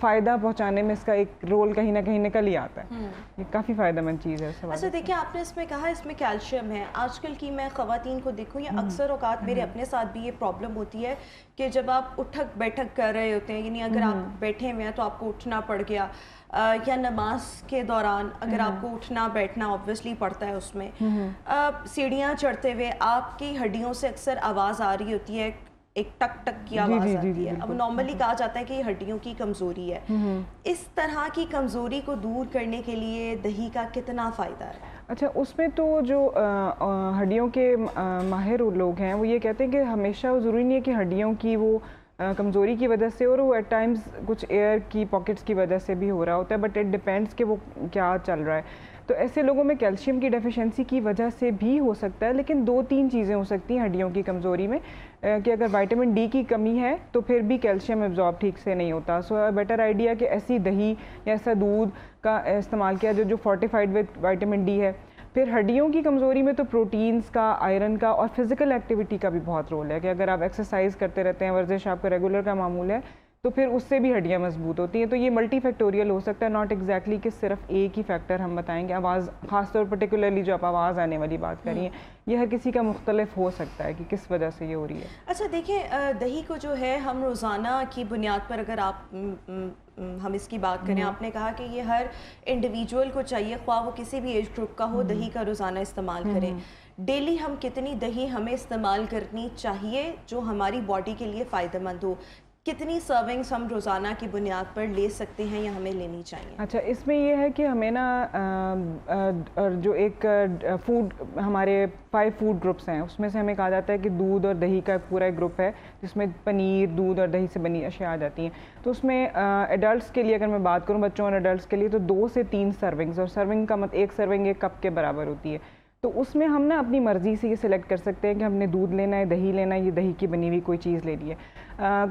فائدہ پہنچانے میں اس کا ایک رول کہیں نہ کہیں نکل ہی آتا ہے. یہ کافی فائدہ مند چیز ہے. اچھا دیکھیں آپ نے اس میں کہا اس میں کیلشیم ہے. آج کل کی میں خواتین کو دیکھوں یا اکثر اوقات میرے اپنے ساتھ بھی یہ پرابلم ہوتی ہے کہ جب آپ اٹھک بیٹھک کر رہے ہوتے ہیں, یعنی اگر آپ بیٹھے ہوئے ہیں تو آپ کو اٹھنا پڑ گیا, یا نماز کے دوران اگر آپ کو اٹھنا بیٹھنا obviously پڑتا ہے, اس میں سیڑھیاں چڑھتے ہوئے آپ کی ہڈیوں سے اکثر آواز آ رہی ہوتی ہے, ایک ٹک ٹک کی آواز آتی ہے. اب نارملی کہا جاتا ہے کہ یہ ہڈیوں کی کمزوری ہے. اس طرح کی کمزوری کو دور کرنے کے لیے دہی کا کتنا فائدہ ہے؟ اچھا, اس میں تو جو ہڈیوں کے ماہر لوگ ہیں وہ یہ کہتے ہیں کہ ہمیشہ وہ ضروری نہیں ہے کہ ہڈیوں کی وہ کمزوری کی وجہ سے, اور وہ ایٹ ٹائمز کچھ ایئر کی پاکٹس کی وجہ سے بھی ہو رہا ہوتا ہے, بٹ اٹ ڈپینڈس کہ وہ کیا چل رہا ہے. تو ایسے لوگوں میں کیلشیم کی ڈیفیشنسی کی وجہ سے بھی ہو سکتا ہے, لیکن 2-3 چیزیں ہو سکتی ہیں ہڈیوں کی کمزوری میں, کہ اگر وائٹامن ڈی کی کمی ہے تو پھر بھی کیلشیم ایبزارب ٹھیک سے نہیں ہوتا. سو بیٹر آئیڈیا کہ ایسی دہی یا ایسا دودھ کا استعمال کیا جو فورٹیفائڈ وتھ وائٹامن ڈی ہے. پھر ہڈیوں کی کمزوری میں تو پروٹینز کا, آئرن کا اور فزیکل ایکٹیویٹی کا بھی بہت رول ہے, کہ اگر آپ ایکسرسائز کرتے رہتے ہیں, ورزش آپ کا ریگولر کا معمول ہے, تو پھر اس سے بھی ہڈیاں مضبوط ہوتی ہیں. تو یہ ملٹی فیکٹوریل ہو سکتا ہے, ناٹ ایگزیکٹلی کہ صرف ایک ہی فیکٹر ہم بتائیں گے. آواز خاص طور پرٹیکولرلی جو آپ آواز آنے والی بات کر رہی ہیں, یہ ہر کسی کا مختلف ہو سکتا ہے کہ کس وجہ سے یہ ہو رہی ہے. اچھا دیکھیں, دہی کو جو ہے ہم روزانہ کی بنیاد پر اگر آپ ہم اس کی بات کریں, آپ نے کہا کہ یہ ہر انڈیویجول کو چاہیے, خواہ وہ کسی بھی ایج گروپ کا ہو, دہی کا روزانہ استعمال کریں. ڈیلی ہم کتنی دہی ہمیں استعمال کرنی چاہیے جو ہماری باڈی کے لیے فائدہ مند ہو؟ کتنی سرونگز ہم روزانہ کی بنیاد پر لے سکتے ہیں یا ہمیں لینی چاہیے؟ اچھا, اس میں یہ ہے کہ ہمیں نا جو ایک فوڈ ہمارے 5 فوڈ گروپس ہیں, اس میں سے ہمیں کہا جاتا ہے کہ دودھ اور دہی کا پورا ایک گروپ ہے جس میں پنیر, دودھ اور دہی سے بنی اشیاء آ جاتی ہیں. تو اس میں ایڈلٹس کے لیے اگر میں بات کروں, بچوں اور ایڈلٹس کے لیے, تو 2 سے 3 سرونگز, اور سرونگ کا ایک سرونگ 1 کپ کے برابر ہوتی ہے. تو اس میں ہم نا اپنی مرضی سے یہ سلیکٹ کر سکتے ہیں کہ ہم نے دودھ لینا ہے, دہی لینا ہے, یہ دہی کی بنی ہوئی کوئی چیز لینی ہے.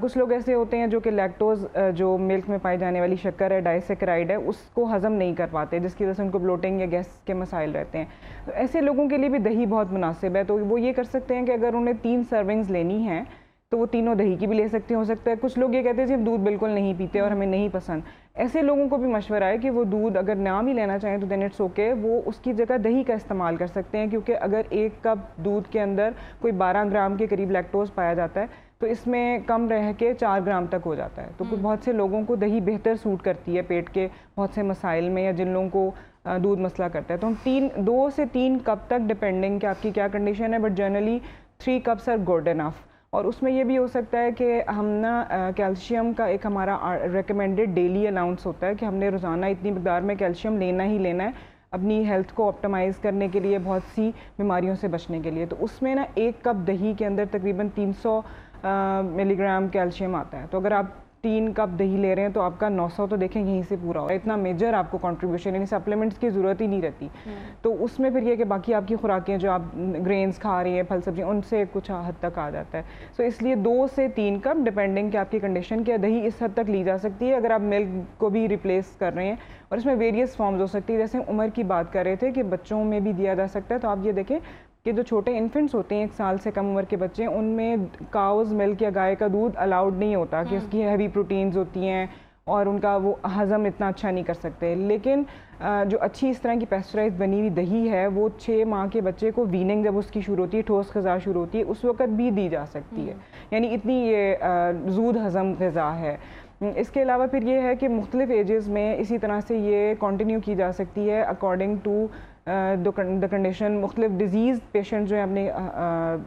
کچھ لوگ ایسے ہوتے ہیں جو کہ لیکٹوز جو ملک میں پائی جانے والی شکر ہے, ڈائسیکرائڈ ہے, اس کو ہضم نہیں کر پاتے, جس کی وجہ سے ان کو بلوٹنگ یا گیس کے مسائل رہتے ہیں. تو ایسے لوگوں کے لیے بھی دہی بہت مناسب ہے. تو وہ یہ کر سکتے ہیں کہ اگر انہیں 3 سرونگز لینی ہیں تو وہ تینوں دہی کی بھی لے سکتے ہیں. ہو سکتا ہے کچھ لوگ یہ کہتے ہیں کہ ہم دودھ بالکل نہیں پیتے اور ہمیں نہیں پسند, ایسے لوگوں کو بھی مشورہ ہے کہ وہ دودھ اگر نہ بھی لینا چاہیں تو دین اٹس اوکے, وہ اس کی جگہ دہی کا استعمال کر سکتے ہیں, کیونکہ اگر 1 کپ دودھ کے اندر کوئی 12 گرام کے قریب لیکٹوز پایا جاتا ہے تو اس میں کم رہ کے 4 گرام تک ہو جاتا ہے. تو بہت سے لوگوں کو دہی بہتر سوٹ کرتی ہے پیٹ کے بہت سے مسائل میں, یا جن لوگوں کو دودھ مسئلہ کرتا ہے. تو ہم 2 سے 3 کپ تک, ڈپینڈنگ کہ آپ کی کیا کنڈیشن ہے, but generally 3 cups are good enough. اور اس میں یہ بھی ہو سکتا ہے کہ ہم نا کیلشیم کا ایک ہمارا ریکمینڈڈ ڈیلی الاؤنس ہوتا ہے کہ ہم نے روزانہ اتنی مقدار میں کیلشیم لینا ہی لینا ہے اپنی ہیلتھ کو آپٹیمائز کرنے کے لیے, بہت سی بیماریوں سے بچنے کے لیے. تو اس میں نا 1 کپ دہی کے اندر تقریباً 300 ملی گرام کیلشیم آتا ہے. تو اگر آپ 3 کپ دہی لے رہے ہیں تو آپ کا 900 تو دیکھیں یہیں سے پورا ہو رہا ہے. اتنا میجر آپ کو کنٹریبیوشن, یعنی سپلیمنٹس کی ضرورت ہی نہیں رہتی. تو اس میں پھر یہ کہ باقی آپ کی خوراکیں جو آپ گرینز کھا رہی ہیں, پھل سبزیاں, ان سے کچھ حد تک آ جاتا ہے. سو اس لیے 2 سے 3 کپ ڈپینڈنگ کہ آپ کی کنڈیشن کیا, دہی اس حد تک لی جا سکتی ہے اگر آپ ملک کو بھی ریپلیس کر رہے ہیں. اور اس میں ویریس فارمز ہو سکتی ہے, جیسے عمر کی بات کر رہے تھے کہ بچوں میں بھی دیا جا سکتا ہے. تو آپ یہ دیکھیں کہ جو چھوٹے انفنٹس ہوتے ہیں, 1 سال سے کم عمر کے بچے, ان میں کاؤز ملک یا گائے کا دودھ الاؤڈ نہیں ہوتا, کہ اس کی ہیوی پروٹینز ہوتی ہیں اور ان کا وہ ہضم اتنا اچھا نہیں کر سکتے. لیکن جو اچھی اس طرح کی پیسچرائز بنی ہوئی دہی ہے وہ 6 ماہ کے بچے کو ویننگ جب اس کی شروع ہوتی ہے, ٹھوس غذا شروع ہوتی ہے, اس وقت بھی دی جا سکتی ہے. یعنی اتنی یہ زود ہضم غذا ہے. اس کے علاوہ پھر یہ ہے کہ مختلف ایجز میں اسی طرح سے یہ کنٹینیو کی جا سکتی ہے اکارڈنگ ٹو دا کنڈیشن. مختلف ڈیزیز پیشنٹ جو ہے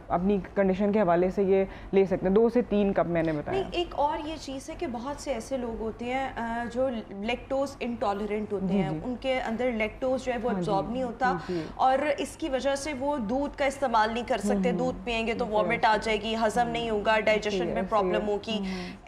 اپنی کنڈیشن کے حوالے سے یہ لے سکتے ہیں. 2 سے 3 کپ میں نے بتایا. ایک اور یہ چیز ہے کہ بہت سے ایسے لوگ ہوتے ہیں جو لیکٹوز انٹالرنٹ ہوتے ہیں, ان کے اندر لیکٹوز جو ہے وہ ابزارب نہیں ہوتا, اور اس کی وجہ سے وہ دودھ کا استعمال نہیں کر سکتے. دودھ پئیں گے تو وامٹ آ جائے گی, ہضم نہیں ہوگا, ڈائجیشن میں پرابلم ہوگی.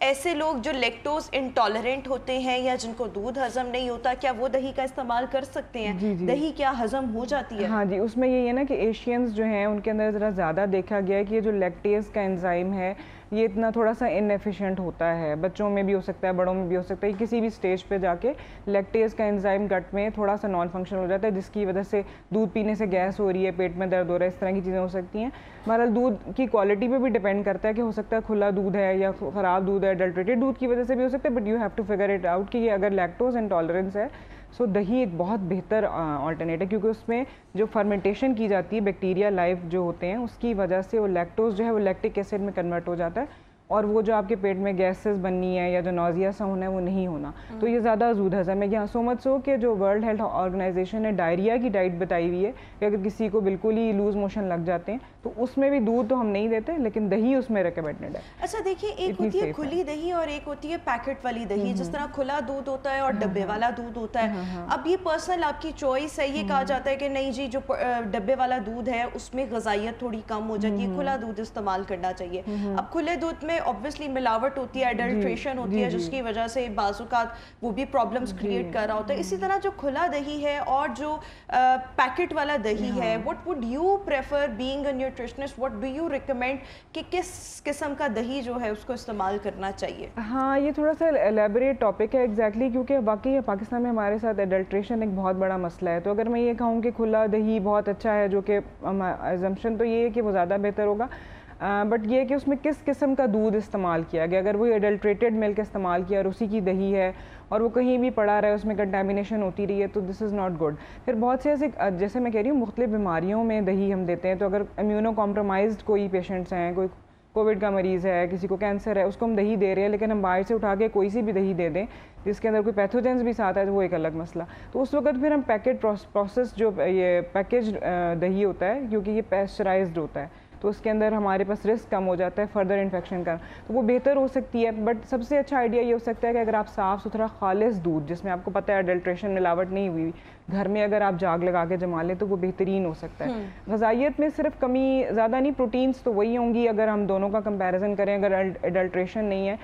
ایسے لوگ جو لیکٹوز انٹالرنٹ ہوتے ہیں یا جن کو دودھ ہضم نہیں ہوتا, کیا وہ دہی کا استعمال کر سکتے ہیں؟ دہی کیا ہضم ہو جاتی ہے؟ ہاں جی, اس میں یہ ہے نا کہ ایشینز جو ہیں ان کے اندر ذرا زیادہ دیکھا گیا ہے کہ یہ جو لیکٹیز کا انزائم ہے یہ اتنا تھوڑا سا انیفیشینٹ ہوتا ہے. بچوں میں بھی ہو سکتا ہے, بڑوں میں بھی ہو سکتا ہے, کسی بھی اسٹیج پہ جا کے لیکٹیز کا انزائم گٹ میں تھوڑا سا نان فنکشنل ہو جاتا ہے, جس کی وجہ سے دودھ پینے سے گیس ہو رہی ہے, پیٹ میں درد ہو رہا ہے, اس طرح کی چیزیں ہو سکتی ہیں. بہرحال دودھ کی کوالٹی پہ بھی ڈیپینڈ کرتا ہے کہ ہو سکتا ہے کھلا دودھ ہے یا خراب دودھ ہے, اڈلٹریٹڈ دودھ کی وجہ سے بھی ہو سکتا ہے, but you have to figure it out کہ یہ اگر لیکٹوز انٹالرنس ہے سو دہی ایک بہت بہتر آلٹرنیٹ ہے, کیونکہ اس میں جو فرمنٹیشن کی جاتی ہے بیکٹیریا لائف جو ہوتے ہیں اس کی وجہ سے وہ لیکٹوز جو ہے وہ لیکٹک ایسڈ میں کنورٹ ہو جاتا ہے, اور وہ جو آپ کے پیٹ میں گیسز بننی ہے یا جو نوزیا سا ہونا ہے وہ نہیں ہونا. تو یہ زیادہ زود ہضم ہے. یہاں سو مچ سو کہ جو ورلڈ ہیلتھ آرگنائزیشن نے ڈائریا کی ڈائٹ بتائی ہوئی ہے کہ اگر کسی کو بالکل ہی لوز موشن لگ جاتے ہیں تو اس میں بھی دودھ تو ہم نہیں دیتے, لیکن دہی اس میں ریکمینڈڈ ہے. اچھا دیکھیے, ایک ہوتی ہے کھلی دہی اور ایک ہوتی ہے پیکٹ والی دہی. جس طرح کھلا دودھ ہوتا ہے اور ڈبے والا دودھ ہوتا ہے. اب یہ پرسنل آپ کی چوائس ہے, یہ کہا جاتا ہے کہ نہیں جی جو ڈبے والا دودھ ہے اس میں غذائیت تھوڑی کم ہو جاتی ہے, کھلا دودھ استعمال کرنا چاہیے. اب کھلے دودھ میں اوبویسلی ملاوٹ ہوتی ہے, ایڈلٹریشن ہوتی ہے, جس کی وجہ سے بعض اوقات وہ بھی پرابلمز کریٹ کر رہا ہوتا ہے. اسی طرح جو کھلا دہی ہے اور جو پیکٹ والا دہی ہے, what would you prefer being a nutritionist, what do you recommend کہ کس قسم کا دہی جو ہے اس کو استعمال کرنا چاہیے؟ ہاں یہ تھوڑا سا ایلیبریٹ ٹاپک ہے ایگزیکٹلی, کیونکہ باقی پاکستان میں ہمارے ساتھ ایڈلٹریشن ایک بہت بڑا مسئلہ ہے. تو اگر میں یہ کہوں کہ کھلا دہی بہت اچھا ہے, جو کہ ایزمپشن تو یہ ہے کہ وہ زیادہ بہتر ہوگا, بٹ یہ کہ اس میں کس قسم کا دودھ استعمال کیا گیا. اگر وہ ایڈلٹریٹڈ ملک استعمال کیا اور اسی کی دہی ہے اور وہ کہیں بھی پڑا رہا ہے, اس میں کنٹامینیشن ہوتی رہی ہے, تو دس از ناٹ گڈ. پھر بہت سے ایسے جیسے میں کہہ رہی ہوں مختلف بیماریوں میں دہی ہم دیتے ہیں, تو اگر امیونو کمپرومائزڈ کوئی پیشنٹس ہیں, کوئی کووڈ کا مریض ہے, کسی کو کینسر ہے, اس کو ہم دہی دے رہے ہیں, لیکن ہم باہر سے اٹھا کے کوئی سی بھی دہی دے دیں جس کے اندر کوئی پیتھوجنس بھی ساتھ ہے, تو وہ ایک الگ مسئلہ. تو اس وقت پھر ہم پیکٹ پروسیس جو یہ پیکیج دہی ہوتا ہے, کیونکہ یہ پیسچرائزڈ ہوتا ہے, تو اس کے اندر ہمارے پاس رسک کم ہو جاتا ہے فردر انفیکشن کا, تو وہ بہتر ہو سکتی ہے. بٹ سب سے اچھا آئیڈیا یہ ہو سکتا ہے کہ اگر آپ صاف ستھرا خالص دودھ, جس میں آپ کو پتہ ہے ایڈلٹریشن ملاوٹ نہیں ہوئی, گھر میں اگر آپ جاگ لگا کے جما لیں تو وہ بہترین ہو سکتا ہے. غذائیت میں صرف کمی زیادہ نہیں, پروٹینس تو وہی ہوں گی اگر ہم دونوں کا کمپیریزن کریں. اگر ایڈلٹریشن نہیں ہے,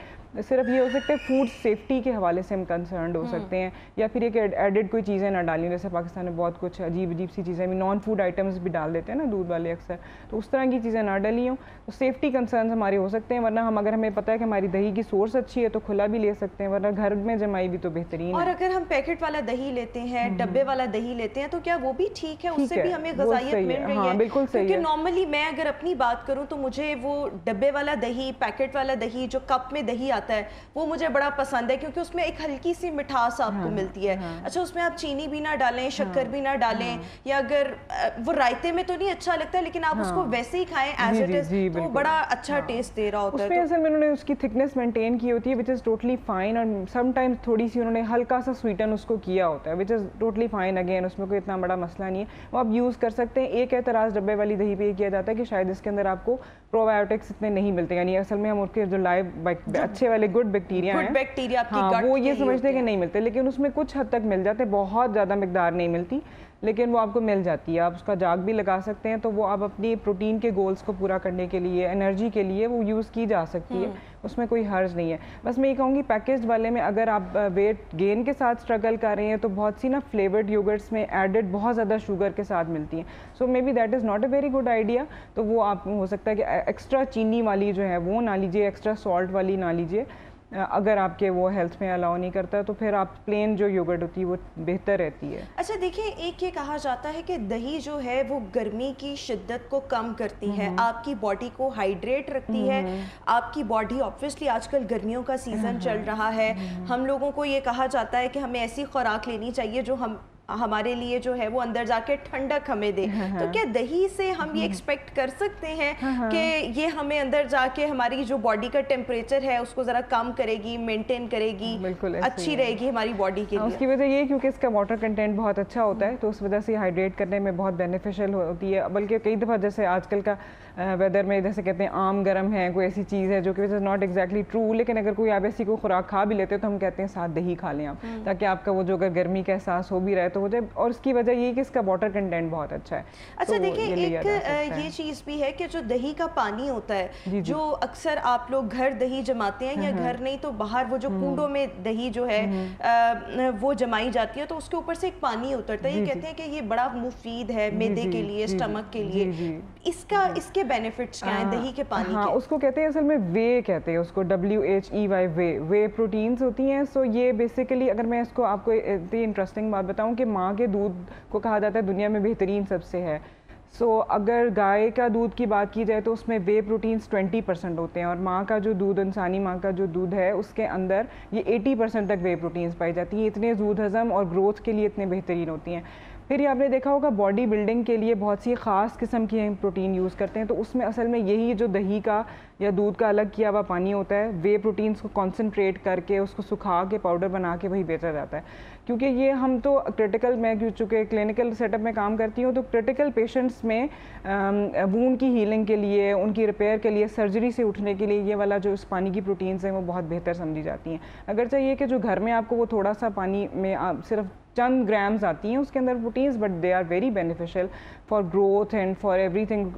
صرف یہ ہو سکتا ہے فوڈ سیفٹی کے حوالے سے ہم کنسرنڈ ہو سکتے ہیں, یا پھر یہ کہ ایڈڈ کوئی چیزیں نہ ڈالیں. جیسے پاکستان میں بہت کچھ عجیب سی چیزیں بھی, نان فوڈ آئٹمس بھی ڈال دیتے ہیں نا دودھ والے اکثر, تو اس طرح کی چیزیں نہ ڈلی ہوں. تو سیفٹی کنسرنز ہمارے ہو سکتے ہیں, ورنہ ہم اگر ہمیں پتہ ہے کہ ہماری دہی کی سورس اچھی ہے تو کھلا بھی لے سکتے ہیں, ورنہ گھر میں جمائی بھی تو بہترین ہے. اور اگر ہم پیکٹ والا دہی لیتے ہیں, ڈبے والا دہی لیتے ہیں, تو کیا وہ بھی ٹھیک ہے؟ اس سے بھی ہمیں غذائیت مل رہی ہے؟ بالکل صحیح ہے. کیونکہ نارملی میں اگر اپنی بات کروں تو مجھے وہ ڈبے والا دہی, پیکٹ والا دہی, جو کپ میں دہی آتا ہے وہ مجھے بڑا پسند ہے, کیونکہ اس میں ایک ہلکی سی مٹھاس آپ کو ملتی ہے. اچھا اس میں آپ چینی بھی نہ ڈالیں, شکر بھی نہ ڈالیں, یا اگر وہ رائتے میں تو نہیں اچھا لگتا, لیکن آپ اس کو ویسے ہی کھائیں ایز اٹ از, تو بڑا اچھا ٹیسٹ دے رہا ہوتا ہے. اس میں اصل میں انہوں نے اس کی تھکنیس مینٹین کی ہوتی ہے وچ از ٹوٹلی فائن, اور سم ٹائمز تھوڑی سی انہوں نے ہلکا سا سویٹن اس کو کیا ہوتا ہے, وچ از ٹوٹلی فائن. اگین اس میں کوئی اتنا بڑا مسئلہ نہیں ہے, وہ آپ یوز کر سکتے ہیں. ایک اعتراض ڈبے والی دہی پہ یہ کیا جاتا ہے کہ شاید اس کے اندر آپ کو پرو بایوٹکس اتنے نہیں ملتے, یعنی اصل میں ہم اس کے جو لائیو اچھے والے گڈ بیکٹیریا ہیں وہ یہ سمجھتے ہیں کہ نہیں ملتے, لیکن اس میں کچھ حد تک مل جاتے, بہت زیادہ مقدار نہیں ملتی, لیکن وہ آپ کو مل جاتی ہے. آپ اس کا جاگ بھی لگا سکتے ہیں, تو وہ آپ اپنی پروٹین کے گولز کو پورا کرنے کے لیے, انرجی کے لیے وہ یوز کی جا سکتی ہے, اس میں کوئی حرج نہیں ہے. بس میں یہ کہوں گی پیکیجڈ والے میں اگر آپ ویٹ گین کے ساتھ اسٹرگل کر رہے ہیں تو بہت سی نا فلیورڈ یوگرٹس میں ایڈڈ بہت زیادہ شوگر کے ساتھ ملتی ہیں, so maybe that is not a very good idea. تو وہ آپ ہو سکتا ہے کہ ایکسٹرا چینی والی جو ہے وہ نہ لیجیے, ایکسٹرا سالٹ والی نہ لیجیے. اگر آپ کے وہ ہیلتھ میں الاؤ نہیں کرتا تو پھر آپ پلین جو یوگرٹ ہوتی ہے وہ بہتر رہتی ہے. اچھا دیکھیں, ایک یہ کہا جاتا ہے کہ دہی جو ہے وہ گرمی کی شدت کو کم کرتی ہے, آپ کی باڈی کو ہائیڈریٹ رکھتی ہے. آپ کی باڈی آبویسلی آج کل گرمیوں کا سیزن چل رہا ہے, ہم لوگوں کو یہ کہا جاتا ہے کہ ہمیں ایسی خوراک لینی چاہیے جو ہمارے لیے جو ہے وہ اندر جا کے ٹھنڈک ہمیں دے. تو کیا دہی سے ہم یہ ایکسپیکٹ کر سکتے ہیں کہ یہ ہمیں اندر جا کے ہماری جو باڈی کا ٹیمپریچر ہے اس کو ذرا کم کرے گی, مینٹین کرے گی, اچھی رہے گی ہماری باڈی کے لیے؟ اس کی وجہ یہ کیونکہ اس کا واٹر کنٹینٹ بہت اچھا ہوتا ہے, تو اس وجہ سے ہائیڈریٹ کرنے میں بہت بینیفیشل ہوتی ہے. بلکہ کئی دفعہ جیسے آج کل کا ویدر میں جیسے کہتے ہیں عام گرم ہے, کوئی ایسی چیز ہے جو کہ ناٹ ایگزیکٹلی ٹرو, لیکن اگر کوئی آپ ایسی کوئی خوراک کھا بھی لیتے تو ہم کہتے ہیں ساتھ دہی کھا لیں آپ, تاکہ آپ کا وہ جو اگر گرمی کا احساس ہو بھی رہا ہے تو ہو جائے. اور اس کی وجہ یہ کہ اس کا واٹر کنٹینٹ بہت اچھا ہے. اچھا دیکھیں, ایک یہ چیز بھی ہے کہ جو دہی کا پانی ہوتا ہے, جو اکثر آپ لوگ گھر دہی جماتے ہیں, یا گھر نہیں تو باہر وہ جو کنڈوں میں دہی جو ہے وہ جمائی جاتی ہے, تو اس کے اوپر سے ایک پانی اترتا ہے. یہ کہتے ہیں کہ یہ بڑا مفید ہے معدے کے لیے, اسٹمک کے لیے. اس کے benefits کیا ہیں دہی کے پانی کے؟ ہاں اس کو کہتے ہیں اصل میں وے کہتے ہیں اس کو, WHEY, وے پروٹینز ہوتی ہیں. سو یہ بیسیکلی اگر میں اس کو آپ کو اتنی انٹرسٹنگ بات بتاؤں کہ ماں کے دودھ کو کہا جاتا ہے دنیا میں بہترین سب سے ہے. سو اگر گائے کا دودھ کی بات کی جائے تو اس میں وے پروٹینز 20% ہوتے ہیں, اور ماں کا جو دودھ, انسانی ماں کا جو دودھ ہے اس کے اندر یہ 80% تک وے پروٹینز پائی جاتی ہیں. اتنے زود ہضم اور گروتھ کے لیے اتنے بہترین ہوتی ہیں. پھر یہ آپ نے دیکھا ہوگا باڈی بلڈنگ کے لیے بہت سی خاص قسم کی پروٹین یوز کرتے ہیں, تو اس میں اصل میں یہی جو دہی کا یا دودھ کا الگ کیا ہوا پانی ہوتا ہے, وے پروٹینز کو کانسنٹریٹ کر کے اس کو سکھا کے پاؤڈر بنا کے وہی بیچا جاتا ہے. کیونکہ یہ ہم تو کرٹیکل, میں چونکہ کلینکل سیٹ اپ میں کام کرتی ہوں, تو کرٹیکل پیشنٹس میں وونڈ کی ہیلنگ کے لیے, ان کی ریپیئر کے لیے, سرجری سے اٹھنے کے لیے یہ والا جو اس پانی کی پروٹینز ہیں وہ بہت بہتر سمجھی جاتی ہیں. اگرچہ یہ کہ جو گھر میں آپ کو وہ تھوڑا سا پانی میں صرف چند گرامز آتی ہیں اس کے اندر proteins, but they are very beneficial for growth and for everything.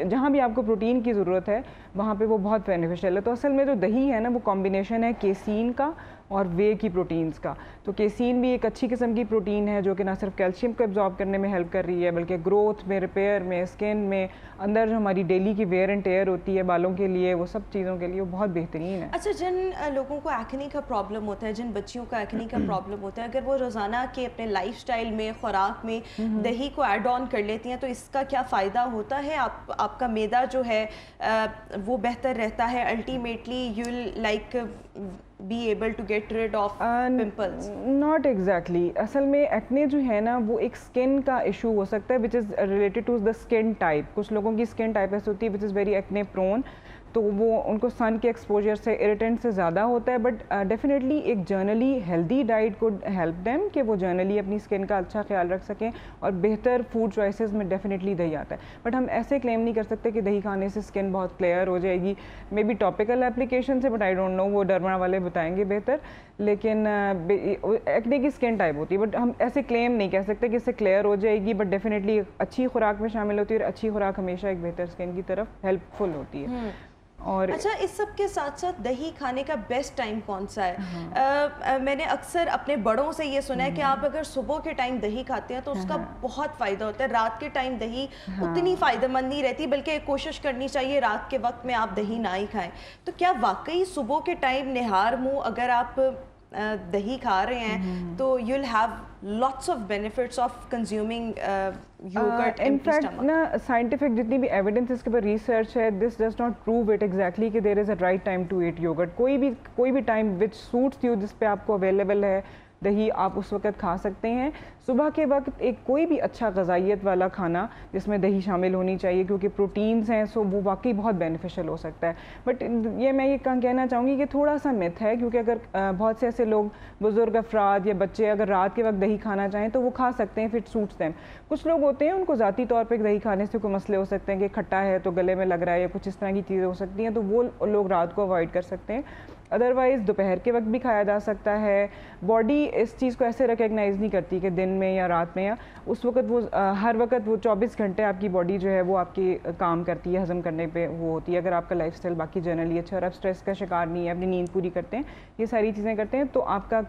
جہاں بھی آپ کو پروٹین کی ضرورت ہے وہاں پہ وہ بہت بینیفیشیل ہے. تو اصل میں جو دہی ہے نا وہ کمبینیشن ہے کیسین کا اور وے کی پروٹینز کا. تو کیسین بھی ایک اچھی قسم کی پروٹین ہے جو کہ نہ صرف کیلشیم کو ایبزارب کرنے میں ہیلپ کر رہی ہے بلکہ گروتھ میں, ریپیئر میں, اسکن میں, اندر جو ہماری ڈیلی کی ویئر اینڈ ٹیئر ہوتی ہے بالوں کے لیے, وہ سب چیزوں کے لیے وہ بہت بہترین ہے. اچھا, جن لوگوں کو ایکنی کا پرابلم ہوتا ہے, جن بچیوں کا ایکنی کا پرابلم ہوتا ہے, اگر وہ روزانہ کے اپنے لائف اسٹائل میں, خوراک میں دہی کو ایڈ آن کر لیتی ہیں تو اس کا کیا فائدہ ہوتا ہے؟ آپ کا معدہ جو ہے وہ بہتر رہتا ہے, ultimately you will like be able to get rid of pimples? Not exactly. اصل میں ایکنے جو ہے نا وہ ایک اسکن کا ایشو ہو سکتا ہے which is related to the skin type. کچھ لوگوں کی اسکن ٹائپ ایسی ہوتی ہے which is very acne prone, تو وہ ان کو سن کے ایکسپوجر سے, اریٹنٹ سے زیادہ ہوتا ہے. بٹ ڈیفینیٹلی ایک جرنلی ہیلدی ڈائٹ کو ہیلپ دیم کہ وہ جرنلی اپنی اسکن کا اچھا خیال رکھ سکیں, اور بہتر فوڈ چوائسیز میں ڈیفینیٹلی دہی آتا ہے. بٹ ہم ایسے کلیم نہیں کر سکتے کہ دہی کھانے سے اسکن بہت کلیئر ہو جائے گی. مے بی ٹاپیکل اپلیکیشن سے, بٹ آئی ڈونٹ نو, وہ ڈرما والے بتائیں گے بہتر. لیکن ایکنے کی اسکن ٹائپ ہوتی ہے, بٹ ہم ایسے کلیم نہیں کہہ سکتے کہ اس سے کلیئر ہو جائے گی. بٹ ڈیفینیٹلی اچھی خوراک میں شامل ہوتی ہے, اور اچھی خوراک ہمیشہ ایک بہتر اسکن کی طرف ہیلپ فل ہوتی ہے. اور اچھا, اس سب کے ساتھ ساتھ دہی کھانے کا بیسٹ ٹائم کون سا ہے؟ میں نے اکثر اپنے بڑوں سے یہ سنا ہے کہ آپ اگر صبح کے ٹائم دہی کھاتے ہیں تو اس کا بہت فائدہ ہوتا ہے. رات کے ٹائم دہی اتنی فائدہ مند نہیں رہتی, بلکہ کوشش کرنی چاہیے رات کے وقت میں آپ دہی نہ ہی کھائیں. تو کیا واقعی صبح کے ٹائم نہار منہ اگر آپ دہی کھا رہے ہیں تو you will have lots of benefits of consuming yogurt? In fact نا سائنٹیفک جتنی بھی ایویڈنس اس کے اوپر ریسرچ ہے, this does not prove it exactly کہ there is a right time to eat yogurt. کوئی بھی ٹائم وچ سوٹس یو, جس پہ آپ کو اویلیبل ہے دہی, آپ اس وقت کھا سکتے ہیں. صبح کے وقت ایک کوئی بھی اچھا غذائیت والا کھانا جس میں دہی شامل ہونی چاہیے, کیونکہ پروٹینز ہیں, سو وہ واقعی بہت بینیفیشیل ہو سکتا ہے. بٹ میں یہ کہنا چاہوں گی کہ تھوڑا سا مت ہے, کیونکہ اگر بہت سے ایسے لوگ, بزرگ افراد یا بچے اگر رات کے وقت دہی کھانا چاہیں تو وہ کھا سکتے ہیں, فٹ سوٹس دیم. کچھ لوگ ہوتے ہیں ان کو ذاتی طور پہ دہی کھانے سے کوئی مسئلے ہو سکتے ہیں کہ کھٹا ہے تو گلے میں لگ رہا ہے یا کچھ اس طرح کی چیزیں ہو سکتی ہیں, تو وہ لوگ رات کو اوائڈ کر سکتے ہیں. ادروائز دوپہر کے وقت بھی کھایا جا سکتا ہے. باڈی اس چیز کو ایسے ریکگنائز نہیں کرتی کہ دن میں یا رات میں, یا اس وقت وہ ہر وقت وہ 24 گھنٹے آپ کی باڈی جو ہے وہ آپ کی کام کرتی ہے, ہضم کرنے پہ وہ ہوتی ہے. اگر آپ کا لائف اسٹائل باقی جنرلی اچھا اور آپ اسٹریس کا شکار نہیں ہے, اپنی نیند پوری کرتے ہیں, یہ ساری چیزیں کرتے ہیں, تو آپ کا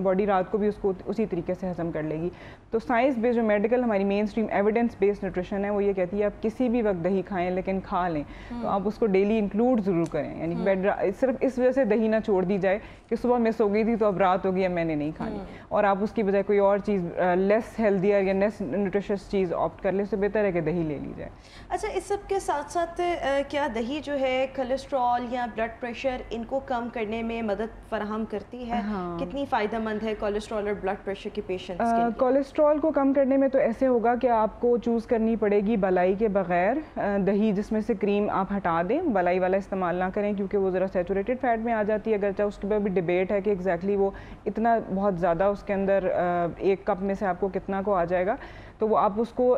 باڈی رات کو بھی اس کو اسی طریقے سے ہضم کر لے گی. تو سائنس بیس جو میڈیکل ہماری مین اسٹریم ایویڈنس بیسڈ نیوٹریشن ہے وہ یہ کہتی ہے آپ کسی بھی وقت دہی کھائیں لیکن کھا لیں, تو آپ اس کو ڈیلی انکلوڈ ضرور کریں. یعنی صرف اس وجہ سے دہی نہ چھوڑ دی جائے کہ صبح مس ہو گئی تھی تو اب رات ہو گئی اب میں نے نہیں کھانی, اور آپ اس کی بجائے کوئی اور چیز لیس ہیلدیئر یا لیس نیوٹریشس چیز آپٹ کر لیں, اس سے بہتر ہے کہ دہی لے لی جائے. اچھا, اس سب کے ساتھ ساتھ کیا دہی جو ہے کولیسٹرول یا بلڈ پریشر ان کو کم کرنے میں مدد فراہم کرتی ہے؟ کتنی فائدہ مند ہے کولیسٹرول اور بلڈ پریشر کے پیشنٹس کے لیے؟ کولیسٹرول کو کم کرنے میں تو ایسے ہوگا کہ آپ کو چوز کرنی پڑے گی بلائی کے بغیر دہی, جس میں سے کریم آپ ہٹا دیں, بلائی والا استعمال نہ کریں کیونکہ وہ ذرا سیچوریٹڈ فیٹ میں آ جاتی ہے. اگرچہ اس کے بعد بھی ڈبیٹ ہے کہ ایگزیکٹلی وہ اتنا بہت زیادہ اس کے اندر ایک کپ میں سے آپ کو کتنا کو آ جائے گا, تو وہ آپ اس کو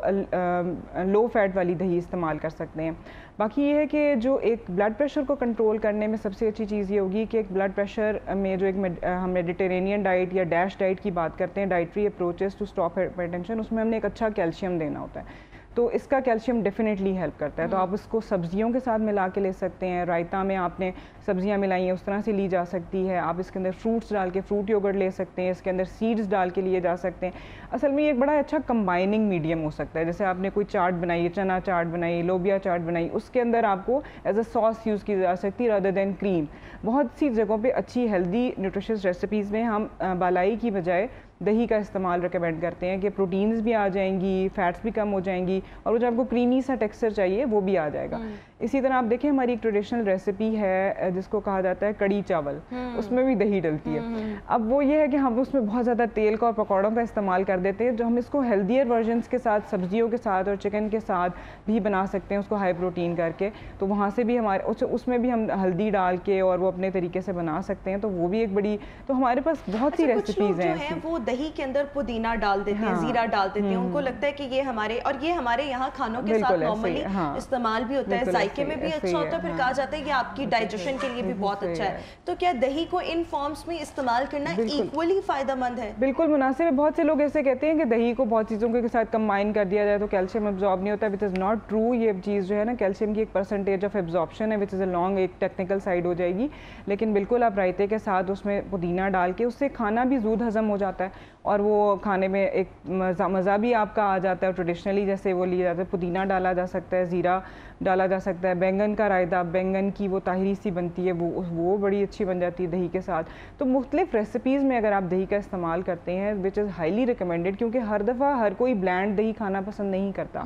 لو فیٹ والی دہی استعمال کر سکتے ہیں. باقی یہ ہے کہ جو ایک بلڈ پریشر کو کنٹرول کرنے میں سب سے اچھی چیز یہ ہوگی کہ ایک بلڈ پریشر میں جو ایک ہم میڈیٹرینین ڈائٹ یا ڈیش ڈائٹ کی بات کرتے ہیں, dietary approaches to stop hypertension, اس میں ہم نے ایک اچھا کیلشیم دینا ہوتا ہے. تو اس کا کیلشیم ڈیفینیٹلی ہیلپ کرتا ہے. تو آپ اس کو سبزیوں کے ساتھ ملا کے لے سکتے ہیں. رائتا میں آپ نے سبزیاں ملائی ہیں اس طرح سے لی جا سکتی ہے. آپ اس کے اندر فروٹس ڈال کے فروٹ یوگرٹ لے سکتے ہیں, اس کے اندر سیڈز ڈال کے لیے جا سکتے ہیں. اصل میں یہ ایک بڑا اچھا کمبائننگ میڈیم ہو سکتا ہے. جیسے آپ نے کوئی چاٹ بنائی, چنا چاٹ بنائی, لوبیا چاٹ بنائی, اس کے اندر آپ کو ایز اے سوس یوز کی جا سکتی ہے رادر دین کریم. بہت سی جگہوں پہ اچھی ہیلدی نیوٹریشس ریسیپیز میں ہم بالائی کی بجائے دہی کا استعمال ریکمینڈ کرتے ہیں کہ پروٹینز بھی آ جائیں گی, فیٹس بھی کم ہو جائیں گی, اور وہ جو آپ کو کریمی سا ٹیکسچر چاہیے وہ بھی آ جائے گا. اسی طرح آپ دیکھیں ہماری ایک ٹریڈیشنل ریسیپی ہے جس کو کہا جاتا ہے کڑی چاول, اس میں بھی دہی ڈلتی ہے. اب وہ یہ ہے کہ ہم اس میں بہت زیادہ تیل کا اور پکوڑوں کا استعمال کر دیتے ہیں, جو ہم اس کو ہیلدیئر ورژنس کے ساتھ, سبزیوں کے ساتھ اور چکن کے ساتھ بھی بنا سکتے ہیں اس کو ہائی پروٹین کر کے. تو وہاں سے بھی ہمارے اس میں بھی ہم ہلدی ڈال کے اور وہ اپنے طریقے سے بنا سکتے ہیں. تو وہ بھی ایک بڑی, تو ہمارے پاس بہت سی ریسیپیز ہیں. وہ دہی کے اندر پودینہ ڈال دیتے ہیں, زیرہ ڈال دیتے ہیں, ان کو لگتا ہے کہ یہ ہمارے, اور یہ ہمارے یہاں کھانوں کے ساتھ نارملی استعمال بھی ہوتا ہے, ذائقے میں بھی اچھا ہوتا ہے, پھر کہا جاتا ہے کہ آپ کی ڈائجیشن کے لیے بھی بہت اچھا ہے. تو کیا دہی کو ان فارمز میں استعمال کرنا ایکولی فائدہ مند ہے؟ بالکل مناسب ہے. بہت سے لوگ ایسے کہتے ہیں کہ دہی کو بہت چیزوں کے ساتھ کمبائن کر دیا جائے تو کیلشیم ابزارب نہیں ہوتا, وچ از ناٹ ٹرو. یہ چیز جو ہے نا, کیلشیم کی ایک پرسنٹیج آف ابزارپشن ہے وچ از اے لانگ, ایک ٹیکنیکل سائڈ ہو جائے گی. لیکن بالکل آپ رائتے کے ساتھ اس میں پودینہ ڈال کے, اس سے کھانا بھی زود ہضم ہو جاتا ہے اور وہ کھانے میں ایک مزہ بھی آپ کا آ جاتا ہے. ٹریڈیشنلی جیسے وہ لیا جاتا ہے, پودینہ ڈالا جا سکتا ہے, زیرہ ڈالا جا سکتا ہے, بینگن کا رائتا, بینگن کی وہ طاہری سی بنتی ہے, وہ بڑی اچھی بن جاتی ہے دہی کے ساتھ. تو مختلف ریسیپیز میں اگر آپ دہی کا استعمال کرتے ہیں وچ از ہائیلی ریکمینڈیڈ, کیونکہ ہر دفعہ ہر کوئی بلینڈ دہی کھانا پسند نہیں کرتا.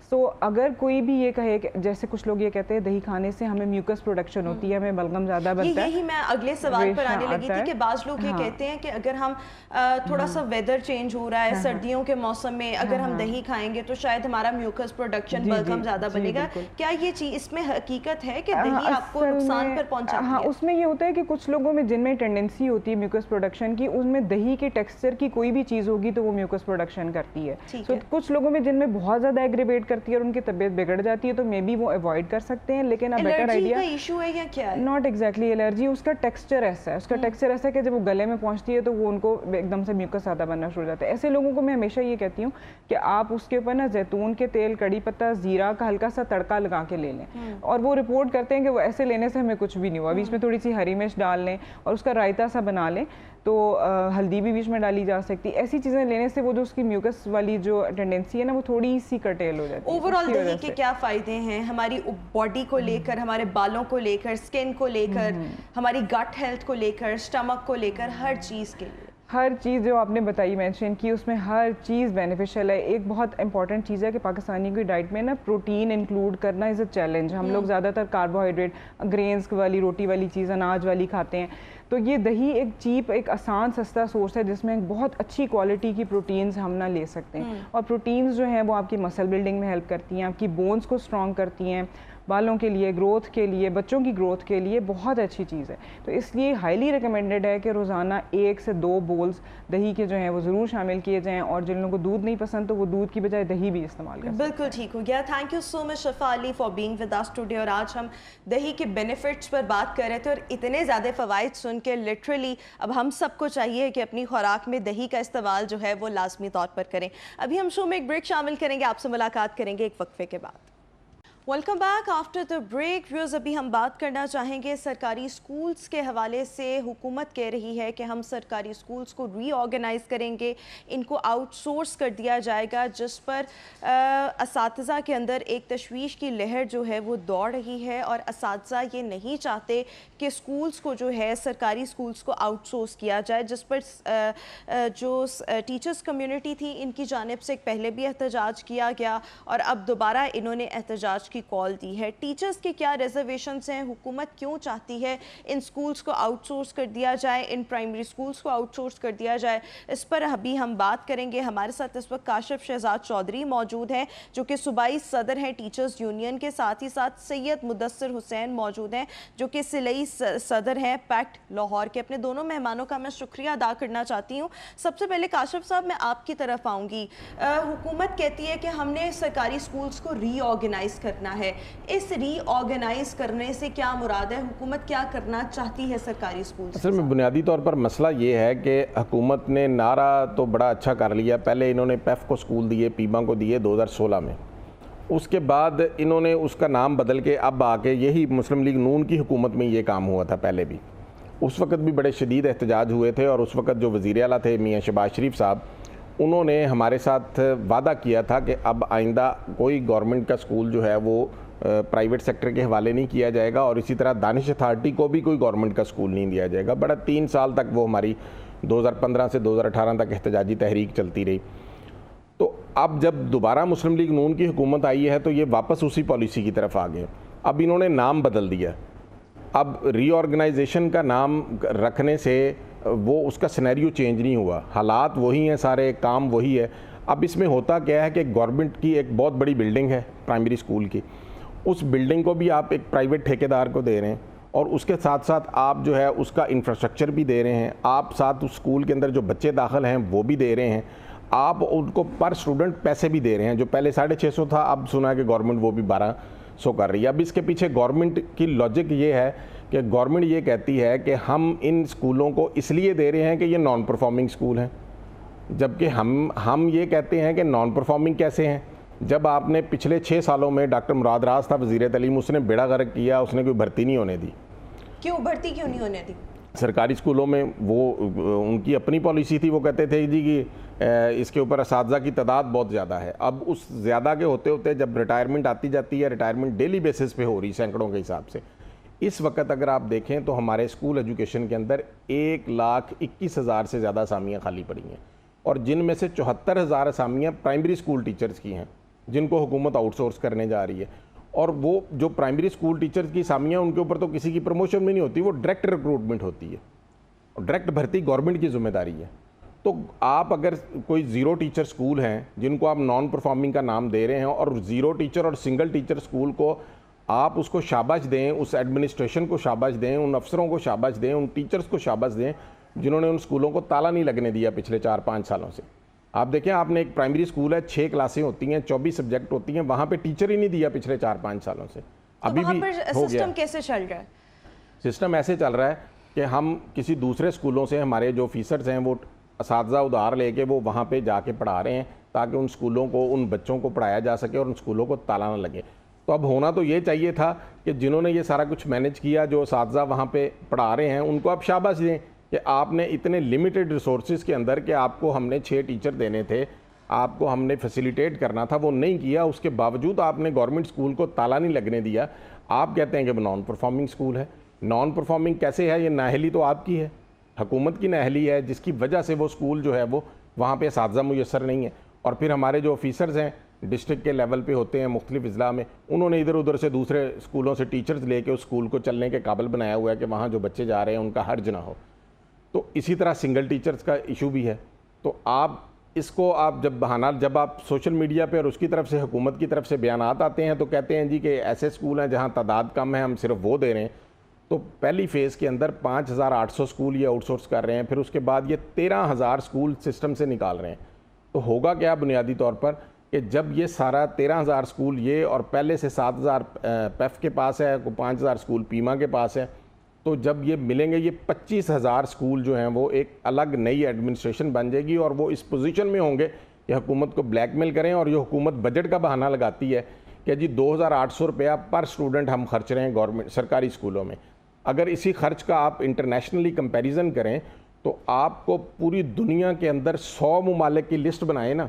سو اگر کوئی بھی یہ کہے کہ جیسے کچھ لوگ یہ کہتے ہیں دہی کھانے سے ہمیں میوکس پروڈکشن ہوتی ہے, ہمیں بلغم زیادہ بنتا ہے. یہی میں اگلے سوال پر آنے لگی تھی کہ بعض لوگ یہ کہتے ہیں کہ اگر ہم تھوڑا سا ویدر چینج ہو رہا ہے, سردیوں کے موسم میں اگر ہم دہی کھائیں گے تو شاید ہمارا میوکس پروڈکشن بلغم زیادہ بنے گا. کیا یہ چیز اس میں حقیقت ہے کہ دہی آپ کو نقصان پر پہنچاتی ہے؟ ہاں, اس میں یہ ہوتا ہے کہ کچھ لوگوں میں جن میں ٹینڈنسی ہوتی ہے میوکس پروڈکشن کی, ان میں دہی کے ٹیکسچر کی کوئی بھی چیز ہوگی تو وہ میوکس پروڈکشن کرتی ہے. کچھ لوگوں میں جن میں بہت زیادہ ایگریویٹ کرتی ہے اور ان کی طبیعت بگڑ جاتی ہے تو مے بی وہ اوائڈ کر سکتے ہیں. لیکن بیٹر آئیڈیا, الرجی کا ایشو ہے یا کیا ہے؟ ناٹ ایگزیکٹلی الرجی, اس کا ٹیکسچر ایسا ہے, اس کا ٹیکسچر ایسا ہے کہ جب وہ گلے میں پہنچتی ہے تو وہ ان کو ایک دم سے میوکس زیادہ بننا شروع ہو جاتا ہے. ایسے لوگوں کو میں ہمیشہ یہ کہتی ہوں کہ آپ اس کے اوپر نا زیتون کے تیل, کڑی پتہ, زیرہ کا ہلکا سا تڑکا لگا کے لے لیں, اور وہ رپورٹ کرتے ہیں کہ وہ ایسے لینے سے ہمیں کچھ بھی نہیں ہوا. بیچ میں تھوڑی سی ہری مرچ ڈال لیں اور اس کا رائتا سا بنا لیں, تو ہلدی بھی بیچ میں ڈالی جا سکتی. ایسی چیزیں لینے سے وہ جو اس کی میوکس والی جو ٹینڈنسی ہے نا, وہ تھوڑی سی کرٹیل ہو جاتی ہے. اوور آل دہی کے کیا فائدے ہیں ہماری باڈی کو لے کر, ہمارے بالوں کو لے کر, اسکن کو لے کر, ہماری گٹ ہیلتھ کو لے کر, اسٹمک کو لے کر, ہر چیز کے لیے؟ ہر چیز جو آپ نے بتائی مینشن کی, اس میں ہر چیز بینیفیشل ہے. ایک بہت امپورٹنٹ چیز ہے کہ پاکستانی کی ڈائٹ میں نا پروٹین انکلوڈ کرنا از اے چیلنج. ہم لوگ زیادہ تر کاربوہائیڈریٹ, گرینز والی روٹی والی چیز, اناج والی کھاتے ہیں. تو یہ دہی ایک چیپ, ایک آسان سستا سورس ہے جس میں بہت اچھی کوالٹی کی پروٹینز ہم نہ لے سکتے ہیں. اور پروٹینز جو ہیں وہ آپ کی مسل بلڈنگ میں ہیلپ کرتی ہیں, آپ کی بونز کو اسٹرانگ کرتی ہیں, بالوں کے لیے, گروتھ کے لیے, بچوں کی گروتھ کے لیے بہت اچھی چیز ہے. تو اس لیے ہائیلی ریکمینڈیڈ ہے کہ روزانہ 1 سے 2 بولز دہی کے جو ہیں وہ ضرور شامل کیے جائیں, اور جن لوگوں کو دودھ نہیں پسند تو وہ دودھ کی بجائے دہی بھی استعمال کریں. بالکل ٹھیک ہو گیا. Thank you so much Shifa Ali for being with us today. اور آج ہم دہی کے بینیفٹس پر بات کر رہے تھے, اور اتنے زیادہ فوائد سن کے لٹرلی اب ہم سب کو چاہیے کہ اپنی خوراک میں دہی کا استعمال جو ہے وہ لازمی طور پر کریں. ابھی ہم شو میں ایک بریک شامل کریں گے, آپ سے ملاقات کریں گے ایک وقفے کے بعد. Welcome back after the break. Viewers, ابھی ہم بات کرنا چاہیں گے سرکاری اسکولس کے حوالے سے. حکومت کہہ رہی ہے کہ ہم سرکاری اسکولس کو ری آرگنائز کریں گے, ان کو آؤٹ سورس کر دیا جائے گا, جس پر اساتذہ کے اندر ایک تشویش کی لہر جو ہے وہ دوڑ رہی ہے. اور اساتذہ یہ نہیں چاہتے کہ اسکولس کو جو ہے, سرکاری اسکولس کو آؤٹ سورس کیا جائے, جس پر جو ٹیچرس کمیونٹی تھی ان کی جانب سے پہلے بھی احتجاج کیا گیا, اور اب دوبارہ انہوں نے احتجاج کی کال دی ہے. ٹیچرز کے کیا ریزرویشنز ہیں, حکومت کیوں چاہتی ہے ان سکولز کو آؤٹ سورس کر دیا جائے, ان پرائمری سکولز کو آؤٹ سورس کر دیا جائے, اس پر ابھی ہم بات کریں گے. ہمارے ساتھ اس وقت کاشف شہزاد چودھری موجود ہیں جو کہ صوبائی صدر ہیں ٹیچرز یونین کے, ساتھ ہی ساتھ سید مدثر حسین موجود ہیں جو کہ صلئی صدر ہیں پیکٹ لاہور کے. اپنے دونوں مہمانوں کا میں شکریہ ادا کرنا چاہتی ہوں. سب سے پہلے کاشف صاحب, میں آپ کی طرف آؤں گی. حکومت کہتی ہے کہ ہم نے سرکاری سکولز کو ری آرگنائز کرنا ہے. اس ری آرگنائز کرنے سے کیا مراد ہے, حکومت کیا کرنا چاہتی ہے سرکاری اسکولز؟ اصل میں بنیادی طور پر مسئلہ یہ ہے کہ حکومت نے نعرہ تو بڑا اچھا کر لیا. پہلے انہوں نے پیف کو اسکول دیے, پیما کو دیے 2016 میں, اس کے بعد انہوں نے اس کا نام بدل کے اب آ کے یہی مسلم لیگ نون کی حکومت میں یہ کام ہوا تھا پہلے بھی. اس وقت بھی بڑے شدید احتجاج ہوئے تھے اور اس وقت جو وزیر اعلیٰ تھے میاں شہباز شریف صاحب, انہوں نے ہمارے ساتھ وعدہ کیا تھا کہ اب آئندہ کوئی گورنمنٹ کا سکول جو ہے وہ پرائیویٹ سیکٹر کے حوالے نہیں کیا جائے گا, اور اسی طرح دانش اتھارٹی کو بھی کوئی گورنمنٹ کا سکول نہیں دیا جائے گا. بڑا 3 سال تک وہ ہماری 2015 سے 2018 تک احتجاجی تحریک چلتی رہی. تو اب جب دوبارہ مسلم لیگ نون کی حکومت آئی ہے تو یہ واپس اسی پالیسی کی طرف آ گئے. اب انہوں نے نام بدل دیا. اب ری آرگنائزیشن کا نام رکھنے سے وہ اس کا سینیریو چینج نہیں ہوا, حالات وہی ہیں, سارے کام وہی ہے. اب اس میں ہوتا کیا ہے کہ گورنمنٹ کی ایک بہت بڑی بلڈنگ ہے پرائمری اسکول کی, اس بلڈنگ کو بھی آپ ایک پرائیویٹ ٹھیکیدار کو دے رہے ہیں, اور اس کے ساتھ ساتھ آپ جو ہے اس کا انفراسٹرکچر بھی دے رہے ہیں, آپ ساتھ اس اسکول کے اندر جو بچے داخل ہیں وہ بھی دے رہے ہیں, آپ ان کو پر اسٹوڈنٹ پیسے بھی دے رہے ہیں. جو پہلے 650 تھا اب سنا ہے کہ گورنمنٹ وہ بھی 1200 کر رہی ہے. اب اس کے پیچھے گورنمنٹ کی لاجک یہ ہے کہ گورنمنٹ یہ کہتی ہے کہ ہم ان اسکولوں کو اس لیے دے رہے ہیں کہ یہ نان پرفارمنگ اسکول ہیں, جبکہ ہم یہ کہتے ہیں کہ نان پرفارمنگ کیسے ہیں. جب آپ نے پچھلے 6 سالوں میں ڈاکٹر مراد راز تھا وزیر تعلیم, اس نے بیڑا غرق کیا, اس نے کوئی بھرتی نہیں ہونے دی. کیوں بھرتی کیوں نہیں ہونے دی؟ سرکاری اسکولوں میں وہ ان کی اپنی پالیسی تھی, وہ کہتے تھے جی کہ اس کے اوپر اساتذہ کی تعداد بہت زیادہ ہے. اب اس زیادہ کے ہوتے ہوتے جب ریٹائرمنٹ آتی جاتی ہے, ریٹائرمنٹ ڈیلی بیسس پہ ہو رہی سینکڑوں کے حساب سے. اس وقت اگر آپ دیکھیں تو ہمارے اسکول ایجوکیشن کے اندر 1,21,000 سے زیادہ اسامیاں خالی پڑی ہیں, اور جن میں سے 74,000 اسامیاں پرائمری اسکول ٹیچرز کی ہیں جن کو حکومت آؤٹ سورس کرنے جا رہی ہے. اور وہ جو پرائمری اسکول ٹیچرز کی اسامیاں, ان کے اوپر تو کسی کی پروموشن بھی نہیں ہوتی, وہ ڈائریکٹ ریکروٹمنٹ ہوتی ہے, اور ڈائریکٹ بھرتی گورنمنٹ کی ذمہ داری ہے. تو آپ اگر کوئی 0 ٹیچر اسکول ہیں جن کو آپ نان پرفارمنگ کا نام دے رہے ہیں, اور 0 ٹیچر اور سنگل ٹیچر اسکول کو آپ اس کو شاباش دیں, اس ایڈمنسٹریشن کو شاباش دیں, ان افسروں کو شاباش دیں, ان ٹیچرز کو شاباش دیں جنہوں نے ان اسکولوں کو تالا نہیں لگنے دیا پچھلے 4-5 سالوں سے. آپ دیکھیں, آپ نے ایک پرائمری اسکول ہے, 6 کلاسیں ہوتی ہیں, 24 سبجیکٹ ہوتی ہیں, وہاں پہ ٹیچر ہی نہیں دیا پچھلے 4-5 سالوں سے. ابھی بھی ہو گیا. سسٹم کیسے چل رہا ہے؟ سسٹم ایسے چل رہا ہے کہ ہم کسی دوسرے اسکولوں سے, ہمارے جو آفیسرز ہیں وہ اساتذہ ادھار لے کے وہ وہاں پہ جا کے پڑھا رہے ہیں تاکہ ان اسکولوں کو, ان بچوں کو پڑھایا جا سکے اور ان اسکولوں کو تالا نہ لگے. تو اب ہونا تو یہ چاہیے تھا کہ جنہوں نے یہ سارا کچھ مینیج کیا, جو اساتذہ وہاں پہ پڑھا رہے ہیں, ان کو آپ شاباش دیں کہ آپ نے اتنے لمیٹڈ ریسورسز کے اندر کہ آپ کو ہم نے 6 ٹیچر دینے تھے, آپ کو ہم نے فیسیلیٹیٹ کرنا تھا, وہ نہیں کیا. اس کے باوجود آپ نے گورنمنٹ اسکول کو تالا نہیں لگنے دیا. آپ کہتے ہیں کہ وہ نان پرفارمنگ اسکول ہے. نان پرفارمنگ کیسے ہے؟ یہ نااہلی تو آپ کی ہے, حکومت کی نااہلی ہے, جس کی وجہ سے وہ اسکول جو ہے وہ وہاں پہ اساتذہ میسر نہیں ہے. اور پھر ہمارے جو آفیسرز ہیں ڈسٹرکٹ کے لیول پہ ہوتے ہیں مختلف اضلاع میں, انہوں نے ادھر ادھر سے دوسرے اسکولوں سے ٹیچرز لے کے اس اسکول کو چلنے کے قابل بنایا ہوا ہے کہ وہاں جو بچے جا رہے ہیں ان کا حرج نہ ہو. تو اسی طرح سنگل ٹیچرز کا ایشو بھی ہے. تو آپ اس کو آپ جب آپ سوشل میڈیا پہ اور اس کی طرف سے, حکومت کی طرف سے بیانات آتے ہیں تو کہتے ہیں جی کہ ایسے اسکول ہیں جہاں تعداد کم ہے, ہم صرف وہ دے رہے ہیں. تو پہلی فیز کے اندر 5,800 اسکول یہ آؤٹ سورس کر رہے ہیں, پھر اس کے بعد یہ 13,000 اسکول سسٹم سے نکال رہے ہیں. تو ہوگا کیا بنیادی طور پر کہ جب یہ سارا 13,000 اسکول یہ, اور پہلے سے 7,000 پیف کے پاس ہے, 5,000 اسکول پیما کے پاس ہے, تو جب یہ ملیں گے یہ 25,000 اسکول جو ہیں وہ ایک الگ نئی ایڈمنسٹریشن بن جائے گی, اور وہ اس پوزیشن میں ہوں گے کہ حکومت کو بلیک میل کریں. اور یہ حکومت بجٹ کا بہانہ لگاتی ہے کہ جی 2,800 روپیہ پر اسٹوڈنٹ ہم خرچ رہے ہیں گورنمنٹ سرکاری اسکولوں میں. اگر اسی خرچ کا آپ انٹرنیشنلی کمپیریزن کریں تو آپ کو پوری دنیا کے اندر 100 ممالک کی لسٹ بنائیں نا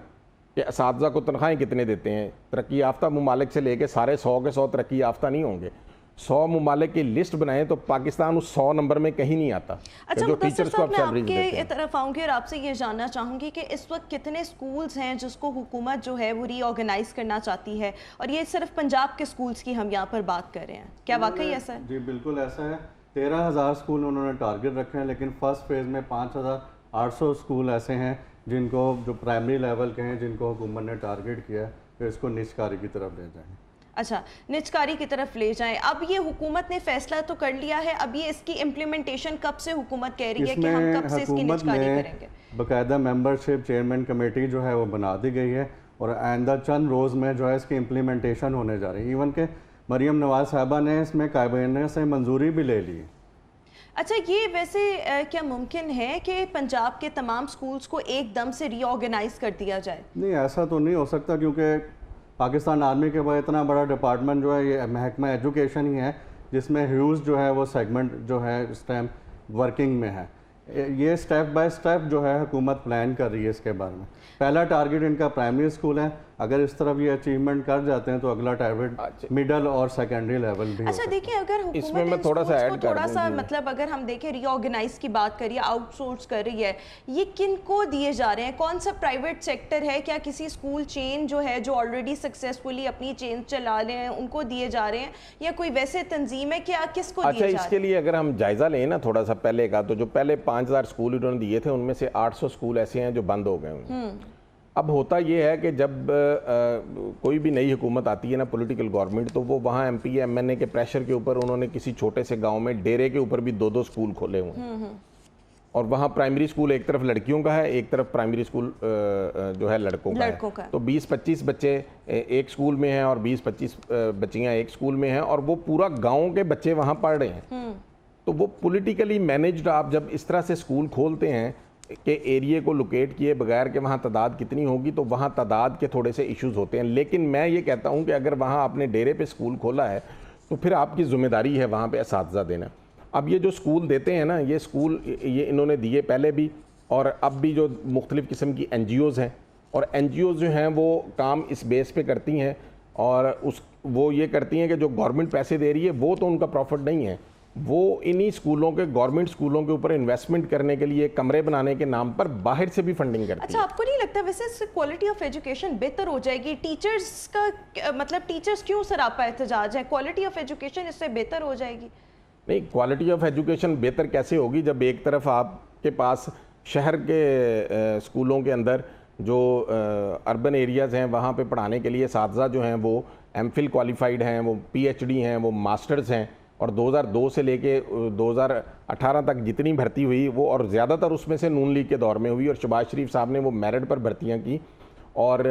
کہ اساتذہ کو تنخواہیں کتنے دیتے ہیں. ترقی یافتہ ممالک سے لے کے سارے 100 کے 100 ترقی یافتہ نہیں ہوں گے. 100 ممالک کی لسٹ بنائیں تو پاکستان اس 100 نمبر میں کہیں نہیں آتا. اچھا مدثر صاحب, میں آپ کے طرف آؤں گی اور آپ سے یہ جاننا چاہوں گی کہ اس وقت کتنے سکولز ہیں جس کو حکومت جو ہے وہ ری آرگنائز کرنا چاہتی ہے, اور یہ صرف پنجاب کے سکولز کی ہم یہاں پر بات کر رہے ہیں, کیا واقعی ایسا ہے؟ جی بالکل ایسا ہے. 13,000 اسکول انہوں نے ٹارگٹ رکھے ہیں, لیکن فرسٹ فیز میں 5,800 اسکول ایسے ہیں جن کو, جو پرائمری لیول کے ہیں, جن کو حکومت نے ٹارگٹ کیا ہے کہ اس کو نجکاری کی طرف لے جائیں. اچھا, نجکاری کی طرف لے جائیں. اب یہ حکومت نے فیصلہ تو کر لیا ہے, اب یہ اس کی امپلیمنٹیشن کب سے حکومت کہہ رہی ہے کہ ہم کب سے اس کی نجکاری کریں گے؟ باقاعدہ ممبرشپ چیئرمین کمیٹی جو ہے وہ بنا دی گئی ہے, اور آئندہ چند روز میں جو ہے اس کی امپلیمنٹیشن ہونے جا رہی ہے. ایون کہ مریم نواز صاحبہ نے اس میں کابینہ سے منظوری بھی لے لی. اچھا, یہ ویسے کیا ممکن ہے کہ پنجاب کے تمام سکولز کو ایک دم سے ری آرگنائز کر دیا جائے؟ نہیں, ایسا تو نہیں ہو سکتا, کیونکہ پاکستان آرمی کے بعد اتنا بڑا ڈپارٹمنٹ جو ہے یہ محکمہ ایجوکیشن ہی ہے جس میں ہیوز جو ہے وہ سیگمنٹ جو ہے اس ٹائم ورکنگ میں ہے. یہ سٹیپ بائی سٹیپ جو ہے حکومت پلان کر رہی ہے اس کے بارے میں. پہلا ٹارگٹ ان کا پرائمری اسکول ہے, اگر اس طرف یہ اچیومنٹ کر جاتے ہیں تو اگلا ٹارگٹ مڈل اور سیکنڈری لیول بھی. اچھا دیکھیں, اگر اس میں میں تھوڑا سا ایڈ تھوڑا سا مطلب اگر ہم دیکھیں ری آرگنائز کی بات کریے, آؤٹ سورس کر رہی ہے, یہ کن کو دیے جا رہے ہیں؟ کون سا پرائیویٹ سیکٹر ہے؟ کیا کسی اسکول چین جو ہے جو آلریڈی سکسیسفلی اپنی چین چلا رہے ہیں ان کو دیے جا رہے ہیں, یا کوئی ویسے تنظیم ہے کیا کس کو دیے جا رہے ہیں؟ اچھا, اس کے لیے اگر ہم جائزہ لیں نا تھوڑا سا پہلے کا, تو جو پہلے 5000 اسکول انہوں نے دیے تھے ان میں سے 800 اسکول ایسے ہیں جو بند ہو گئے ہیں. اب ہوتا یہ ہے کہ جب کوئی بھی نئی حکومت آتی ہے نا, پولیٹیکل گورنمنٹ, تو وہ وہاں ایم پی ایم این اے کے پریشر کے اوپر انہوں نے کسی چھوٹے سے گاؤں میں ڈیرے کے اوپر بھی 2 اسکول کھولے ہوئے ہیں, اور وہاں پرائمری اسکول ایک طرف لڑکیوں کا ہے, ایک طرف پرائمری اسکول جو ہے لڑکوں کا ہے. تو 20-25 بچے ایک اسکول میں ہیں اور 20-25 بچیاں ایک اسکول میں ہیں, اور وہ پورا گاؤں کے بچے وہاں پڑھ رہے ہیں. تو وہ پولیٹیکلی مینیجڈ آپ جب اس طرح سے اسکول کھولتے ہیں کہ ایریے کو لوکیٹ کیے بغیر کہ وہاں تعداد کتنی ہوگی, تو وہاں تعداد کے تھوڑے سے ایشوز ہوتے ہیں. لیکن میں یہ کہتا ہوں کہ اگر وہاں آپ نے ڈیرے پہ اسکول کھولا ہے تو پھر آپ کی ذمہ داری ہے وہاں پہ اساتذہ دینا. اب یہ جو اسکول دیتے ہیں نا, یہ اسکول یہ انہوں نے دیے پہلے بھی, اور اب بھی جو مختلف قسم کی این جی اوز ہیں, اور این جی اوز جو ہیں وہ کام اس بیس پہ کرتی ہیں, اور وہ یہ کرتی ہیں کہ جو گورنمنٹ پیسے دے رہی ہے وہ تو ان کا پروفٹ نہیں ہے, وہ انہی اسکولوں کے گورنمنٹ اسکولوں کے اوپر انویسٹمنٹ کرنے کے لیے کمرے بنانے کے نام پر باہر سے بھی فنڈنگ کرتی ہے. اچھا, آپ کو نہیں لگتا ویسے اس سے کوالٹی آف ایجوکیشن بہتر ہو جائے گی؟ ٹیچرز کا مطلب ٹیچرز کیوں سراپا احتجاج ہے, کوالٹی آف ایجوکیشن اس سے بہتر ہو جائے گی؟ نہیں, کوالٹی آف ایجوکیشن بہتر کیسے ہوگی جب ایک طرف آپ کے پاس شہر کے اسکولوں کے اندر جو اربن ایریاز ہیں وہاں پہ پڑھانے کے لیے اساتذہ جو ہیں وہ ایم فل کوالیفائڈ ہیں, وہ پی ایچ ڈی ہیں, وہ ماسٹرز ہیں, اور 2002 سے لے کے 2018 تک جتنی بھرتی ہوئی وہ, اور زیادہ تر اس میں سے نون لیگ کے دور میں ہوئی, اور شہباز شریف صاحب نے وہ میرٹ پر بھرتیاں کی, اور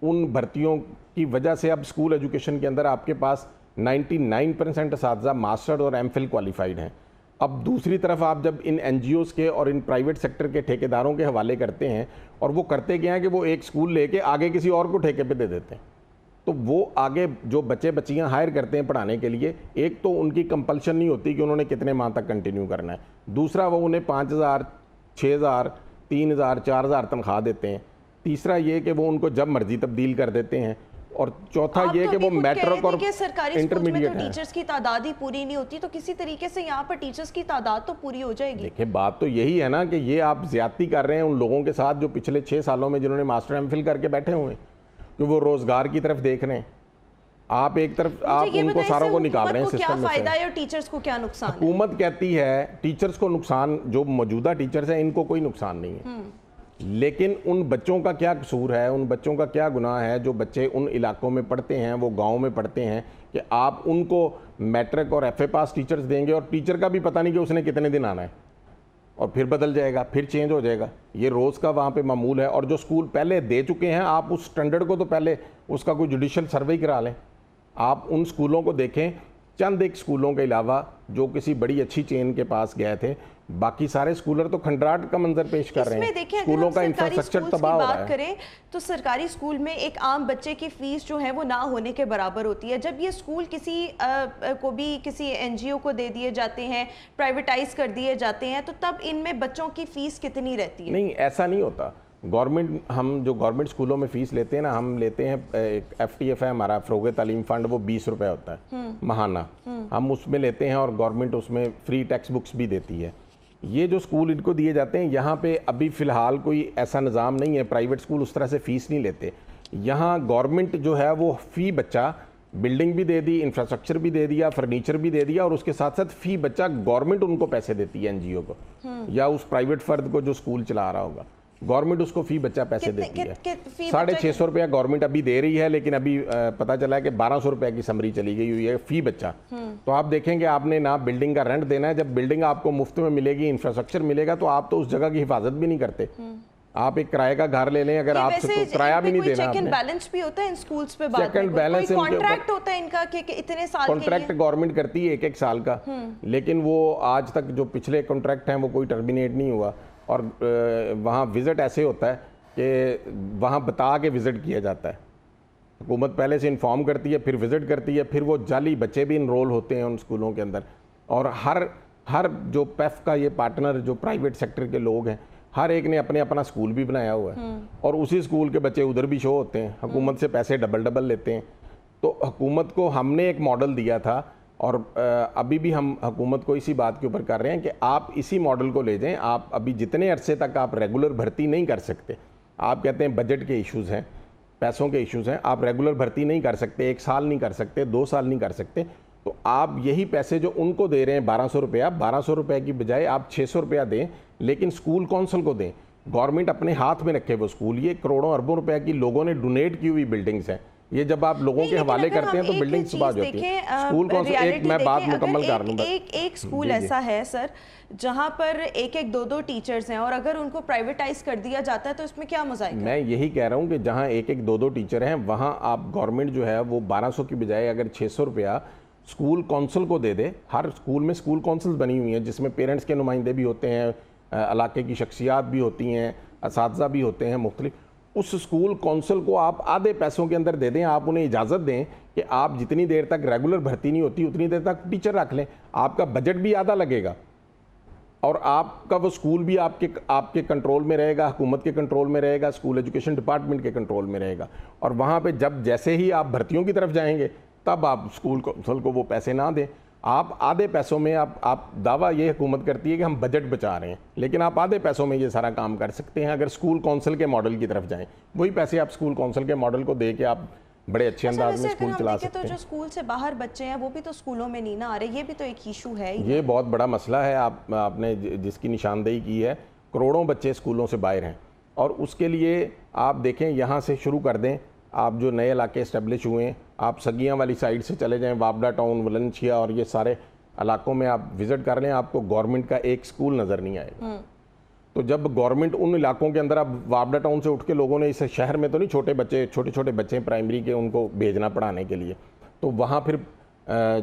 ان بھرتیوں کی وجہ سے اب اسکول ایجوکیشن کے اندر آپ کے پاس 99% اساتذہ ماسٹر اور ایم فل کوالیفائڈ ہیں. اب دوسری طرف آپ جب ان این جی اوز کے اور ان پرائیویٹ سیکٹر کے ٹھیکیداروں کے حوالے کرتے ہیں, اور وہ کرتے کیا ہیں کہ وہ ایک اسکول لے کے آگے کسی اور کو ٹھیکے پہ دے دیتے ہیں, تو وہ آگے جو بچے بچیاں ہائر کرتے ہیں پڑھانے کے لیے, ایک تو ان کی کمپلشن نہیں ہوتی کہ انہوں نے کتنے ماہ تک کنٹینیو کرنا ہے, دوسرا وہ انہیں 5000 6000 3000 4000 تنخواہ دیتے ہیں, تیسرا یہ کہ وہ ان کو جب مرضی تبدیل کر دیتے ہیں, اور چوتھا یہ کہ وہ میٹرک اور انٹرمیڈیٹ ہیں. ٹیچرز کی تعداد ہی پوری نہیں ہوتی, تو کسی طریقے سے یہاں پر ٹیچرز کی تعداد تو پوری ہو جائے گی. دیکھیں بات تو یہی ہے نا کہ یہ آپ زیادتی کر رہے ہیں ان لوگوں کے ساتھ جو پچھلے 6 سالوں میں جنہوں نے ماسٹر ایم فل کر کے بیٹھے ہوئے ہیں, کہ وہ روزگار کی طرف دیکھ رہے ہیں. آپ ایک طرف آپ ان کو ساروں کو نکال رہے ہیں سسٹم میں سے. کیا فائدہ ہے اور ٹیچرز کو کیا نقصان ہے؟ حکومت کہتی ہے ٹیچرز کو نقصان, جو موجودہ ٹیچرز ہیں ان کو کوئی نقصان نہیں ہے, لیکن ان بچوں کا کیا قصور ہے, ان بچوں کا کیا گناہ ہے جو بچے ان علاقوں میں پڑھتے ہیں, وہ گاؤں میں پڑھتے ہیں, کہ آپ ان کو میٹرک اور ایف اے پاس ٹیچرز دیں گے, اور ٹیچر کا بھی پتہ نہیں کہ اس نے کتنے دن آنا ہے, اور پھر بدل جائے گا, پھر چینج ہو جائے گا. یہ روز کا وہاں پہ معمول ہے. اور جو اسکول پہلے دے چکے ہیں, آپ اس اسٹینڈرڈ کو تو پہلے اس کا کوئی جوڈیشل سروے کرا لیں. آپ ان اسکولوں کو دیکھیں, چند ایک اسکولوں کے علاوہ جو کسی بڑی اچھی چین کے پاس گئے تھے, باقی سارے اسکولر تو کھنڈراٹ کا منظر پیش کر رہے ہیں. اسکولوں کا انفراسٹرکچر تباہ ہو رہا ہے. بات کریں تو سرکاری اسکول میں ایک عام بچے کی فیس جو ہے وہ نہ ہونے کے برابر ہوتی ہے. جب یہ اسکول کسی کو بھی کسی این جی او کو دے دیے جاتے ہیں, پرائیویٹائز کر دیے جاتے ہیں, تو تب ان میں بچوں کی فیس کتنی رہتی ہے؟ نہیں, ایسا نہیں ہوتا. گورنمنٹ, ہم جو گورنمنٹ اسکولوں میں فیس لیتے ہیں نا, ہم لیتے ہیں ایف ٹی ایف ہے ہمارا فروغ تعلیم فنڈ, وہ 20 روپے ہوتا ہے ماہانہ, ہم اس میں لیتے ہیں, اور گورنمنٹ اس میں فری ٹیکسٹ بکس بھی دیتی ہے. یہ جو اسکول ان کو دیے جاتے ہیں, یہاں پہ ابھی فی الحال کوئی ایسا نظام نہیں ہے, پرائیویٹ اسکول اس طرح سے فیس نہیں لیتے. یہاں گورنمنٹ جو ہے وہ فی بچہ بلڈنگ بھی دے دی, انفراسٹرکچر بھی دے دیا, فرنیچر بھی دے دیا, اور اس کے ساتھ ساتھ فی بچہ گورنمنٹ ان کو پیسے دیتی ہے, این جی او کو یا اس پرائیویٹ فرد کو جو اسکول چلا رہا ہوگا, گورنمنٹ اس کو فی بچہ پیسے دیتی ہے. 650 روپیہ گورنمنٹ ابھی دے رہی ہے, لیکن ابھی پتہ چلا ہے کہ 1200 روپے کی سمری چلی گئی ہوئی ہے فی بچہ. تو آپ دیکھیں کہ آپ نے نہ بلڈنگ کا رینٹ دینا ہے, جب بلڈنگ آپ کو مفت میں ملے گی, انفراسٹرکچر ملے گا, تو آپ تو اس جگہ کی حفاظت بھی نہیں کرتے. آپ ایک کرائے کا گھر لے لیں, اگر آپ سے کرایہ بھی نہیں دینا, چیک اینڈ بیلنس بھی ہوتا ہے ان سکولز پہ, بعد میں کوئی کانٹریکٹ ہوتا ہے ان کا کہ اتنے سال کے لیے کانٹریکٹ گورنمنٹ کرتی ہے 1 سال کا, لیکن وہ آج تک جو پچھلے کانٹریکٹ ہیں وہ کوئی ٹرمینیٹ نہیں ہوا. اور وہاں وزٹ ایسے ہوتا ہے کہ وہاں بتا کے وزٹ کیا جاتا ہے. حکومت پہلے سے انفارم کرتی ہے، پھر وزٹ کرتی ہے، پھر وہ جعلی بچے بھی انرول ہوتے ہیں ان اسکولوں کے اندر. اور ہر جو پیف کا یہ پارٹنر جو پرائیویٹ سیکٹر کے لوگ ہیں، ہر ایک نے اپنا اسکول بھی بنایا ہوا ہے اور اسی اسکول کے بچے ادھر بھی شو ہوتے ہیں، حکومت سے پیسے ڈبل لیتے ہیں. تو حکومت کو ہم نے ایک ماڈل دیا تھا اور ابھی بھی ہم حکومت کو اسی بات کے اوپر کر رہے ہیں کہ آپ اسی ماڈل کو لے جائیں. آپ ابھی جتنے عرصے تک آپ ریگولر بھرتی نہیں کر سکتے، آپ کہتے ہیں بجٹ کے ایشوز ہیں، پیسوں کے ایشوز ہیں، آپ ریگولر بھرتی نہیں کر سکتے، 1 سال نہیں کر سکتے، 2 سال نہیں کر سکتے، تو آپ یہی پیسے جو ان کو دے رہے ہیں 1200 روپیہ، 1200 روپے کی بجائے آپ 600 روپیہ دیں، لیکن اسکول کونسل کو دیں. گورنمنٹ اپنے ہاتھ میں رکھے وہ اسکول. یہ کروڑوں اربوں روپے کی لوگوں نے ڈونیٹ کی ہوئی بلڈنگز ہیں. یہ جب آپ لوگوں کے حوالے کرتے ہیں تو بلڈنگ صبح ہوتی ہے. اسکول کونسل ایک میں بات مکمل کر لوں. ایک اسکول ایسا ہے سر جہاں پر 1-2 ٹیچرز ہیں اور اگر ان کو پرائیویٹائز کر دیا جاتا ہے تو اس میں کیا مذائقہ؟ میں یہی کہہ رہا ہوں کہ جہاں 1-2 ٹیچر ہیں وہاں آپ گورنمنٹ جو ہے وہ 1200 کی بجائے اگر 600 روپیہ اسکول کونسل کو دے دے. ہر اسکول میں اسکول کونسل بنی ہوئی ہیں جس میں پیرنٹس کے نمائندے بھی ہوتے ہیں، علاقے کی شخصیات بھی ہوتی ہیں، اساتذہ بھی ہوتے ہیں مختلف. اس اسکول کونسل کو آپ آدھے پیسوں کے اندر دے دیں. آپ انہیں اجازت دیں کہ آپ جتنی دیر تک ریگولر بھرتی نہیں ہوتی اتنی دیر تک ٹیچر رکھ لیں. آپ کا بجٹ بھی آدھا لگے گا اور آپ کا وہ اسکول بھی آپ کے کنٹرول میں رہے گا، حکومت کے کنٹرول میں رہے گا، اسکول ایجوکیشن ڈپارٹمنٹ کے کنٹرول میں رہے گا. اور وہاں پہ جیسے ہی آپ بھرتیوں کی طرف جائیں گے تب آپ اسکول کونسل کو وہ پیسے نہ دیں. آپ آدھے پیسوں میں آپ دعویٰ یہ حکومت کرتی ہے کہ ہم بجٹ بچا رہے ہیں، لیکن آپ آدھے پیسوں میں یہ سارا کام کر سکتے ہیں اگر اسکول کونسل کے ماڈل کی طرف جائیں. وہی پیسے آپ اسکول کونسل کے ماڈل کو دے کے آپ بڑے اچھے انداز میں اسکول چلا سکتے ہیں. تو جو اسکول سے باہر بچے ہیں وہ بھی تو اسکولوں میں نہیں نہ آ رہے، یہ بھی تو ایک ایشو ہے. یہ بہت بڑا مسئلہ ہے آپ نے جس کی نشاندہی کی ہے. کروڑوں بچے اسکولوں سے باہر ہیں اور اس کے لیے آپ دیکھیں یہاں سے شروع کر دیں. آپ جو نئے علاقے اسٹیبلش ہوئے ہیں، آپ سگیاں والی سائڈ سے چلے جائیں، وابڈا ٹاؤن، ولنچیا اور یہ سارے علاقوں میں آپ وزٹ کر لیں، آپ کو گورنمنٹ کا ایک اسکول نظر نہیں آئے گا. تو جب گورنمنٹ ان علاقوں کے اندر، اب وابڈا ٹاؤن سے اٹھ کے لوگوں نے اس شہر میں تو نہیں چھوٹے بچے پرائمری کے ان کو بھیجنا پڑھانے کے لیے، تو وہاں پھر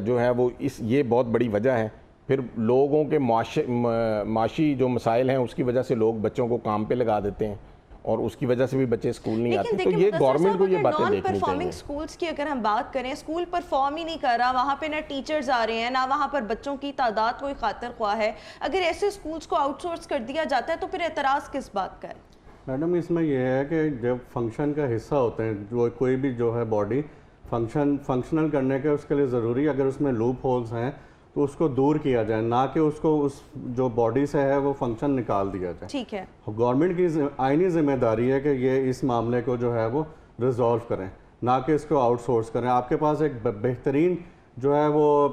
جو ہے وہ یہ بہت بڑی وجہ ہے. پھر لوگوں کے معاشی جو مسائل ہیں اس کی وجہ سے لوگ بچوں کو کام پہ لگا دیتے ہیں اور اس کی وجہ سے بھی بچے اسکول نہیں آتے. تو یہ گورنمنٹ کو یہ باتیں دیکھنی چاہیے. پرفارمنگ اسکولز کی اگر ہم بات کریں، اسکول پرفارم ہی نہیں کر رہا، وہاں پہ نہ ٹیچرز آ رہے ہیں، نہ وہاں پر بچوں کی تعداد کوئی خاطر خواہ ہے. اگر ایسے اسکولز کو آؤٹ سورس کر دیا جاتا ہے تو پھر اعتراض کس بات کا ہے؟ میڈم اس میں یہ ہے کہ جب فنکشن کا حصہ ہوتے ہیں جو کوئی بھی جو ہے باڈی فنکشنل کرنے کے اس کے لیے ضروری، اگر اس میں لوپ ہولز ہیں تو اس کو دور کیا جائے، نہ کہ اس کو اس جو باڈی سے ہے وہ فنکشن نکال دیا جائے. ٹھیک ہے، گورنمنٹ کی آئینی ذمہ داری ہے کہ یہ اس معاملے کو جو ہے وہ ریزالو کریں، نہ کہ اس کو آؤٹ سورس کریں. آپ کے پاس ایک بہترین جو ہے وہ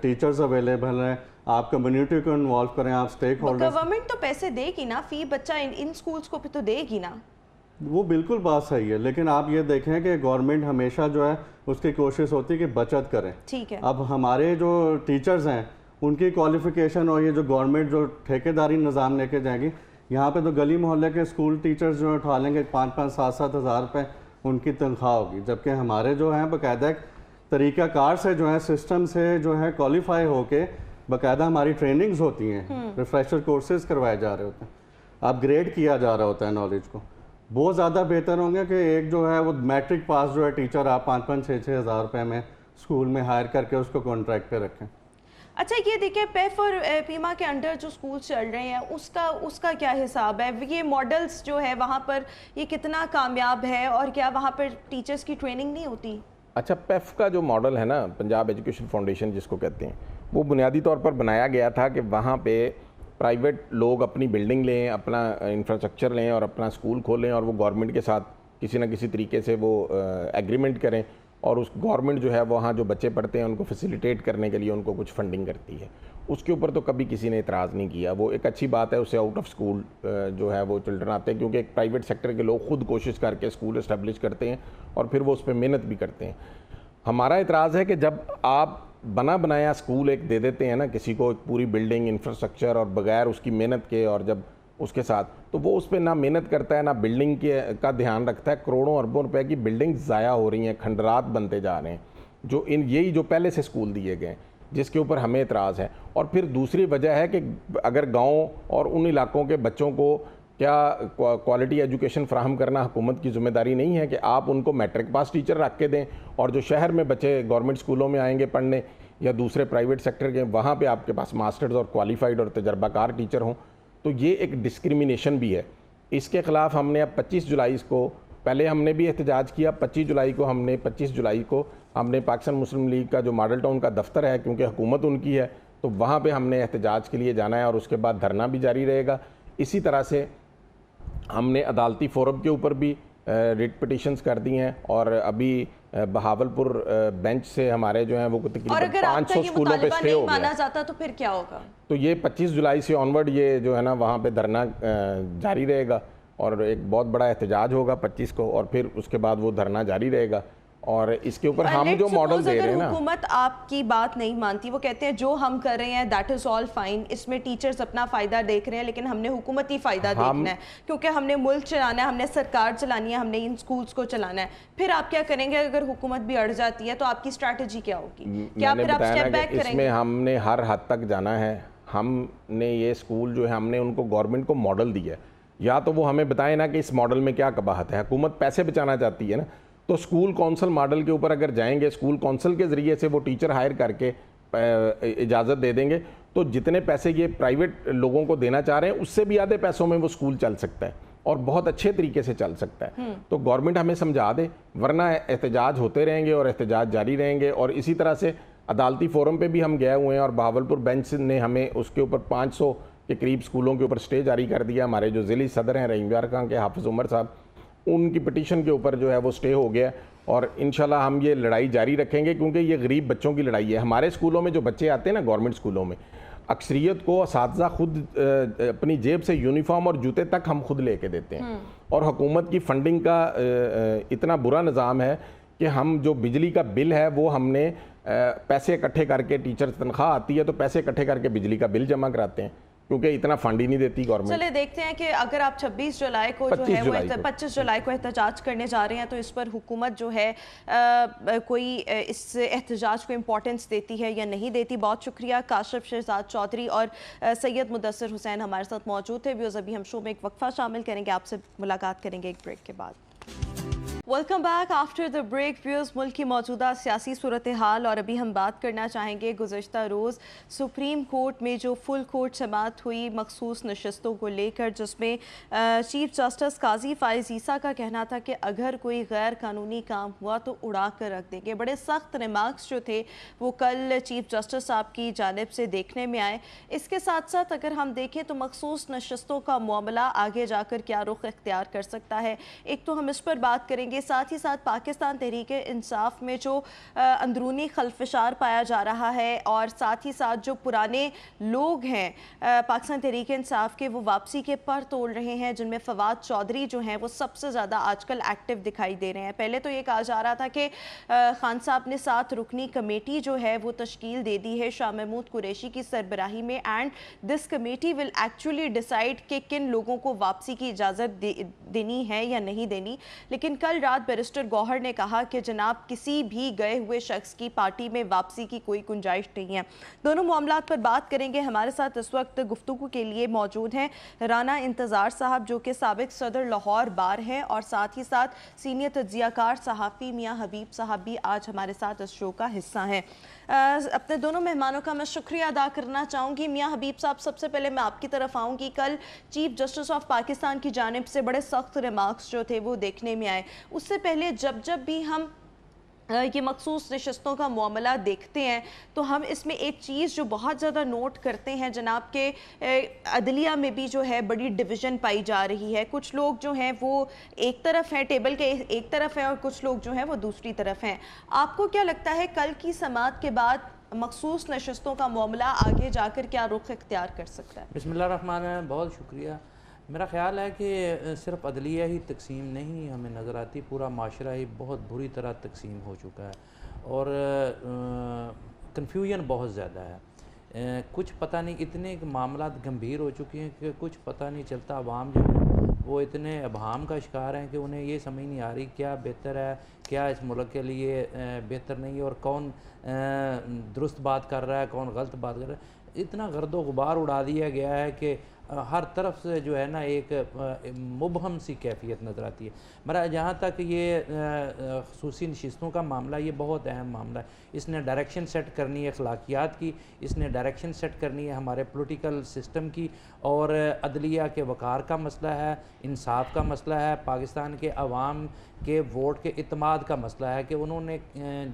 ٹیچرز اویلیبل ہیں، آپ کمیونٹی کو انوالو کریں، آپ اسٹیک ہولڈر. گورنمنٹ تو پیسے دے گی نا، فی بچہ ان اسکولز کو پھر تو دے گی نا. وہ بالکل بات صحیح ہے، لیکن آپ یہ دیکھیں کہ گورنمنٹ ہمیشہ جو ہے اس کی کوشش ہوتی ہے کہ بچت کریں. ٹھیک ہے. اب ہمارے جو ٹیچرز ہیں ان کی کوالیفیکیشن اور یہ جو گورنمنٹ جو ٹھیکیداری نظام لے کے جائے گی، یہاں پہ تو گلی محلے کے اسکول ٹیچرز جو اٹھا لیں گے 5-7 ہزار روپے ان کی تنخواہ ہوگی، جبکہ ہمارے جو ہیں باقاعدہ طریقہ کار سے جو ہے سسٹم سے جو ہے کوالیفائی ہو کے باقاعدہ ہماری ٹریننگز ہوتی ہیں، ریفریشر کورسز کروائے جا رہے ہوتے ہیں، اپ گریڈ کیا جا رہا ہوتا ہے نالج کو. بہت زیادہ بہتر ہوں گے کہ ایک جو ہے وہ میٹرک پاس جو ہے ٹیچر آپ 5-6 ہزار روپے میں اسکول میں ہائر کر کے اس کو کانٹریکٹ پہ رکھیں. اچھا یہ دیکھیں پیف اور پیما کے انڈر جو اسکول چل رہے ہیں اس کا کیا حساب ہے؟ یہ ماڈلز جو ہے وہاں پر یہ کتنا کامیاب ہے اور کیا وہاں پر ٹیچرز کی ٹریننگ نہیں ہوتی؟ اچھا پیف کا جو ماڈل ہے نا، پنجاب ایجوکیشن فاؤنڈیشن جس کو کہتے ہیں، وہ بنیادی طور پر بنایا گیا تھا کہ وہاں پہ پرائیویٹ لوگ اپنی بلڈنگ لیں، اپنا انفراسٹرکچر لیں اور اپنا اسکول کھولیں اور وہ گورنمنٹ کے ساتھ کسی نہ کسی طریقے سے وہ ایگریمنٹ کریں اور اس گورنمنٹ جو ہے وہاں جو بچے پڑھتے ہیں ان کو فیسیلیٹیٹ کرنے کے لیے ان کو کچھ فنڈنگ کرتی ہے. اس کے اوپر تو کبھی کسی نے اعتراض نہیں کیا. وہ ایک اچھی بات ہے، اسے آؤٹ آف اسکول جو ہے وہ چلڈرن آتے ہیں کیونکہ ایک پرائیویٹ سیکٹر کے لوگ خود کوشش کر کے اسکول اسٹیبلش کرتے ہیں اور پھر وہ اس پہ محنت بھی کرتے ہیں. ہمارا اعتراض ہے کہ جب آپ بنا بنایا اسکول ایک دے دیتے ہیں نا کسی کو، ایک پوری بلڈنگ انفراسٹرکچر اور بغیر اس کی محنت کے، اور جب اس کے ساتھ تو وہ اس پہ نہ محنت کرتا ہے نہ بلڈنگ کا دھیان رکھتا ہے. کروڑوں اربوں روپے کی بلڈنگ ضائع ہو رہی ہیں، کھنڈرات بنتے جا رہے ہیں جو یہی جو پہلے سے اسکول دیے گئے ہیں، جس کے اوپر ہمیں اعتراض ہے. اور پھر دوسری وجہ ہے کہ اگر گاؤں اور ان علاقوں کے بچوں کو کیا کوالٹی ایجوکیشن فراہم کرنا حکومت کی ذمہ داری نہیں ہے کہ آپ ان کو میٹرک پاس ٹیچر رکھ کے دیں، اور جو شہر میں بچے گورنمنٹ اسکولوں میں آئیں گے پڑھنے یا دوسرے پرائیویٹ سیکٹر کے، وہاں پہ آپ کے پاس ماسٹرز اور کوالیفائڈ اور تجربہ کار ٹیچر ہوں؟ تو یہ ایک ڈسکریمنیشن بھی ہے. اس کے خلاف ہم نے اب 25 جولائی کو، پہلے ہم نے بھی احتجاج کیا، 25 جولائی کو ہم نے پاکستان مسلم لیگ کا جو ماڈل ٹاؤن کا دفتر ہے، کیونکہ حکومت ان کی ہے، تو وہاں پہ ہم نے احتجاج کے لیے جانا ہے، اور اس کے بعد دھرنا بھی جاری رہے گا. اسی طرح سے ہم نے عدالتی فورم کے اوپر بھی ریٹ پٹیشنز کر دی ہیں، اور ابھی بہاولپور بینچ سے ہمارے جو ہیں وہ تقریباً 500 اسکولوں پہ اسٹے ہو گیا. مانا جاتا تو پھر کیا ہوگا؟ تو یہ 25 جولائی سے آنورڈ یہ جو ہے نا وہاں پہ دھرنا جاری رہے گا، اور ایک بہت بڑا احتجاج ہوگا 25 کو، اور پھر اس کے بعد وہ دھرنا جاری رہے گا. اور اس کے اوپر ہم جو ماڈل دے رہے ہیں نا، حکومت آپ کی بات نہیں مانتی، وہ کہتے ہیں جو ہم کر رہے ہیں دیٹ از آل فائن، اس میں ٹیچرز اپنا فائدہ دیکھ رہے ہیں، لیکن ہم نے حکومتی فائدہ دیکھنا ہے، کیونکہ ہم نے ملک چلانا ہے، ہم نے سرکار چلانی ہے، ہم نے ان سکولز کو چلانا ہے. پھر آپ کیا کریں گے اگر حکومت بھی اڑ جاتی ہے؟ تو آپ کی اسٹریٹجی کیا ہوگی؟ کیا پھر آپ اسٹیپ بیک کریں گے؟ اس میں ہم نے ہر حد تک جانا ہے. ہم نے یہ اسکول جو ہے ہم نے ان کو گورنمنٹ کو ماڈل دیا ہے، یا تو وہ ہمیں بتائیں نا کہ اس ماڈل میں کیا قباحت ہے. حکومت پیسے بچانا چاہتی ہے نا، تو اسکول کونسل ماڈل کے اوپر اگر جائیں گے، اسکول کونسل کے ذریعے سے وہ ٹیچر ہائر کر کے اجازت دے دیں گے، تو جتنے پیسے یہ پرائیویٹ لوگوں کو دینا چاہ رہے ہیں اس سے بھی آدھے پیسوں میں وہ اسکول چل سکتا ہے، اور بہت اچھے طریقے سے چل سکتا ہے. تو گورنمنٹ ہمیں سمجھا دے، ورنہ احتجاج ہوتے رہیں گے اور احتجاج جاری رہیں گے. اور اسی طرح سے عدالتی فورم پہ بھی ہم گئے ہوئے ہیں، اور بہاولپور بینچ نے ہمیں اس کے اوپر 500 کے قریب اسکولوں کے اوپر اسٹے جاری کر دیا. ہمارے جو ضلعی صدر ہیں رحیم یار خان کے حافظ عمر صاحب، ان کی پٹیشن کے اوپر جو ہے وہ اسٹے ہو گیا، اور انشاءاللہ ہم یہ لڑائی جاری رکھیں گے، کیونکہ یہ غریب بچوں کی لڑائی ہے. ہمارے اسکولوں میں جو بچے آتے ہیں نا گورنمنٹ اسکولوں میں، اکثریت کو اساتذہ خود اپنی جیب سے یونیفارم اور جوتے تک ہم خود لے کے دیتے ہیں. اور حکومت کی فنڈنگ کا اتنا برا نظام ہے کہ ہم جو بجلی کا بل ہے وہ ہم نے پیسے اکٹھے کر کے، ٹیچر تنخواہ آتی ہے تو پیسے اکٹھے کر کے بجلی کا بل جمع کراتے ہیں، کیونکہ اتنا فنڈ ہی نہیں دیتی گورنمنٹ. چلے دیکھتے ہیں کہ اگر آپ 26 جولائی کو جو ہے وہ 25 جولائی کو احتجاج کرنے جا رہے ہیں تو اس پر حکومت جو ہے کوئی اس احتجاج کو امپورٹنس دیتی ہے یا نہیں دیتی. بہت شکریہ. کاشف شہزاد چودھری اور سید مدثر حسین ہمارے ساتھ موجود تھے. ویوز ابھی ہم شو میں ایک وقفہ شامل کریں گے، آپ سے ملاقات کریں گے ایک بریک کے بعد. Welcome back after the break. Views ملک کی موجودہ سیاسی صورتحال، اور ابھی ہم بات کرنا چاہیں گے گزشتہ روز سپریم کورٹ میں جو فل کورٹ سماعت ہوئی مخصوص نشستوں کو لے کر، جس میں چیف جسٹس قاضی فائز عیسیٰ کا کہنا تھا کہ اگر کوئی غیر قانونی کام ہوا تو اڑا کر رکھ دیں گے. بڑے سخت ریمارکس جو تھے وہ کل چیف جسٹس صاحب کی جانب سے دیکھنے میں آئے. اس کے ساتھ ساتھ اگر ہم دیکھیں تو مخصوص نشستوں کا معاملہ آگے جا کر کیا رخ اختیار کر سکتا ہے، ایک تو ہم اس پر بات کریں گے. ساتھ ہی ساتھ پاکستان تحریک انصاف میں جو اندرونی خلفشار پایا جا رہا ہے، اور ساتھ ہی ساتھ جو پرانے لوگ ہیں پاکستان تحریک انصاف کے وہ واپسی کے پر توڑ رہے ہیں، جن میں فواد چودھری جو ہیں وہ سب سے زیادہ آج کل ایکٹیو دکھائی دے رہے ہیں. پہلے تو یہ کہا جا رہا تھا کہ خان صاحب نے 7 رکنی کمیٹی جو ہے وہ تشکیل دے دی ہے شاہ محمود قریشی کی سربراہی میں، and this committee will actually decide کہ کن لوگوں کو واپسی کی اجازت دینی ہے یا نہیں دینی. لیکن کل رات بیرسٹر گوہر نے کہا کہ جناب کسی بھی گئے ہوئے شخص کی پارٹی میں واپسی کی کوئی گنجائش نہیں ہے. دونوں معاملات پر بات کریں گے. ہمارے ساتھ اس وقت گفتگو کے لیے موجود ہیں رانا انتظار صاحب جو کہ سابق صدر لاہور بار ہیں، اور ساتھ ہی ساتھ سینئر تجزیہ کار صحافی میاں حبیب صاحب بھی آج ہمارے ساتھ اس شو کا حصہ ہیں. اپنے دونوں مہمانوں کا میں شکریہ ادا کرنا چاہوں گی. میاں حبیب صاحب، سب سے پہلے میں آپ کی طرف آؤں گی. کل چیف جسٹس آف پاکستان کی جانب سے بڑے سخت ریمارکس جو تھے وہ دیکھنے میں آئے. اس سے پہلے جب بھی ہم یہ مخصوص نشستوں کا معاملہ دیکھتے ہیں تو ہم اس میں ایک چیز جو بہت زیادہ نوٹ کرتے ہیں جناب کہ عدلیہ میں بھی جو ہے بڑی ڈویژن پائی جا رہی ہے. کچھ لوگ جو ہیں وہ ایک طرف ہیں، ٹیبل کے ایک طرف ہیں، اور کچھ لوگ جو ہیں وہ دوسری طرف ہیں. آپ کو کیا لگتا ہے کل کی سماعت کے بعد مخصوص نشستوں کا معاملہ آگے جا کر کیا رخ اختیار کر سکتا ہے؟ بسم اللہ الرحمن الرحیم. بہت شکریہ. میرا خیال ہے کہ صرف عدلیہ ہی تقسیم نہیں ہمیں نظر آتی، پورا معاشرہ ہی بہت بری طرح تقسیم ہو چکا ہے، اور کنفیوژن بہت زیادہ ہے. کچھ پتہ نہیں، اتنے معاملات گمبھیر ہو چکے ہیں کہ کچھ پتہ نہیں چلتا. عوام جو ہے وہ اتنے ابہام کا شکار ہیں کہ انہیں یہ سمجھ نہیں آ رہی کیا بہتر ہے، کیا اس ملک کے لیے بہتر نہیں ہے، اور کون درست بات کر رہا ہے، کون غلط بات کر رہا ہے. اتنا گرد و غبار اڑا دیا گیا ہے کہ ہر طرف سے جو ہے نا ایک مبہم سی کیفیت نظر آتی ہے. میرا جہاں تک یہ خصوصی نشستوں کا معاملہ، یہ بہت اہم معاملہ ہے. اس نے ڈائریکشن سیٹ کرنی ہے اخلاقیات کی، اس نے ڈائریکشن سیٹ کرنی ہے ہمارے پولیٹیکل سسٹم کی، اور عدلیہ کے وقار کا مسئلہ ہے، انصاف کا مسئلہ ہے، پاکستان کے عوام کے ووٹ کے اعتماد کا مسئلہ ہے کہ انہوں نے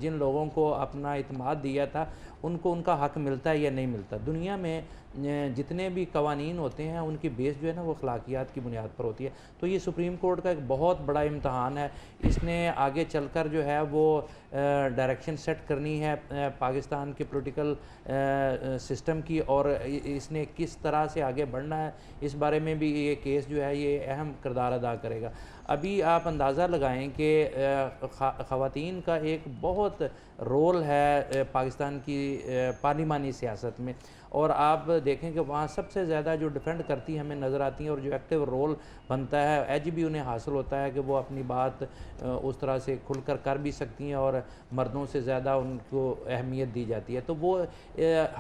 جن لوگوں کو اپنا اعتماد دیا تھا ان کو ان کا حق ملتا ہے یا نہیں ملتا. دنیا میں جتنے بھی قوانین ہوتے ہیں ان کی بیس جو ہے نا وہ اخلاقیات کی بنیاد پر ہوتی ہے. تو یہ سپریم کورٹ کا ایک بہت بڑا امتحان ہے. اس نے آگے چل کر جو ہے وہ ڈائریکشن سیٹ کرنی ہے پاکستان کے پولیٹیکل سسٹم کی، اور اس نے کس طرح سے آگے بڑھنا ہے اس بارے میں بھی یہ کیس جو ہے یہ اہم کردار ادا کرے گا. ابھی آپ اندازہ لگائیں کہ خواتین کا ایک بہت رول ہے پاکستان کی پارلیمانی سیاست میں، اور آپ دیکھیں کہ وہاں سب سے زیادہ جو ڈیفینڈ کرتی ہمیں نظر آتی ہیں اور جو ایکٹیو رول بنتا ہے ایج بھی انہیں حاصل ہوتا ہے کہ وہ اپنی بات اس طرح سے کھل کر بھی سکتی ہیں اور مردوں سے زیادہ ان کو اہمیت دی جاتی ہے. تو وہ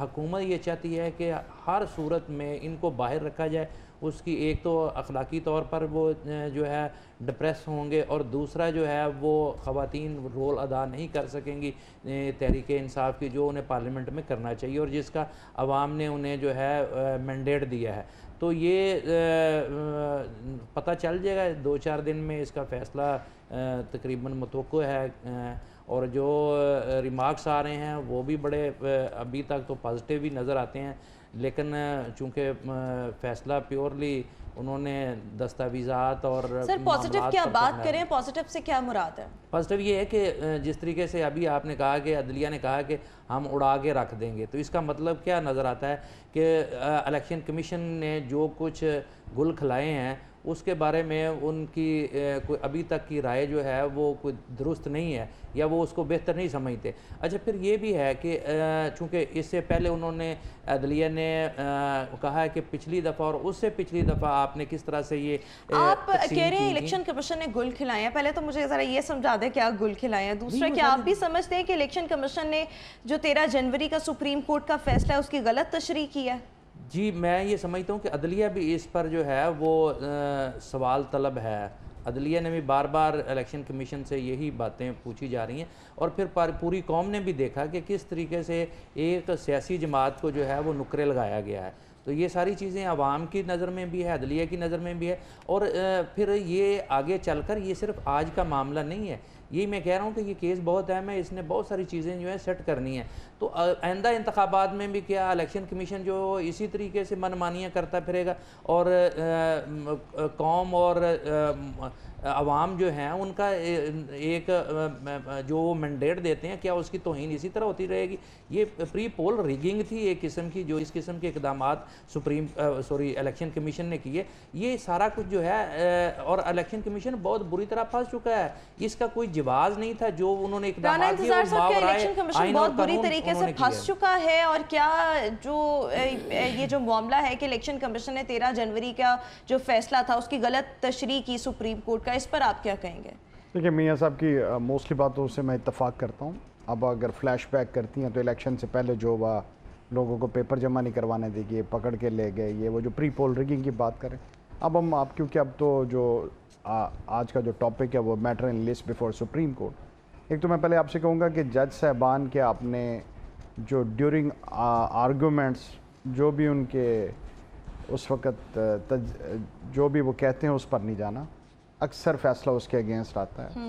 حکومت یہ چاہتی ہے کہ ہر صورت میں ان کو باہر رکھا جائے. اس کی ایک تو اخلاقی طور پر وہ جو ہے ڈپریس ہوں گے، اور دوسرا جو ہے وہ خواتین رول ادا نہیں کر سکیں گی تحریک انصاف کی جو انہیں پارلیمنٹ میں کرنا چاہیے اور جس کا عوام نے انہیں جو ہے مینڈیٹ دیا ہے. تو یہ پتہ چل جائے گا 2-4 دن میں اس کا فیصلہ تقریباً متوقع ہے. اور جو ریمارکس آ رہے ہیں وہ بھی بڑے ابھی تک تو پازیٹیو ہی نظر آتے ہیں، لیکن چونکہ فیصلہ پیورلی انہوں نے دستاویزات اور سر پازیٹیو کیا بات کریں، پازیٹیو سے کیا مراد ہے؟ پازیٹیو یہ ہے کہ جس طریقے سے ابھی آپ نے کہا کہ عدلیہ نے کہا کہ ہم اڑا کے رکھ دیں گے، تو اس کا مطلب کیا نظر آتا ہے کہ الیکشن کمیشن نے جو کچھ گل کھلائے ہیں اس کے بارے میں ان کی کوئی ابھی تک کی رائے جو ہے وہ کوئی درست نہیں ہے یا وہ اس کو بہتر نہیں سمجھتے. اچھا پھر یہ بھی ہے کہ چونکہ اس سے پہلے انہوں نے عدلیہ نے کہا ہے کہ پچھلی دفعہ اور اس سے پچھلی دفعہ آپ نے کس طرح سے یہ آپ کہہ رہے ہیں الیکشن کمیشن نے گل کھلائے ہیں. پہلے تو مجھے ذرا یہ سمجھا دیں کیا گل کھلائے ہیں. دوسرا کیا آپ بھی سمجھتے ہیں کہ الیکشن کمیشن نے جو 13 جنوری کا سپریم کورٹ کا فیصلہ ہے اس کی غلط تشریح کی ہے؟ جی میں یہ سمجھتا ہوں کہ عدلیہ بھی اس پر جو ہے وہ سوال طلب ہے. عدلیہ نے بھی بار بار الیکشن کمیشن سے یہی باتیں پوچھی جا رہی ہیں، اور پھر پوری قوم نے بھی دیکھا کہ کس طریقے سے ایک سیاسی جماعت کو جو ہے وہ نکرے لگایا گیا ہے. تو یہ ساری چیزیں عوام کی نظر میں بھی ہے، عدلیہ کی نظر میں بھی ہے، اور پھر یہ آگے چل کر یہ صرف آج کا معاملہ نہیں ہے. یہی میں کہہ رہا ہوں کہ یہ کیس بہت اہم ہے، اس نے بہت ساری چیزیں جو ہیں سیٹ کرنی ہیں. تو آئندہ انتخابات میں بھی کیا الیکشن کمیشن جو اسی طریقے سے من مانیاں کرتا پھرے گا، اور قوم اور عوام جو ہیں ان کا ایک جو مینڈیٹ دیتے ہیں کیا اس کی توہین اسی طرح ہوتی رہے گی؟ یہ پری پول ریگنگ تھی ایک قسم کی جو اس قسم کے اقدامات الیکشن کمیشن نے کیے. یہ سارا کچھ جو ہے، اور الیکشن کمیشن بہت بری طرح پھنس چکا ہے. اس کا کوئی جواز نہیں تھا جو انہوں نے اقدامات کیے. الیکشن کمیشن بہت بری طریقے سے پھنس چکا ہے، اور کیا یہ جو معاملہ ہے کہ الیکشن کمیشن نے 13 جنوری کا جو فیصلہ تھا اس کی غلط تشریح کی سپریم کورٹ کا، اس پر آپ کیا کہیں گے؟ دیکھیں میاں صاحب کی موسٹلی باتوں سے میں اتفاق کرتا ہوں. اب اگر فلیش بیک کرتی ہیں تو الیکشن سے پہلے جو ہوا، لوگوں کو پیپر جمع نہیں کروانے دے گئے، پکڑ کے لے گئے، یہ وہ جو پری پول ریگنگ کی بات کریں. اب ہم کیونکہ اب تو جو آج کا جو ٹاپک ہے وہ میٹر ان لسٹ بیفور سپریم کورٹ. ایک تو میں پہلے آپ سے کہوں گا کہ جج صاحبان کے آپ نے جو ڈیورنگ آرگومنٹس جو بھی ان کے اس وقت جو بھی وہ کہتے ہیں اس پر نہیں جانا. اکثر فیصلہ اس کے اگینسٹ آتا ہے،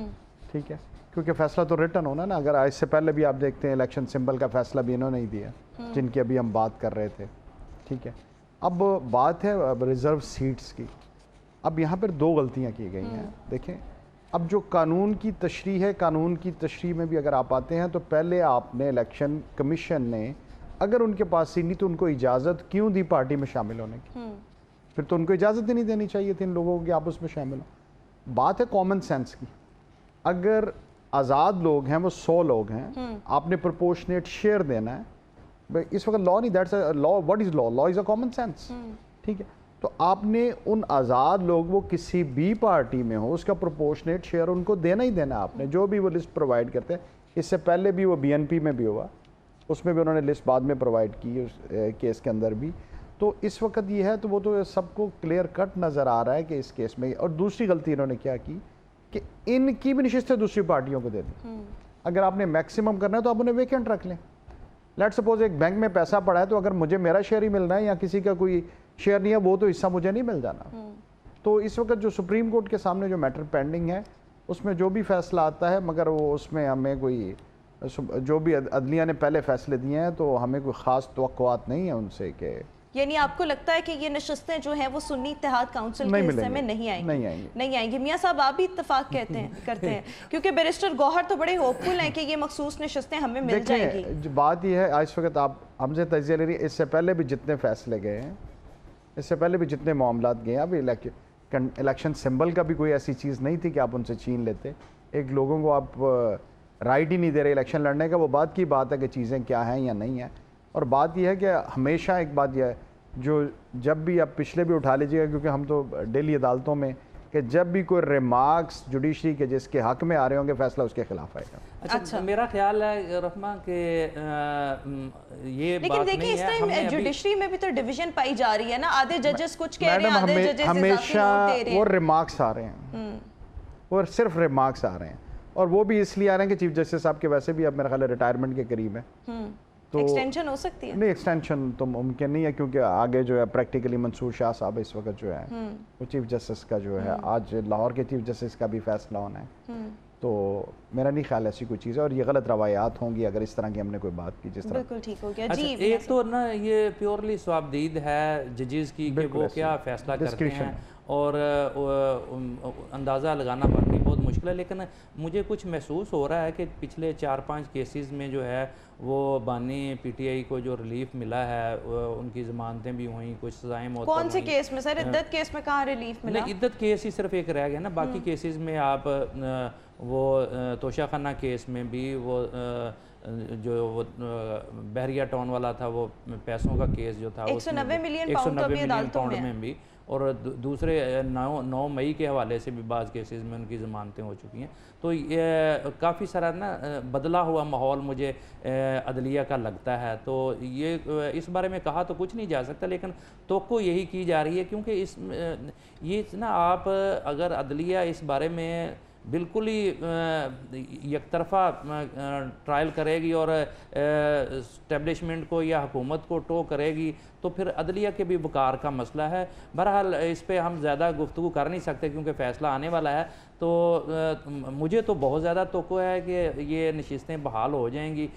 ٹھیک ہے، کیونکہ فیصلہ تو ریٹن ہونا نا. اگر اس سے پہلے بھی آپ دیکھتے ہیں الیکشن سمبل کا فیصلہ بھی انہوں نے ہی دیا جن کی ابھی ہم بات کر رہے تھے، ٹھیک ہے. اب بات ہے ریزرو سیٹس کی. اب یہاں پر 2 غلطیاں کی گئی ہیں. دیکھیں اب جو قانون کی تشریح ہے، قانون کی تشریح میں بھی اگر آپ آتے ہیں تو پہلے آپ نے الیکشن کمیشن نے اگر ان کے پاس سی نہیں تو ان کو اجازت کیوں دی پارٹی میں شامل ہونے کی؟ پھر تو ان کو اجازت ہی نہیں دینی چاہیے تھی ان لوگوں کو کہ آپ اس میں شامل ہوں. بات ہے کامن سینس کی. اگر آزاد لوگ ہیں وہ 100 لوگ ہیں، آپ نے پرپورشنیٹ شیئر دینا ہے. اس وقت لا نہیں، that's law. What is law? Law is a common sense, ٹھیک ہے. تو آپ نے ان آزاد لوگ وہ کسی بھی پارٹی میں ہو اس کا پرپورشنیٹ شیئر ان کو دینا ہی دینا. آپ نے جو بھی وہ لسٹ پرووائڈ کرتے ہیں، اس سے پہلے بھی وہ BNP میں بھی ہوا، اس میں بھی انہوں نے لسٹ بعد میں پرووائڈ کی اس کیس کے اندر بھی. تو اس وقت یہ ہے تو وہ تو سب کو کلیئر کٹ نظر آ رہا ہے کہ اس کیس میں. اور دوسری غلطی انہوں نے کیا کی کہ ان کی بھی نشستیں دوسری پارٹیوں کو دے دیں. اگر آپ نے میکسیمم کرنا ہے تو آپ انہیں ویکینٹ رکھ لیں. لیٹ سپوز ایک بینک میں پیسہ پڑا ہے تو اگر مجھے میرا شیئر ہی ملنا ہے یا کسی کا کوئی شیئر نہیں ہے وہ تو حصہ مجھے نہیں مل جانا. تو اس وقت جو سپریم کورٹ کے سامنے جو میٹر پینڈنگ ہے اس میں جو بھی فیصلہ آتا ہے مگر وہ اس میں ہمیں کوئی جو بھی عدلیہ نے پہلے فیصلے دیے ہیں تو ہمیں کوئی خاص توقعات نہیں ہیں ان سے کہ یعنی آپ کو لگتا ہے کہ یہ نشستیں جو ہیں وہ سنی اتحاد کونسل کے حصے میں نہیں آئیں گی. میاں صاحب آپ بھی اتفاق کرتے ہیں کیونکہ بیرسٹر گوہر تو بڑے ہوپ فل ہیں کہ یہ مخصوص نشستیں ہمیں مل جائیں گی. بات یہ ہے اس وقت آپ ہم سے تجزیہ لے رہی ہیں. اس سے پہلے بھی جتنے فیصلے گئے ہیں, اس سے پہلے بھی جتنے معاملات گئے ہیں, ابھی الیکشن سمبل کا بھی کوئی ایسی چیز نہیں تھی کہ آپ ان سے چھین لیتے. ایک لوگوں کو آپ رائٹ ہی نہیں دے رہے الیکشن لڑنے کا, وہ بات کی بات ہے کہ چیزیں کیا ہیں یا نہیں ہیں. اور بات یہ ہے کہ ہمیشہ ایک بات یہ ہے جو جب بھی آپ پچھلے بھی اٹھا لیجیے گا کیونکہ ہم تو ڈیلی عدالتوں میں کہ جب بھی کوئی ریمارکس جوڈیشری کے جس کے حق میں آ رہے ہوں گے فیصلہ اس کے خلاف آئے گا. اچھا میرا خیال ہے رحمہ کہ یہ لیکن دیکھیں اس ٹائم جوڈیشری میں بھی تو ڈیویژن پائی جا رہی ہے نا, آدھے ججز کچھ کہہ رہے ہیں, آدھے ججز ہمیشہ وہ ریمارکس آ رہے ہیں, وہ صرف ریمارکس آ رہے ہیں. اور وہ بھی اس لیے آ رہے ہیں کہ چیف جسٹس صاحب کے ویسے بھی اب میرا خیال ہے ریٹائرمنٹ کے قریب ہے, تو ایکسٹینشن ہو سکتی ہے. نہیں ایکسٹینشن تو ممکن نہیں ہے کیونکہ آگے جو ہے پریکٹیکلی منصور شاہ صاحب اس وقت جو ہے وہ چیف جسٹس کا جو ہے آج لاہور کے چیف جسٹس کا بھی فیصلہ ہونا ہے. تو میرا نہیں خیال ایسی کوئی چیز ہے اور یہ غلط روایات ہوں گی اگر اس طرح کی ہم نے کوئی بات کی جس طرح. بالکل ٹھیک ہو گیا جی. ایک تو نا یہ پیورلی ثوابدید ہے ججز کی کہ وہ کیا فیصلہ کرتے ہیں اور اندازہ لگانا باقی بہت مشکل ہے. لیکن مجھے کچھ محسوس ہو رہا ہے کہ پچھلے 4-5 کیسز میں جو ہے وہ بانی پی ٹی آئی کو جو ریلیف ملا ہے ان کی ضمانتیں بھی ہوئیں, کچھ سزائیں معطل ہوئیں. کون سے کیس میں سر؟ عدت کیس میں کہاں ریلیف ملا؟ نہیں عدت کیس ہی صرف ایک رہ گیا نا, باقی کیسز میں آپ وہ توشہ خانہ کیس میں بھی وہ جو وہ بحریہ ٹاؤن والا تھا وہ پیسوں کا کیس جو تھا 190 ملین پاؤنڈ تو ابھی عدالتوں میں بھی, اور دوسرے 9 مئی کے حوالے سے بھی بعض کیسز میں ان کی ضمانتیں ہو چکی ہیں. تو یہ کافی سارا نا بدلا ہوا ماحول مجھے عدلیہ کا لگتا ہے. تو یہ اس بارے میں کہا تو کچھ نہیں جا سکتا, لیکن توقع یہی کی جا رہی ہے کیونکہ یہ نا آپ اگر عدلیہ اس بارے میں بالکل ہی یک طرفہ ٹرائل کرے گی اور اسٹیبلشمنٹ کو یا حکومت کو ٹو کرے گی تو پھر عدلیہ کے بھی وقار کا مسئلہ ہے. بہرحال اس پہ ہم زیادہ گفتگو کر نہیں سکتے کیونکہ فیصلہ آنے والا ہے. تو مجھے تو بہت زیادہ توقع ہے کہ یہ نشستیں بحال ہو جائیں گی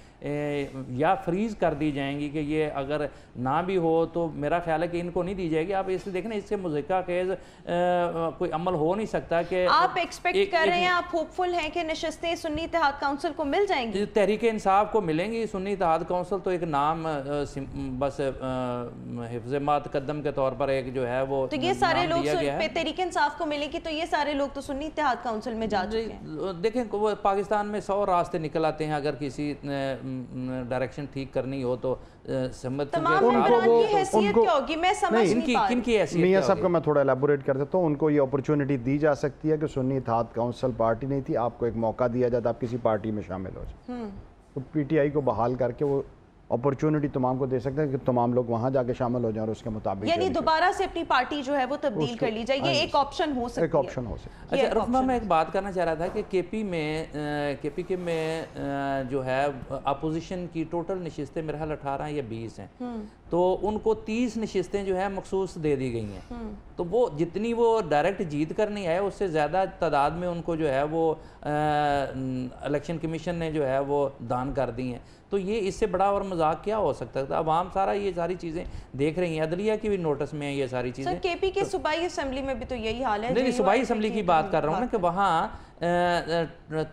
یا فریز کر دی جائیں گی کہ یہ اگر نہ بھی ہو تو میرا خیال ہے کہ ان کو نہیں دی جائے گی. آپ اس دیکھیں اس سے مضحکہ خیز کوئی عمل ہو نہیں سکتا کہ آپ ایکسپیکٹ کر رہے ہیں, آپ ہوپ فل ہیں کہ نشستیں سنی اتحاد کونسل کو مل جائیں گی؟ تحریک انصاف کو ملیں گی. سنی اتحاد کونسل تو ایک نام بس حفظ ما تقدم کے طور پر ایک جو ہے وہ تو یہ سارے لوگ تحریک انصاف کو ملیں گی تو یہ سارے لوگ تو سنی اتحاد کونسل میں جا چکے ہیں. دیکھیں وہ پاکستان میں 100 راستے نکل آتے ہیں, اگر کسی ڈائریکشن ٹھیک کرنی ہو تو تمام ممبران کی حیثیت کیا ہوگی میں سمجھ نہیں پا رہی. میاں صاحب کا میں تھوڑا ایلیبوریٹ کر دیتا ہوں. ان کو یہ اپرچونٹی دی جا سکتی ہے کہ سنی اتحاد کونسل پارٹی نہیں تھی, آپ کو ایک موقع دیا جاتا آپ کسی پارٹی میں شامل ہو جائیں, تو پی ٹی آئی کو بحال کر کے وہ اپرچونٹی تمام کو دے سکتے ہیں کہ تمام لوگ وہاں جا کے شامل ہو جائیں اور اس کے مطابق یعنی دوبارہ سے اپنی پارٹی جو ہے وہ تبدیل کر لی جائے, یہ ایک آپشن ہو سکتی ہے. ایک آپشن ہو سکتا ہے. اچھا رحمہ میں ایک بات کرنا چاہ رہا تھا کہ کے پی کے میں جو ہے اپوزیشن کی ٹوٹل نشستیں میرے خیال 18 یا 20 ہیں, تو ان کو 30 نشستیں جو ہے مخصوص دے دی گئی ہیں. تو وہ جتنی وہ ڈائریکٹ جیت کر نہیں آئے اس سے زیادہ تعداد میں ان کو جو ہے وہ الیکشن کمیشن نے جو ہے وہ دان کر دی ہیں. تو یہ اس سے بڑا اور مذاق کیا ہو سکتا ہے؟ عوام سارا یہ ساری چیزیں دیکھ رہی ہیں, عدلیہ کی بھی نوٹس میں ہیں یہ ساری چیزیں. سر کے پی کے صوبائی اسمبلی میں بھی تو یہی حال ہے. نہیں صوبائی اسمبلی کی بات کر رہا ہوں نا کہ وہاں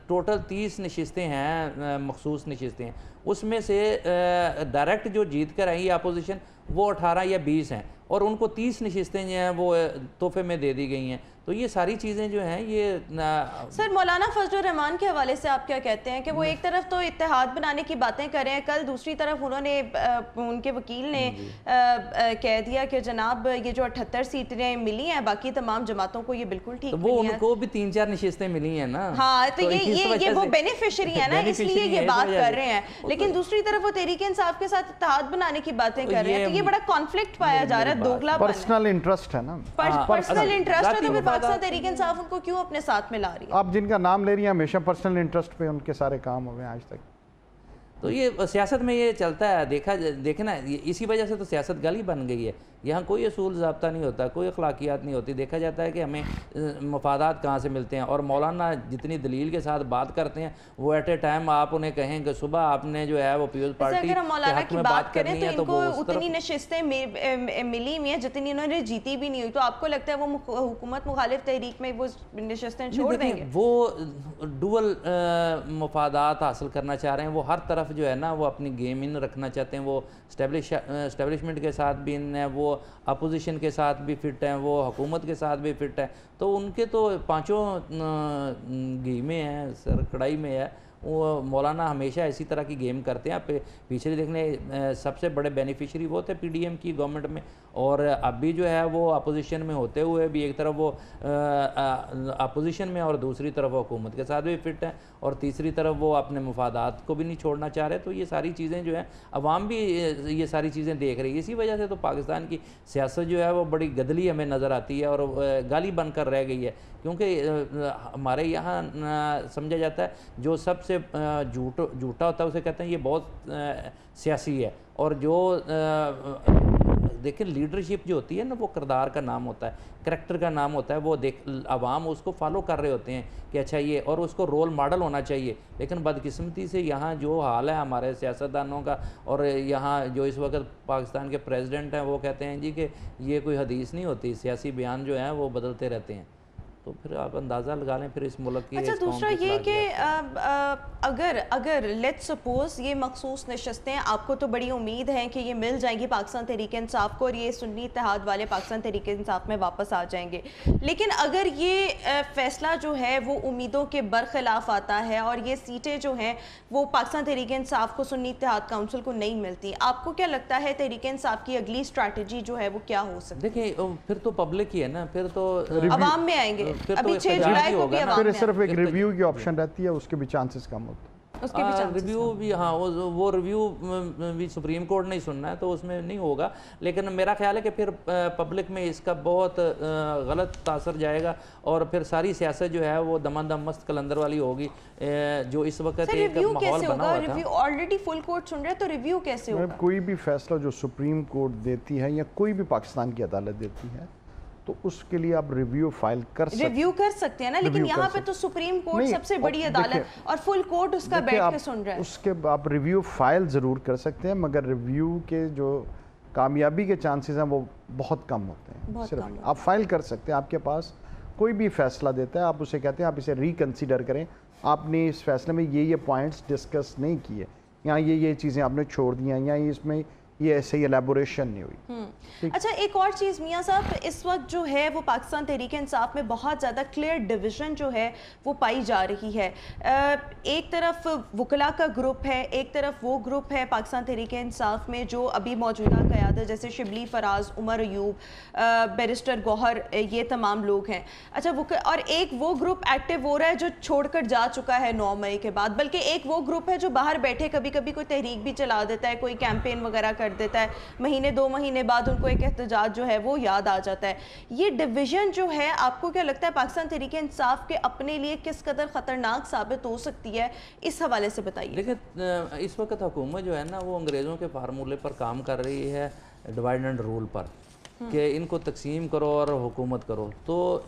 ٹوٹل 30 نشستیں ہیں مخصوص نشستیں ہیں, اس میں سے ڈائریکٹ جو جیت کر آئی اپوزیشن وہ 18 یا 20 ہیں اور ان کو 30 نشستیں جو ہیں وہ تحفے میں دے دی گئی ہیں. تو یہ ساری چیزیں جو ہیں یہ سر مولانا فضل الرحمان کے حوالے سے آپ کیا کہتے ہیں کہ وہ ایک طرف تو اتحاد بنانے کی باتیں کر رہے ہیں، کل دوسری طرف انہوں نے ان کے وکیل نے کہہ دیا کہ جناب یہ جو 78 سیٹیں ملی ہیں باقی تمام جماعتوں کو یہ بالکل ٹھیک وہ ملی ان ہیں. کو بھی 3-4 نشستیں ملی ہیں نا. ہاں تو اس وجہ یہ وہ سے بینیفیشری ہیں نا، اس لیے یہ بات کر رہے ہیں. لیکن دوسری طرف وہ تحریک انصاف کے ساتھ اتحاد بنانے کی باتیں کر رہے ہیں، تو یہ بڑا کانفلکٹ پایا جا رہا ہے، دوگلا پن ہے. پرسنل انٹرسٹ ہے نا. پرسنل انٹرسٹ ہے تو پھر پاکستان تحریک انصاف ان کو کیوں اپنے ساتھ ملا رہی ہے؟ آپ جن کا نام لے رہی ہیں ہمیشہ پرسنل انٹرسٹ پہ ان کے سارے کام ہوئے ہیں آج تک. تو یہ سیاست میں یہ چلتا ہے. دیکھیں نا، اسی وجہ سے تو سیاست گلی بن گئی ہے. یہاں کوئی اصول ضابطہ نہیں ہوتا، کوئی اخلاقیات نہیں ہوتی. دیکھا جاتا ہے کہ ہمیں مفادات کہاں سے ملتے ہیں. اور مولانا جتنی دلیل کے ساتھ بات کرتے ہیں وہ ایٹ اے ٹائم آپ انہیں کہیں کہ صبح آپ نے جو ہے وہ پیپلز پارٹی اگر ہم مولانا کی بات کریں تو ان کو وہ اتنی نشستیں ملی ہوئی ہیں جتنی انہوں نے جیتی بھی نہیں ہوئی. تو آپ کو لگتا ہے وہ حکومت مخالف تحریک میں وہ نشستیں چھوڑ دیں گے؟ وہ ڈول مفادات حاصل کرنا چاہ رہے ہیں. وہ ہر طرف جو ہے نا وہ اپنی گیم ان رکھنا چاہتے ہیں. وہ اسٹیبلشمنٹ کے ساتھ بھی ان ہیں، وہ اپوزیشن کے ساتھ بھی فٹ ہیں، وہ حکومت کے ساتھ بھی فٹ ہیں. تو ان کے تو پانچوں گھی میں ہیں، سر کڑائی میں ہے. وہ مولانا ہمیشہ اسی طرح کی گیم کرتے ہیں. آپ پیچھے دیکھنے سب سے بڑے بینیفیشری وہ تھے پی ڈی ایم کی گورنمنٹ میں، اور اب بھی جو ہے وہ اپوزیشن میں ہوتے ہوئے بھی ایک طرف وہ اپوزیشن میں اور دوسری طرف حکومت کے ساتھ بھی فٹ ہیں، اور تیسری طرف وہ اپنے مفادات کو بھی نہیں چھوڑنا چاہ رہے. تو یہ ساری چیزیں جو ہیں عوام بھی یہ ساری چیزیں دیکھ رہی ہے. اسی وجہ سے تو پاکستان کی سیاست جو ہے وہ بڑی گدلی ہمیں نظر آتی ہے اور گالی بن کر رہ گئی ہے. کیونکہ ہمارے یہاں سمجھا جاتا ہے جو سب سے جھوٹا ہوتا ہے اسے کہتے ہیں یہ بہت سیاسی ہے. اور جو دیکھیں لیڈرشپ جو ہوتی ہے نا وہ کردار کا نام ہوتا ہے، کریکٹر کا نام ہوتا ہے. وہ عوام اس کو فالو کر رہے ہوتے ہیں کہ اچھا یہ، اور اس کو رول ماڈل ہونا چاہیے. لیکن بدقسمتی سے یہاں جو حال ہے ہمارے سیاستدانوں کا، اور یہاں جو اس وقت پاکستان کے پریزیڈنٹ ہیں وہ کہتے ہیں جی کہ یہ کوئی حدیث نہیں ہوتی، سیاسی بیان جو ہیں وہ بدلتے رہتے ہیں. تو پھر آپ اندازہ لگا لیں پھر اس ملک کی. اچھا دوسرا یہ کہ اگر لیٹ سپوز یہ مخصوص نشستیں آپ کو تو بڑی امید ہے کہ یہ مل جائیں گی پاکستان تحریک انصاف کو، اور یہ سنی اتحاد والے پاکستان تحریک انصاف میں واپس آ جائیں گے. لیکن اگر یہ فیصلہ جو ہے وہ امیدوں کے برخلاف آتا ہے اور یہ سیٹیں جو ہیں وہ پاکستان تحریک انصاف کو سنی اتحاد کونسل کو نہیں ملتی، آپ کو کیا لگتا ہے تحریک انصاف کی اگلی اسٹریٹجی جو ہے وہ کیا ہو سکتی ہے؟ دیکھیں پھر تو پبلک ہی ہے نا، پھر تو عوام میں آئیں گے. ابھی 6 جولائی کو بھی عوام پھر میں صرف ایک ریویو کی آپشن رہتی ہے، اس کے بھی چانسز کم ہوتے ہیں. اس کے بھی چانسز ریویو بھی، ہاں وہ ریویو بھی سپریم کورٹ نہیں سننا ہے تو اس میں نہیں ہوگا. لیکن میرا خیال ہے کہ پھر پبلک میں اس کا بہت غلط تاثر جائے گا، اور پھر ساری سیاست جو ہے وہ دمن دم مست قلندر والی ہوگی. جو اس وقت ایک ماحول بنا ہوا تھا. ریویو آلریڈی فل کورٹ سن رہے تو ریویو کیسے ہوگا؟ کوئی بھی فیصلہ جو سپریم کورٹ دیتی ہے یا کوئی بھی پاکستان کی عدالت دیتی ہے تو اس کے لیے آپ ریویو فائل کر سکتے ہیں نا. لیکن یہاں پہ تو سپریم کورٹ سب سے بڑی عدالت اور فل کورٹ اس کا بیٹھ کے سن رہا ہے. اس کے آپ ریویو فائل ضرور کر سکتے ہیں، مگر ریویو کے جو کامیابی کے چانسز ہیں وہ بہت کم ہوتے ہیں. صرف آپ فائل کر سکتے ہیں. آپ کے پاس کوئی بھی فیصلہ دیتا ہے، آپ اسے کہتے ہیں آپ اسے ریکنسیڈر کریں، آپ نے اس فیصلے میں یہ پوائنٹس ڈسکس نہیں کیے، یا یہ چیزیں آپ نے چھوڑ دی ہیں، یا اس میں یہ ایسے ہی ایلیبوریشن نہیں ہوئی. اچھا ایک اور چیز میاں صاحب، اس وقت جو ہے وہ پاکستان تحریک انصاف میں بہت زیادہ کلیئر ڈویژن جو ہے وہ پائی جا رہی ہے. ایک طرف وکلا کا گروپ ہے، ایک طرف وہ گروپ ہے پاکستان تحریک انصاف میں جو ابھی موجودہ قیادت جیسے شبلی فراز، عمر ایوب، بیرسٹر گوہر، یہ تمام لوگ ہیں. اچھا اور ایک وہ گروپ ایکٹیو ہو رہا ہے جو چھوڑ کر جا چکا ہے 9 مئی کے بعد، بلکہ ایک وہ گروپ ہے جو باہر بیٹھے کبھی کبھی کوئی تحریک بھی چلا دیتا ہے، کوئی کیمپین وغیرہ کر دیتا ہے، مہینے 2 مہینے بعد ان کو ایک احتجاج جو ہے وہ یاد آ جاتا ہے. یہ ڈویژن جو ہے آپ کو کیا لگتا ہے پاکستان تحریک انصاف کے اپنے لیے کس قدر خطرناک ثابت ہو سکتی ہے؟ اس حوالے سے بتائیے. دیکھیں اس وقت حکومت جو ہے نا وہ انگریزوں کے فارمولے پر کام کر رہی ہے، ڈیوائڈ اینڈ رول پر، کہ ان کو تقسیم کرو اور حکومت کرو. تو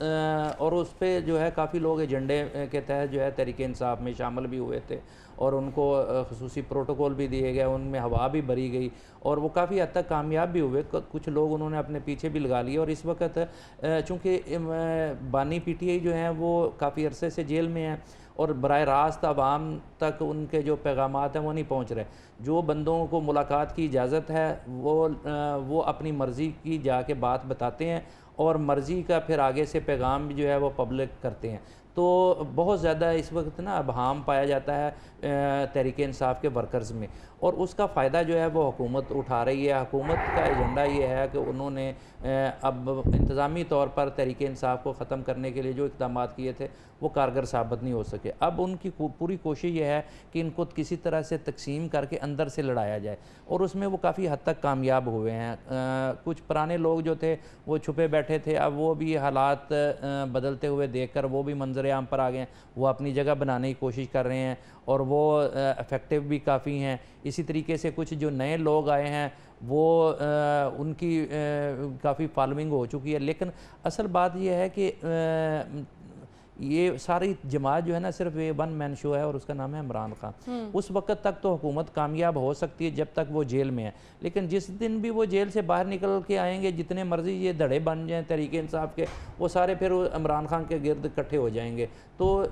اور اس پہ جو ہے کافی لوگ ایجنڈے کے تحت جو ہے تحریک انصاف میں شامل بھی ہوئے تھے، اور ان کو خصوصی پروٹوکول بھی دیے گئے، ان میں ہوا بھی بھری گئی، اور وہ کافی حد تک کامیاب بھی ہوئے. کچھ لوگ انہوں نے اپنے پیچھے بھی لگا لیے. اور اس وقت چونکہ بانی پی ٹی آئی جو ہیں وہ کافی عرصے سے جیل میں ہیں، اور براہ راست عوام تک ان کے جو پیغامات ہیں وہ نہیں پہنچ رہے. جو بندوں کو ملاقات کی اجازت ہے وہ اپنی مرضی کی جا کے بات بتاتے ہیں، اور مرضی کا پھر آگے سے پیغام بھی جو ہے وہ پبلک کرتے ہیں. تو بہت زیادہ اس وقت نا ابہام پایا جاتا ہے تحریک انصاف کے ورکرز میں, اور اس کا فائدہ جو ہے وہ حکومت اٹھا رہی ہے. حکومت کا ایجنڈا یہ ہے کہ انہوں نے اب انتظامی طور پر تحریک انصاف کو ختم کرنے کے لیے جو اقدامات کیے تھے وہ کارگر ثابت نہیں ہو سکے. اب ان کی پوری کوشش یہ ہے کہ ان کو کسی طرح سے تقسیم کر کے اندر سے لڑایا جائے, اور اس میں وہ کافی حد تک کامیاب ہوئے ہیں. کچھ پرانے لوگ جو تھے وہ چھپے بیٹھے تھے, اب وہ بھی حالات بدلتے ہوئے دیکھ کر وہ بھی منظر عام پر آ گئے ہیں, وہ اپنی جگہ بنانے کی کوشش کر رہے ہیں اور وہ افیکٹو بھی کافی ہیں. اسی طریقے سے کچھ جو نئے لوگ آئے ہیں وہ ان کی کافی فالوئنگ ہو چکی ہے. لیکن اصل بات یہ ہے کہ یہ ساری جماعت جو ہے نا صرف یہ ون مین شو ہے اور اس کا نام ہے عمران خان. اس وقت تک تو حکومت کامیاب ہو سکتی ہے جب تک وہ جیل میں ہے, لیکن جس دن بھی وہ جیل سے باہر نکل کے آئیں گے, جتنے مرضی یہ دھڑے بن جائیں تحریک انصاف کے, وہ سارے پھر عمران خان کے گرد اکٹھے ہو جائیں گے. تو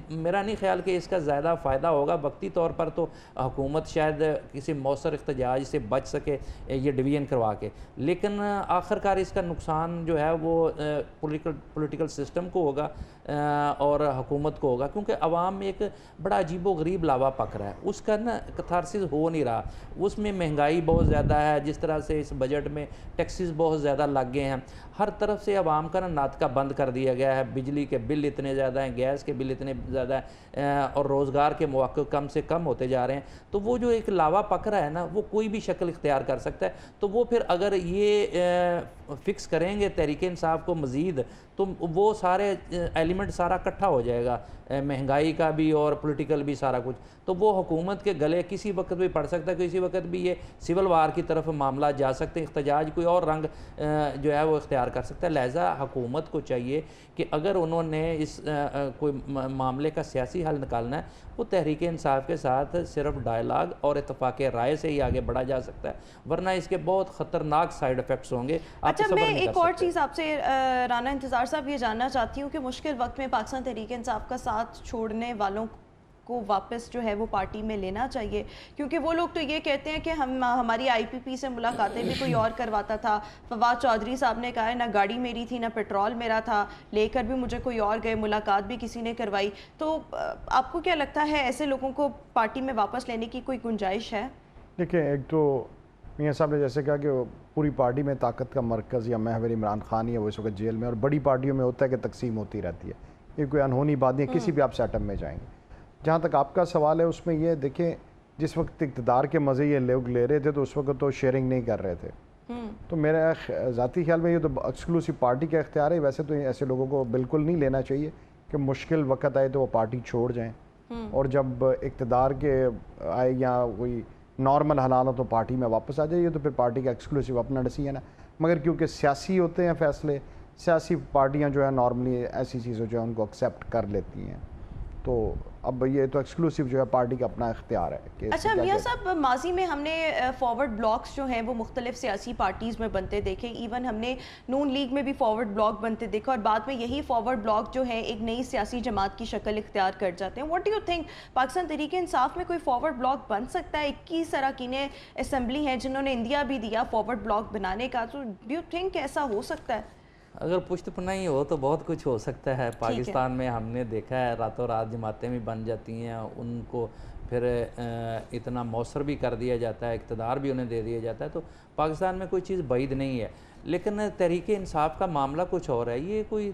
میرا نہیں خیال کہ اس کا زیادہ فائدہ ہوگا. وقتی طور پر تو حکومت شاید کسی مؤثر احتجاج سے بچ سکے یہ ڈویژن کروا کے, لیکن آخر کار اس کا نقصان جو ہے وہ پولیٹیکل سسٹم کو ہوگا اور حکومت کو ہوگا, کیونکہ عوام میں ایک بڑا عجیب و غریب لاوا پک رہا ہے. اس کا نا کتھارسس ہو نہیں رہا. اس میں مہنگائی بہت زیادہ ہے, جس طرح سے اس بجٹ میں ٹیکسز بہت زیادہ لگ گئے ہیں. ہر طرف سے عوام کا نا ناطقہ بند کر دیا گیا ہے. بجلی کے بل اتنے زیادہ ہیں, گیس کے بل اتنے زیادہ ہیں, اور روزگار کے مواقع کم سے کم ہوتے جا رہے ہیں. تو وہ جو ایک لاوا پک رہا ہے نا, وہ کوئی بھی شکل اختیار کر سکتا ہے. تو وہ پھر اگر یہ فکس کریں گے تحریک انصاف کو مزید, تو وہ سارے ایلیمنٹ سارا اکٹھا ہو جائے گا, مہنگائی کا بھی اور پولیٹیکل بھی سارا کچھ. تو وہ حکومت کے گلے کسی وقت بھی پڑ سکتا ہے, کسی وقت بھی یہ سول وار کی طرف معاملات جا سکتے ہیں, احتجاج کوئی اور رنگ جو ہے وہ اختیار کر سکتا ہے. لہٰذا حکومت کو چاہیے کہ اگر انہوں نے اس کوئی معاملے کا سیاسی حل نکالنا ہے, وہ تحریک انصاف کے ساتھ صرف ڈائلاگ اور اتفاق رائے سے ہی آگے بڑھا جا سکتا ہے, ورنہ اس کے بہت خطرناک سائیڈ ایفیکٹس ہوں گے. اچھا, میں ایک اور چیز آپ سے رانا انتظار صاحب یہ جاننا چاہتی ہوں کہ مشکل وقت میں پاکستان تحریک انصاف کا ساتھ چھوڑنے والوں کو واپس جو ہے وہ پارٹی میں لینا چاہیے, کیونکہ وہ لوگ تو یہ کہتے ہیں کہ ہماری آئی پی پی سے ملاقاتیں بھی کوئی اور کرواتا تھا. فواد چودھری صاحب نے کہا ہے نہ گاڑی میری تھی نہ پیٹرول میرا تھا, لے کر بھی مجھے کوئی اور گئے, ملاقات بھی کسی نے کروائی. تو آپ کو کیا لگتا ہے ایسے لوگوں کو پارٹی میں واپس لینے کی کوئی گنجائش ہے؟ دیکھیں, ایک تو میاں صاحب نے جیسے کہا کہ پوری پارٹی میں طاقت کا مرکز یا محور عمران خان ہی ہے, وہ اس وقت جیل میں, اور بڑی پارٹیوں میں ہوتا ہے کہ تقسیم ہوتی رہتی ہے. یہ کوئی انہونی بات نہیں ہے, کسی بھی آپ سیٹ اپ میں جائیں گے. جہاں تک آپ کا سوال ہے اس میں یہ دیکھیں, جس وقت اقتدار کے مزے یہ لوگ لے رہے تھے تو اس وقت تو شیئرنگ نہیں کر رہے تھے. تو میرا ذاتی خیال میں یہ تو ایکسکلوسیو پارٹی کا اختیار ہے. ویسے تو ایسے لوگوں کو بالکل نہیں لینا چاہیے کہ مشکل وقت آئے تو وہ پارٹی چھوڑ جائیں, اور جب اقتدار کے آئے یا کوئی نارمل حالات ہو تو پارٹی میں واپس آ جائیے. تو پھر پارٹی کا ایکسکلوسیو اپنا ڈیسیژن ہے, مگر کیونکہ سیاسی ہوتے ہیں فیصلے, سیاسی پارٹیاں جو ہے نارملی ایسی چیزیں جو ہے ان کو ایکسیپٹ کر لیتی ہیں. تو اب یہ تو ایکسکلوسیو جو ہے پارٹی کا اپنا اختیار ہے. اچھا میاں صاحب, ماضی میں ہم نے فارورڈ بلاکس جو ہیں وہ مختلف سیاسی پارٹیز میں بنتے دیکھے, ایون ہم نے نون لیگ میں بھی فارورڈ بلاک بنتے دیکھا, اور بعد میں یہی فارورڈ بلاک جو ہے ایک نئی سیاسی جماعت کی شکل اختیار کر جاتے ہیں. What do you think, Pakistan Tehreek Insaf میں کوئی فارورڈ بلاک بن سکتا ہے؟ 21 اراکین اسمبلی ہیں جنہوں نے انڈیا بھی دیا فارورڈ بلاک بنانے کا, تو ڈو یو تھنک ایسا ہو سکتا ہے؟ اگر پشت پناہی ہو تو بہت کچھ ہو سکتا ہے. پاکستان میں ہم نے دیکھا ہے راتوں رات جماعتیں بھی بن جاتی ہیں, ان کو پھر اتنا موثر بھی کر دیا جاتا ہے, اقتدار بھی انہیں دے دیا جاتا ہے. تو پاکستان میں کوئی چیز بعید نہیں ہے, لیکن تحریک انصاف کا معاملہ کچھ اور ہے. یہ کوئی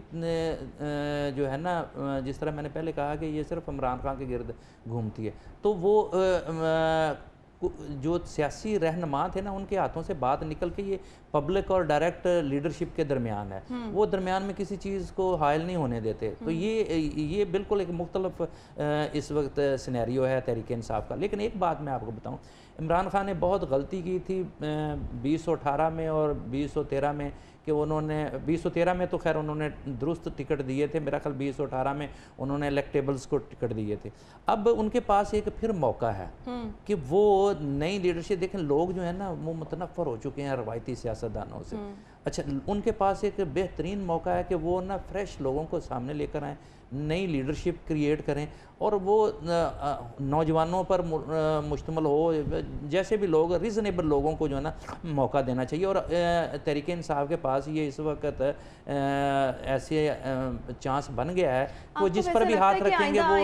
جو ہے نا, جس طرح میں نے پہلے کہا کہ یہ صرف عمران خان کے گرد گھومتی ہے, تو وہ جو سیاسی رہنما تھے نا, ان کے ہاتھوں سے بات نکل کے یہ پبلک اور ڈائریکٹ لیڈرشپ کے درمیان ہے, وہ درمیان میں کسی چیز کو حائل نہیں ہونے دیتے. تو یہ بالکل ایک مختلف اس وقت سینیریو ہے تحریک انصاف کا. لیکن ایک بات میں آپ کو بتاؤں, عمران خان نے بہت غلطی کی تھی 2018 میں اور 2013 میں, کہ انہوں نے 2013 میں تو خیر انہوں نے درست ٹکٹ دیے تھے, میرا خیال 2018 میں انہوں نے الیکٹیبلز کو ٹکٹ دیے تھے. اب ان کے پاس ایک پھر موقع ہے کہ وہ نئی لیڈرشپ, دیکھیں لوگ جو ہیں نا وہ متنفر ہو چکے ہیں روایتی سیاستدانوں سے. اچھا ان کے پاس ایک بہترین موقع ہے کہ وہ نا فریش لوگوں کو سامنے لے کر آئیں، نئی لیڈرشپ کریٹ کریں اور وہ نوجوانوں پر مشتمل ہو، جیسے بھی لوگ ریزنیبل لوگوں کو جو ہے نا موقع دینا چاہیے. اور تحریک انصاف کے پاس یہ اس وقت ایسے چانس بن گیا ہے وہ جس پر بھی ہاتھ رکھیں گے وہ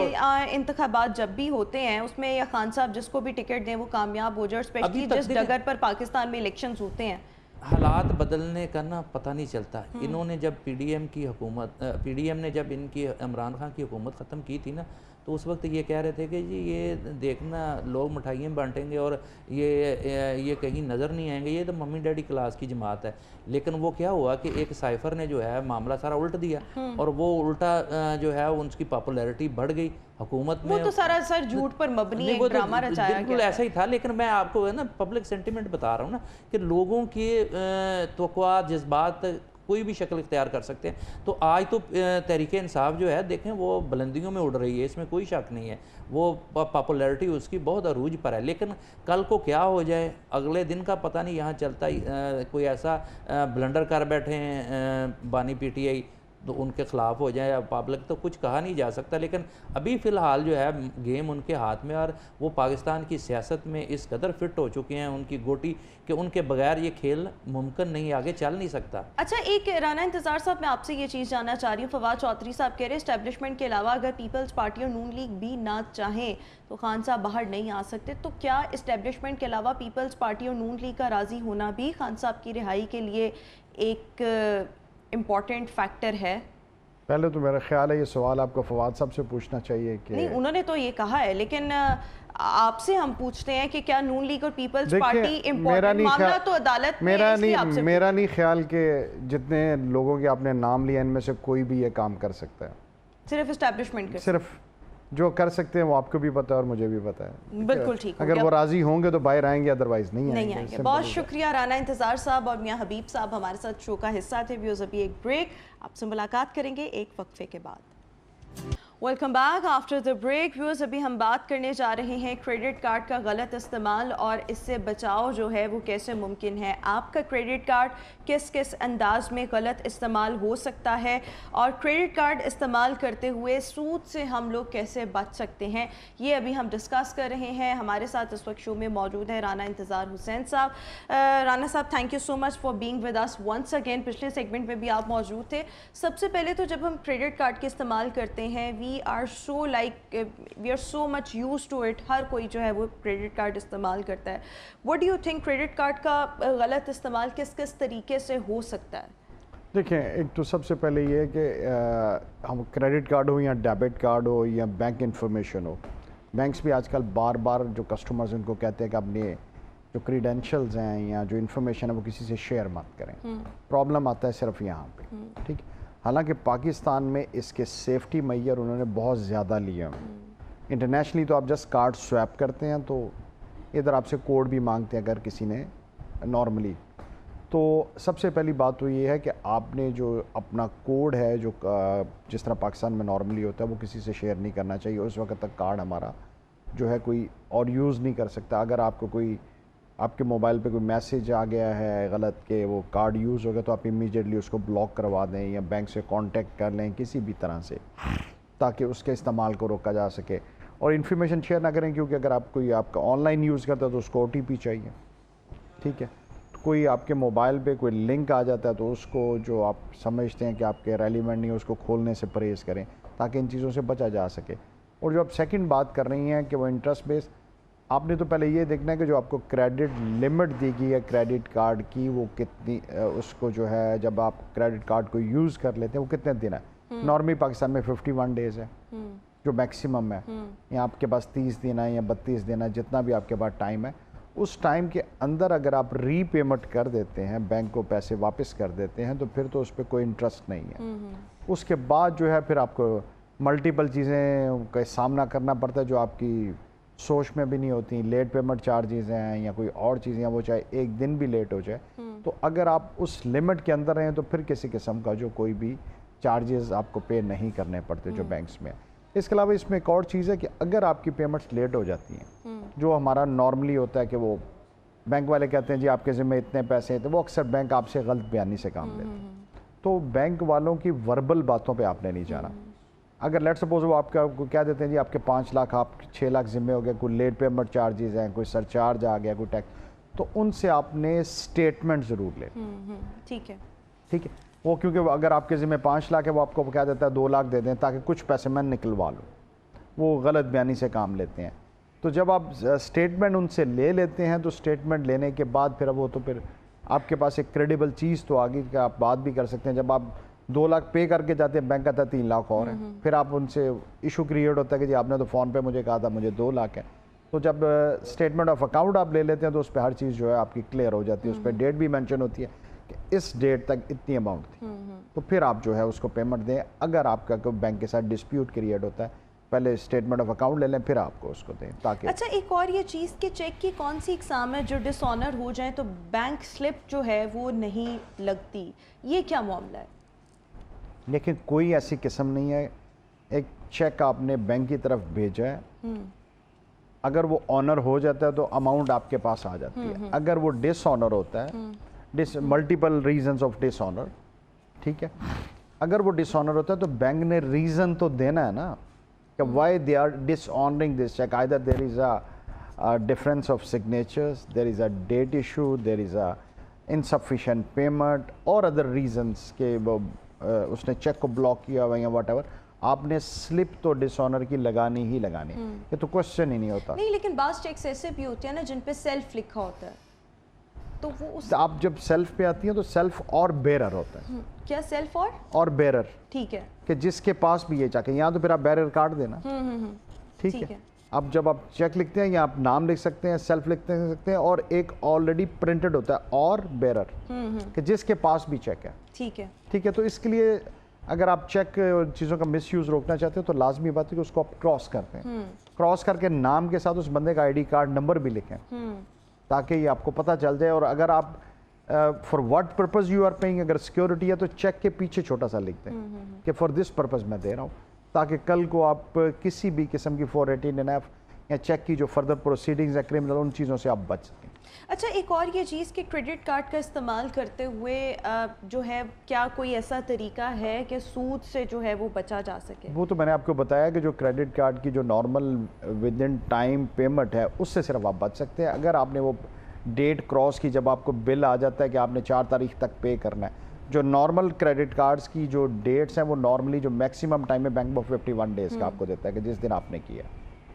انتخابات جب بھی ہوتے ہیں اس میں یا خان صاحب جس کو بھی ٹکٹ دیں وہ کامیاب ہو جائے، اسپیشلی جس ڈگر پر پاکستان میں الیکشنز ہوتے ہیں. حالات بدلنے کا نا پتہ نہیں چلتا. انہوں نے جب پی ڈی ایم نے جب ان کی عمران خان کی حکومت ختم کی تھی نا تو اس وقت یہ کہہ رہے تھے کہ جی یہ دیکھنا لوگ مٹھائیاں بانٹیں گے اور یہ کہیں نظر نہیں آئیں گے، یہ تو ممی ڈیڈی کلاس کی جماعت ہے. لیکن وہ کیا ہوا کہ ایک سائفر نے جو ہے معاملہ سارا الٹ دیا اور وہ الٹا جو ہے ان کی پاپولیرٹی بڑھ گئی حکومت میں. وہ تو سارا سر جھوٹ پر مبنی ہے، ڈرامہ رچایا گیا. بالکل ایسا ہی تھا، لیکن میں آپ کو نا پبلک سینٹیمنٹ بتا رہا ہوں نا کہ لوگوں کے توقعات جذبات کوئی بھی شکل اختیار کر سکتے ہیں. تو آج تو تحریک انصاف جو ہے دیکھیں وہ بلندیوں میں اڑ رہی ہے، اس میں کوئی شک نہیں ہے، وہ پاپولیرٹی اس کی بہت عروج پر ہے. لیکن کل کو کیا ہو جائے اگلے دن کا پتہ نہیں. یہاں چلتا ہی کوئی ایسا بلنڈر کر بیٹھے ہیں بانی پی ٹی آئی تو ان کے خلاف ہو جائے. پبلک تو کچھ کہا نہیں جا سکتا، لیکن ابھی فی الحال جو ہے گیم ان کے ہاتھ میں اور وہ پاکستان کی سیاست میں اس قدر فٹ ہو چکے ہیں ان کی گوٹی کہ ان کے بغیر یہ کھیل ممکن نہیں، آگے چل نہیں سکتا. اچھا ایک رانا انتظار صاحب میں آپ سے یہ چیز جاننا چاہ رہی ہوں. فواد چودھری صاحب کہہ رہے اسٹیبلشمنٹ کے علاوہ اگر پیپلز پارٹی اور نون لیگ بھی نہ چاہیں تو خان صاحب باہر نہیں آ سکتے. تو کیا اسٹیبلشمنٹ کے علاوہ پیپلز پارٹی اور نون لیگ کا راضی ہونا بھی خان صاحب کی رہائی کے لیے ایک امپورٹنٹ فیکٹر ہے؟ پہلے تو میرا خیال ہے یہ سوال آپ کو فواد صاحب سے پوچھنا چاہیے کہ نہیں انہوں نے تو یہ کہا ہے، لیکن آپ سے ہم پوچھتے ہیں کہ کیا نون لیگ اور پیپلز پارٹی امپورٹنٹ معاملہ تو عدالت میں میرا نہیں خیال کہ جتنے لوگوں کے آپ نے نام لیا ان میں سے کوئی بھی یہ کام کر سکتا ہے. صرف اسٹیبلشمنٹ صرف جو کر سکتے ہیں وہ آپ کو بھی پتہ ہے اور مجھے بھی پتہ ہے. بالکل ٹھیک. اگر وہ راضی ہوں گے تو باہر آئیں گے، ادروائز نہیں آئیں گے. بہت شکریہ رانا انتظار صاحب اور میاں حبیب صاحب ہمارے ساتھ شو کا حصہ تھے. ویوز ابھی ایک بریک، آپ سے ملاقات کریں گے ایک وقفے کے بعد. Welcome back after the break. Views ابھی ہم بات کرنے جا رہے ہیں کریڈٹ کارڈ کا غلط استعمال اور اس سے بچاؤ جو ہے وہ کیسے ممکن ہے. آپ کا کریڈٹ کارڈ کس کس انداز میں غلط استعمال ہو سکتا ہے اور کریڈٹ کارڈ استعمال کرتے ہوئے سود سے ہم لوگ کیسے بچ سکتے ہیں، یہ ابھی ہم ڈسکس کر رہے ہیں. ہمارے ساتھ اس وقت شو میں موجود ہے رانا انتظار حسین sahab. Rana sahab thank you so much for being with us once again. پچھلے سیگمنٹ میں بھی آپ موجود تھے. سب سے پہلے تو جب ہم کریڈٹ کارڈ کے استعمال کرتے ہیں we are so much used to it, ہر کوئی جو ہے وہ کریڈٹ کارڈ استعمال کرتا ہے. What do you think credit card کا غلط استعمال کس کس طریقے سے ہو سکتا ہے؟ دیکھیں ایک تو سب سے پہلے یہ ہے کہ ہم کریڈٹ کارڈ ہو یا ڈیبٹ کارڈ ہو یا بینک انفارمیشن ہو، بینکس بھی آج کل بار بار جو کسٹمرز ان کو کہتے ہیں کہ اپنے جو کریڈینشلز ہیں یا جو انفارمیشن ہے وہ کسی سے شیئر مت کریں. پرابلم آتا ہے صرف یہاں پہ. ٹھیک، حالانکہ پاکستان میں اس کے سیفٹی معیار انہوں نے بہت زیادہ لیے ہیں. انٹرنیشنلی تو آپ جسٹ کارڈ سویپ کرتے ہیں تو ادھر آپ سے کوڈ بھی مانگتے ہیں اگر کسی نے نارملی. تو سب سے پہلی بات تو یہ ہے کہ آپ نے جو اپنا کوڈ ہے جو جس طرح پاکستان میں نارملی ہوتا ہے وہ کسی سے شیئر نہیں کرنا چاہیے. اس وقت تک کارڈ ہمارا جو ہے کوئی اور یوز نہیں کر سکتا. اگر آپ کو کوئی آپ کے موبائل پہ کوئی میسیج آ گیا ہے غلط کہ وہ کارڈ یوز ہو گیا تو آپ امیڈیٹلی اس کو بلاک کروا دیں یا بینک سے کانٹیکٹ کر لیں کسی بھی طرح سے تاکہ اس کے استعمال کو روکا جا سکے. اور انفارمیشن شیئر نہ کریں کیونکہ اگر آپ کوئی آپ کا آن لائن یوز کرتا ہے تو اس کو او ٹی پی چاہیے. ٹھیک ہے، کوئی آپ کے موبائل پہ کوئی لنک آ جاتا ہے تو اس کو جو آپ سمجھتے ہیں کہ آپ کے ریلیونٹ نہیں ہے اس کو کھولنے سے پرہیز کریں تاکہ ان چیزوں سے بچا جا سکے. اور جو آپ سیکنڈ بات کر رہی ہیں کہ وہ انٹرسٹ بیس، آپ نے تو پہلے یہ دیکھنا ہے کہ جو آپ کو کریڈٹ لمٹ دی گئی ہے کریڈٹ کارڈ کی وہ کتنی، اس کو جو ہے جب آپ کریڈٹ کارڈ کو یوز کر لیتے ہیں وہ کتنے دن ہے. نارملی پاکستان میں 51 ڈیز ہے جو میکسیمم ہے، یا آپ کے پاس 30 دن ہے یا 32 دن ہے، جتنا بھی آپ کے پاس ٹائم ہے. اس ٹائم کے اندر اگر آپ ری پیمنٹ کر دیتے ہیں، بینک کو پیسے واپس کر دیتے ہیں تو پھر تو اس پہ کوئی انٹرسٹ نہیں ہے. اس کے بعد جو ہے پھر آپ کو ملٹیپل چیزیں کا سامنا کرنا پڑتا ہے جو آپ کی سوچ میں بھی نہیں ہوتی. لیٹ پیمنٹ چارجز ہیں یا کوئی اور چیزیں ہیں، وہ چاہے ایک دن بھی لیٹ ہو جائے تو اگر آپ اس لمٹ کے اندر رہیں تو پھر کسی قسم کا جو کوئی بھی چارجز آپ کو پے نہیں کرنے پڑتے جو بینکس میں. اس کے علاوہ اس میں ایک اور چیز ہے کہ اگر آپ کی پیمنٹس لیٹ ہو جاتی ہیں جو ہمارا نارملی ہوتا ہے کہ وہ بینک والے کہتے ہیں جی آپ کے ذمہ اتنے پیسے ہیں، تو وہ اکثر بینک آپ سے غلط بیانی سے کام لیتے ہیں. تو بینک والوں کی وربل باتوں پہ آپ نے نہیں جانا. اگر لیٹ سپوز وہ آپ کا کیا دیتے ہیں جی آپ کے 5 لاکھ، آپ 6 لاکھ ذمہ ہو گیا، کوئی لیٹ پیمنٹ چارجز ہیں، کوئی سر چارج آ گیا، کوئی ٹیکس، تو ان سے آپ نے اسٹیٹمنٹ ضرور لے. ٹھیک ہے. ٹھیک ہے. وہ کیونکہ اگر آپ کے ذمہ 5 لاکھ ہے، وہ آپ کو کیا دیتا ہے 2 لاکھ دے دیں تاکہ کچھ پیسے میں نکلوا لوں. وہ غلط بیانی سے کام لیتے ہیں. تو جب آپ اسٹیٹمنٹ ان سے لے لیتے ہیں تو اسٹیٹمنٹ لینے کے بعد پھر وہ تو پھر آپ کے پاس ایک کریڈیبل چیز تو آ گئی کہ آپ بات بھی کر سکتے ہیں. جب آپ 2 لاکھ پے کر کے جاتے ہیں، بینک کہتا ہے 3 لاکھ اور ہیں، پھر آپ ان سے ایشو کریٹ ہوتا ہے کہ جی آپ نے تو فون پہ مجھے کہا تھا مجھے 2 لاکھ ہے. تو جب اسٹیٹمنٹ آف اکاؤنٹ آپ لے لیتے ہیں تو اس پہ ہر چیز جو ہے آپ کی کلیئر ہو جاتی ہے. اس پہ ڈیٹ بھی مینشن ہوتی ہے کہ اس ڈیٹ تک اتنی اماؤنٹ تھی. تو پھر آپ جو ہے اس کو پیمنٹ دیں. اگر آپ کا کوئی بینک کے ساتھ ڈسپیوٹ کریٹ ہوتا ہے، پہلے اسٹیٹمنٹ آف اکاؤنٹ لے لیں پھر آپ کو اس کو دیں تاکہ. اچھا، ایک اور یہ چیز کہ چیک کی کون سی اقسام ہے جو ڈس آنر ہو جائیں تو بینک سلپ جو ہے وہ نہیں لگتی، یہ کیا معاملہ ہے؟ لیکن کوئی ایسی قسم نہیں ہے. ایک چیک آپ نے بینک کی طرف بھیجا ہے، اگر وہ آنر ہو جاتا ہے تو اماؤنٹ آپ کے پاس آ جاتی ہے. اگر وہ ڈس آنر ہوتا ہے، multiple reasons of dishonour, ٹھیک ہے، اگر وہ ڈس آنر ہوتا ہے تو بینک نے ریزن تو دینا ہے نا کہ why they are dishonouring this cheque. Either there is a difference of signatures, there is a date issue, there is a insufficient payment اور ادر ریزنس کہ وہ اس نے چیک کو بلاک کیا ہوا یا واٹ ایور. آپ نے سلپ تو ڈس آنر کی لگانی ہی لگانی، یہ تو کوشچن ہی نہیں ہوتا. نہیں، لیکن بعض چیکس ایسے بھی ہوتے ہیں نا جن پہ سیلف لکھا ہوتا ہے، تو وہ اس آپ جب سیلف پہ آتی ہیں تو سیلف اور بیرر ہوتا ہے. کیا سیلف اور بیرر، ٹھیک ہے، کہ جس کے پاس بھی یہ چاہے یہاں تو پھر آپ بیرر کاٹ دینا. ٹھیک ہے. اب جب آپ چیک لکھتے ہیں یا آپ نام لکھ سکتے ہیں، سیلف لکھ سکتے ہیں، اور ایک آلریڈی پرنٹڈ ہوتا ہے اور بیرر کہ جس کے پاس بھی چیک ہے. ٹھیک ہے. ٹھیک ہے. تو اس کے لیے اگر آپ چیک چیزوں کا مس یوز روکنا چاہتے ہیں تو لازمی بات ہے کہ اس کو آپ کراس کرتے ہیں. کراس کر کے نام کے ساتھ اس بندے کا آئی ڈی کارڈ نمبر بھی لکھیں تاکہ یہ آپ کو پتہ چل جائے. اور اگر آپ for what purpose you are paying, اگر سیکورٹی ہے تو چیک کے پیچھے چھوٹا سا لکھ دیں کہ فار دس پرپز میں دے رہا ہوں، تاکہ کل کو آپ کسی بھی قسم کی 418NF یا چیک کی جو فردر پروسیڈنگز ہیں کرمنل، ان چیزوں سے آپ بچ سکیں. اچھا، ایک اور یہ چیز کہ کریڈٹ کارڈ کا استعمال کرتے ہوئے جو ہے کیا کوئی ایسا طریقہ ہے کہ سود سے جو ہے وہ بچا جا سکے؟ وہ تو میں نے آپ کو بتایا کہ جو کریڈٹ کارڈ کی جو normal with in time payment ہے اس سے صرف آپ بچ سکتے ہیں. اگر آپ نے وہ ڈیٹ کراس کی، جب آپ کو بل آ جاتا ہے کہ آپ نے 4 تاریخ تک پے کرنا ہے، جو نارمل کریڈٹ کارڈز کی جو ڈیٹس ہیں وہ نارملی جو میکسیمم ٹائم ہے بینک آف 51 ڈیز کا آپ کو دیتا ہے کہ جس دن آپ نے کیا.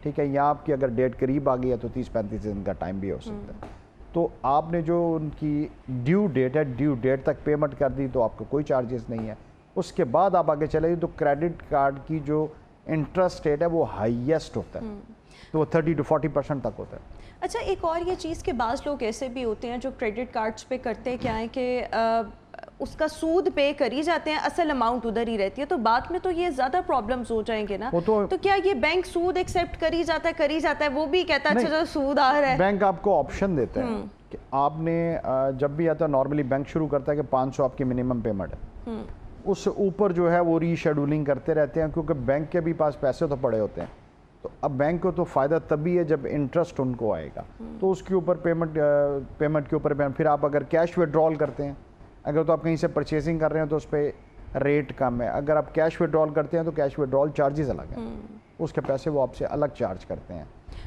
ٹھیک ہے. یہاں آپ کی اگر ڈیٹ قریب آ گئی ہے تو 30-35 دن کا ٹائم بھی ہو سکتا ہے. تو آپ نے جو ان کی ڈیو ڈیٹ ہے، ڈیو ڈیٹ تک پیمنٹ کر دی تو آپ کو کوئی چارجز نہیں ہے. اس کے بعد آپ آگے چلے تو کریڈٹ کارڈ کی جو انٹرسٹ ریٹ ہے وہ ہائیسٹ ہوتا ہے، تو وہ 30 to 40% تک ہوتا ہے. اچھا، ایک اور یہ چیز کہ بعض لوگ ایسے بھی ہوتے ہیں جو کریڈٹ کارڈز پہ کرتے کیا ہے کہ اس کا سود پے کر ہی جاتے ہیں، اصل اماؤنٹ ادھر ہی رہتی ہے، تو بعد میں تو یہ زیادہ پرابلمز ہو جائیں گے نا. تو کیا یہ بینک سود ایکسیپٹ کر ہی جاتا ہے وہ بھی کہتا ہے اچھا سود آ رہا ہے؟ بینک آپ کو آپشن دیتا ہے کہ آپ نے جب بھی آتا ہے نارملی بینک شروع کرتا ہے کہ 500 آپ کی منیمم پیمنٹ ہے، اس سے اوپر جو ہے وہ ری شیڈولنگ کرتے رہتے ہیں کیونکہ بینک کے بھی پاس پیسے تو پڑے ہوتے ہیں. تو اب بینک کو تو فائدہ تبھی ہے جب انٹرسٹ ان کو آئے گا، تو اس کے اوپر پیمنٹ کے اوپر پھر آپ اگر کیش وڈرال کرتے ہیں، اگر تو آپ کہیں سے پرچیزنگ کر رہے ہیں تو اس پہ ریٹ کم ہے. اگر آپ کیش وڈرال کرتے ہیں تو کیش وڈرال چارجز الگ ہیں، اس کے پیسے وہ آپ سے الگ چارج کرتے ہیں.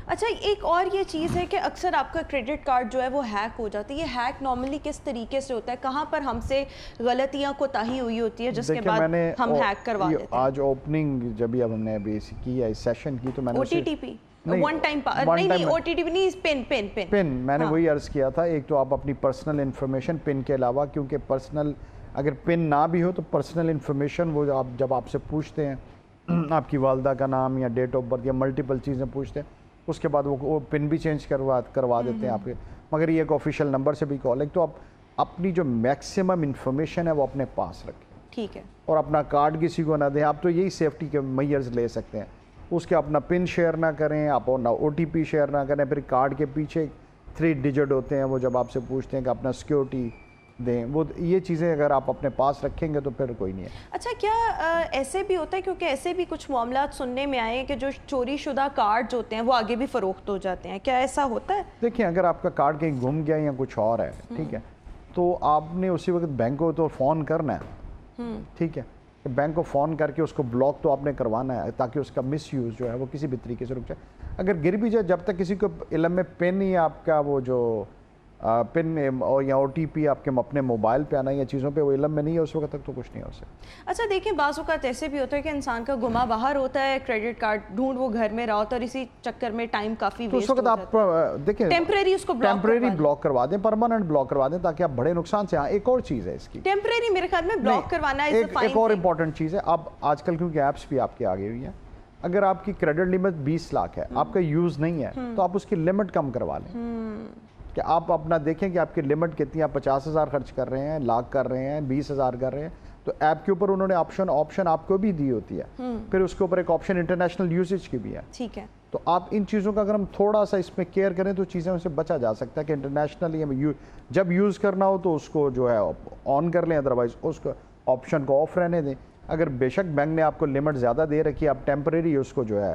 اچھا، ایک اور یہ چیز ہے کہ اکثر آپ کا کریڈٹ کارڈ جو ہے وہ ہیک ہو جاتی ہے. یہ ہیک نارملی کس طریقے سے ہوتا ہے؟ کہاں پر ہم سے غلطیاں کوتاہی ہوئی ہوتی ہے جس کے بعد ہم ہیک کروا دیتے ہیں؟ آج اوپننگ جب اب ہم نے ابھی کی ہے اس سیشن کی تو میں نے OTTP ون ٹائم نہیں OTTP نہیں، پن میں نے وہی عرض کیا تھا. ایک تو آپ اپنی پرسنل انفارمیشن پن کے علاوہ، کیونکہ پرسنل اگر پن نہ بھی ہو تو پرسنل انفارمیشن وہ جب آپ سے پوچھتے ہیں آپ کی والدہ کا نام یا ڈیٹ آف برتھ یا ملٹیپل چیزیں پوچھتے ہیں، اس کے بعد وہ پن بھی چینج کروا دیتے ہیں آپ کے. مگر یہ ایک آفیشیل نمبر سے بھی کال ہے. تو آپ اپنی جو میکسیمم انفارمیشن ہے وہ اپنے پاس رکھیں. ٹھیک ہے. اور اپنا کارڈ کسی کو نہ دیں. آپ تو یہی سیفٹی کے میئرز لے سکتے ہیں. اس کے اپنا پن شیئر نہ کریں، آپ نہ OTP شیئر نہ کریں. پھر کارڈ کے پیچھے 3 ڈیجٹ ہوتے ہیں وہ جب آپ سے پوچھتے ہیں کہ اپنا سیکیورٹی دیں. وہ یہ چیزیں اگر آپ اپنے پاس رکھیں گے تو پھر کوئی نہیں ہے. اچھا کیا ایسے بھی ہوتا ہے, کیونکہ ایسے بھی کچھ معاملات سننے میں آئے ہیں کہ جو چوری شدہ کارڈ ہوتے ہیں وہ آگے بھی فروخت ہو جاتے ہیں, کیا ایسا ہوتا ہے؟ دیکھیں اگر آپ کا کارڈ کہیں گم گیا یا کچھ اور ہے, ٹھیک ہے, تو آپ نے اسی وقت بینک کو تو فون کرنا ہے, ٹھیک ہے, بینک کو فون کر کے اس کو بلاک تو آپ نے کروانا ہے تاکہ اس کا مس یوز جو ہے وہ کسی بھی طریقے سے رک جائے. اگر گر بھی جائے, جب تک کسی کو علم میں پن یا آپ کا وہ جو پن یا او ٹی پی آپ کے اپنے موبائل پہ آنا یا چیزوں پہ وہ علم میں نہیں ہے, اس وقت تک تو کچھ نہیں ہو سکتا. اچھا دیکھیں, بعض اوقات ایسے بھی ہوتا ہے کہ انسان کا گما باہر ہوتا ہے, کریڈٹ کارڈ ڈھونڈ وہ گھر میں رہا ہوتا ہے, اور اسی چکر میں ٹائم کافی تو اس ویسٹ ہو وقت جاتا ہے. آپ دیکھیں ٹیمپریری اس کو ٹیمپریری بلاک کروا دیں, پرماننٹ بلاک کروا دیں تاکہ آپ بڑے نقصان سے. ایک اور چیز ہے اس کی, ٹیمپریری میرے خیال میں بلاک کروانا ہے. ایک اور امپورٹنٹ چیز ہے, اب آج کل کیونکہ ایپس بھی آپ کے آگے ہوئی ہیں, اگر آپ کی کریڈٹ لمٹ 20 لاکھ ہے, آپ کا یوز نہیں ہے, تو آپ اس کی لمٹ کم کروا لیں. کہ آپ اپنا دیکھیں کہ آپ کی لمٹ کتنی ہے, آپ 50,000 خرچ کر رہے ہیں, لاکھ کر رہے ہیں, 20,000 کر رہے ہیں, تو ایپ کے اوپر انہوں نے آپشن آپ کو بھی دی ہوتی ہے. پھر اس کے اوپر ایک آپشن انٹرنیشنل یوزیج کی بھی ہے. ٹھیک ہے, تو آپ ان چیزوں کا اگر ہم تھوڑا سا اس میں کیئر کریں تو چیزیں سے بچا جا سکتا ہے کہ انٹرنیشنلی جب یوز کرنا ہو تو اس کو جو ہے آن کر لیں, ادروائز اس کو آپشن کو آف رہنے دیں. اگر بے شک بینک نے آپ کو لمٹ زیادہ دے رکھی ہے, آپ ٹیمپریری اس کو جو ہے